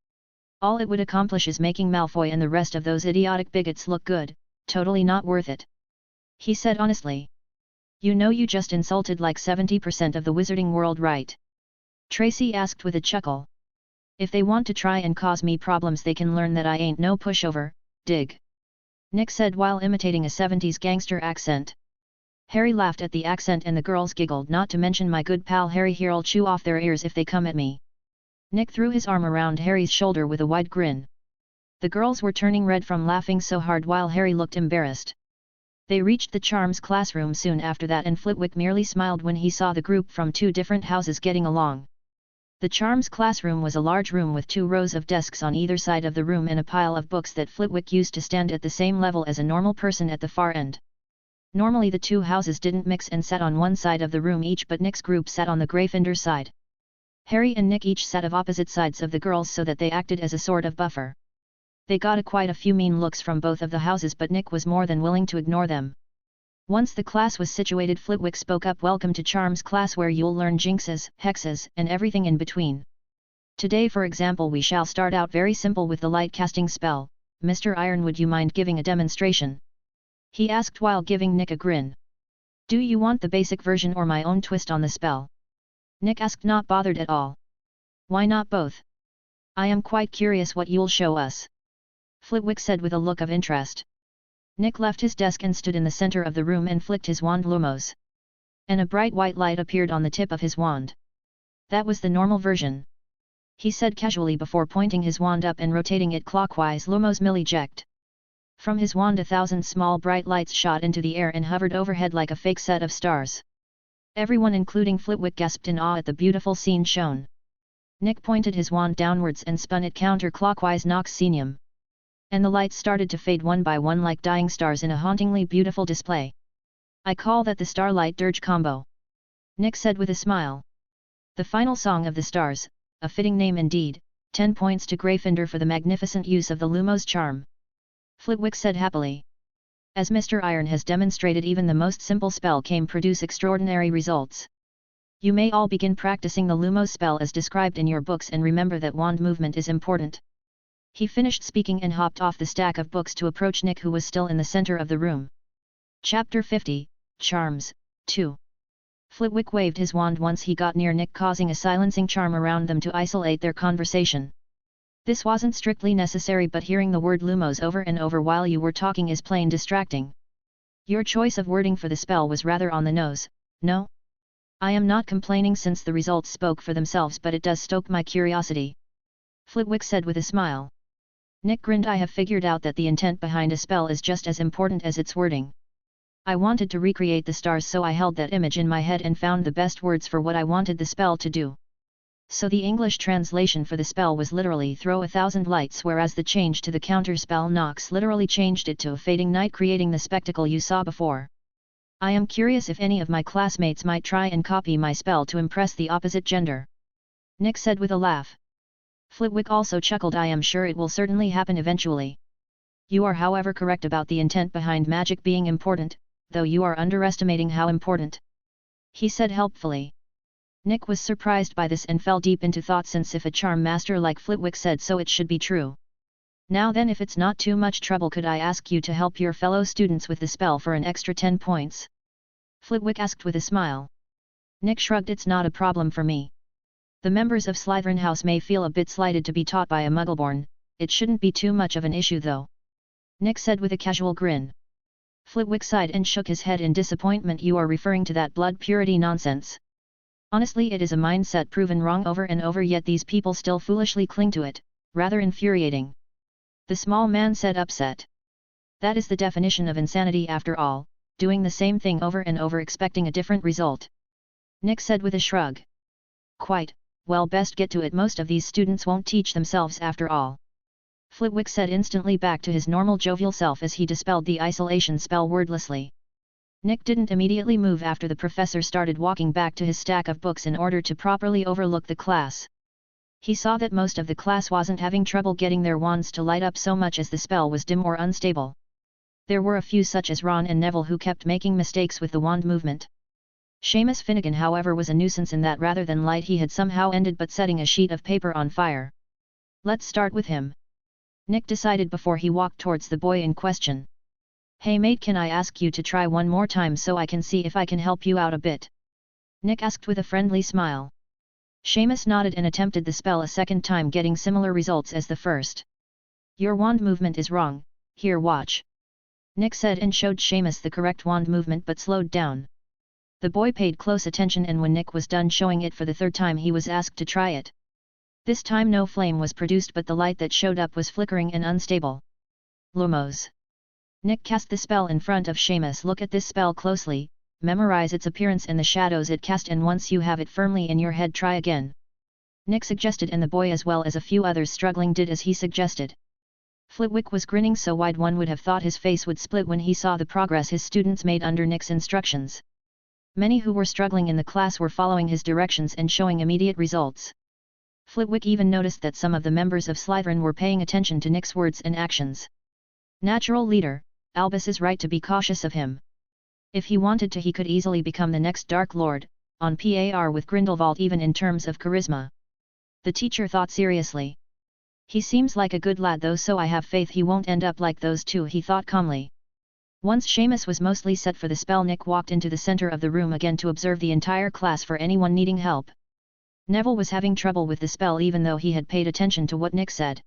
All it would accomplish is making Malfoy and the rest of those idiotic bigots look good, totally not worth it, he said honestly. You know, you just insulted like 70% of the wizarding world, right? Tracy asked with a chuckle. If they want to try and cause me problems they can learn that I ain't no pushover, dig, Nick said while imitating a 70s gangster accent. Harry laughed at the accent and the girls giggled. Not to mention my good pal Harry here'll chew off their ears if they come at me. Nick threw his arm around Harry's shoulder with a wide grin. The girls were turning red from laughing so hard while Harry looked embarrassed. They reached the charms classroom soon after that, and Flitwick merely smiled when he saw the group from 2 different houses getting along. The charms classroom was a large room with 2 rows of desks on either side of the room and a pile of books that Flitwick used to stand at the same level as a normal person at the far end. Normally the 2 houses didn't mix and sat on one side of the room each, but Nick's group sat on the Gryffindor side. Harry and Nick each sat of opposite sides of the girls so that they acted as a sort of buffer. They got quite a few mean looks from both of the houses, but Nick was more than willing to ignore them. Once the class was situated, Flitwick spoke up. Welcome to Charms class, where you'll learn jinxes, hexes, and everything in between. Today, for example, we shall start out very simple with the light casting spell. Mr. Iron, would you mind giving a demonstration? He asked while giving Nick a grin. Do you want the basic version or my own twist on the spell? Nick asked, not bothered at all. Why not both? I am quite curious what you'll show us, Flitwick said with a look of interest. Nick left his desk and stood in the center of the room and flicked his wand Lumos. And a bright white light appeared on the tip of his wand. That was the normal version, he said casually before pointing his wand up and rotating it clockwise. Lumos Milliject. From his wand 1,000 small bright lights shot into the air and hovered overhead like a fake set of stars. Everyone including Flitwick gasped in awe at the beautiful scene shown. Nick pointed his wand downwards and spun it counterclockwise Nox Senium. And the lights started to fade one by one like dying stars in a hauntingly beautiful display. I call that the Starlight Dirge combo, Nick said with a smile. The final song of the stars, a fitting name indeed. 10 points to Gryffindor for the magnificent use of the Lumos charm, Flitwick said happily. As Mr. Iron has demonstrated, even the most simple spell can produce extraordinary results. You may all begin practicing the Lumos spell as described in your books, and remember that wand movement is important. He finished speaking and hopped off the stack of books to approach Nick, who was still in the center of the room. Chapter 50, Charms, 2. Flitwick waved his wand once he got near Nick, causing a silencing charm around them to isolate their conversation. This wasn't strictly necessary, but hearing the word Lumos over and over while you were talking is plain distracting. Your choice of wording for the spell was rather on the nose, no? I am not complaining since the results spoke for themselves, but it does stoke my curiosity. Flitwick said with a smile. Nick grinned. I have figured out that the intent behind a spell is just as important as its wording. I wanted to recreate the stars, so I held that image in my head and found the best words for what I wanted the spell to do. So the English translation for the spell was literally throw 1,000 lights, whereas the change to the counter spell Nox literally changed it to a fading night, creating the spectacle you saw before. I am curious if any of my classmates might try and copy my spell to impress the opposite gender. Nick said with a laugh. Flitwick also chuckled. I am sure it will certainly happen eventually. You are however correct about the intent behind magic being important, though you are underestimating how important. He said helpfully. Nick was surprised by this and fell deep into thought, since if a charm master like Flitwick said so, it should be true. Now then, if it's not too much trouble, could I ask you to help your fellow students with the spell for an extra 10 points? Flitwick asked with a smile. Nick shrugged. It's not a problem for me. The members of Slytherin House may feel a bit slighted to be taught by a Muggleborn, it shouldn't be too much of an issue though. Nick said with a casual grin. Flitwick sighed and shook his head in disappointment. You are referring to that blood purity nonsense. Honestly, it is a mindset proven wrong over and over, yet these people still foolishly cling to it, rather infuriating. The small man said, upset. That is the definition of insanity after all, doing the same thing over and over expecting a different result. Nick said with a shrug. Quite. Well, best get to it. Most of these students won't teach themselves after all. Flitwick said, instantly back to his normal jovial self as he dispelled the isolation spell wordlessly. Nick didn't immediately move after the professor started walking back to his stack of books in order to properly overlook the class. He saw that most of the class wasn't having trouble getting their wands to light up so much as the spell was dim or unstable. There were a few, such as Ron and Neville, who kept making mistakes with the wand movement. Seamus Finnegan, however, was a nuisance in that rather than light, he had somehow ended but setting a sheet of paper on fire. Let's start with him. Nick decided before he walked towards the boy in question. Hey mate, can I ask you to try one more time so I can see if I can help you out a bit? Nick asked with a friendly smile. Seamus nodded and attempted the spell a second time, getting similar results as the first. Your wand movement is wrong, here watch. Nick said and showed Seamus the correct wand movement but slowed down. The boy paid close attention, and when Nick was done showing it for the third time, he was asked to try it. This time no flame was produced, but the light that showed up was flickering and unstable. Lumos. Nick cast the spell in front of Seamus. Look at this spell closely, memorize its appearance and the shadows it cast, and once you have it firmly in your head, try again. Nick suggested, and the boy as well as a few others struggling did as he suggested. Flitwick was grinning so wide one would have thought his face would split when he saw the progress his students made under Nick's instructions. Many who were struggling in the class were following his directions and showing immediate results. Flitwick even noticed that some of the members of Slytherin were paying attention to Nick's words and actions. Natural leader, Albus is right to be cautious of him. If he wanted to, he could easily become the next Dark Lord, on par with Grindelwald even in terms of charisma. The teacher thought seriously. He seems like a good lad though, so I have faith he won't end up like those two, he thought calmly. Once Seamus was mostly set for the spell, Nick walked into the center of the room again to observe the entire class for anyone needing help. Neville was having trouble with the spell even though he had paid attention to what Nick said.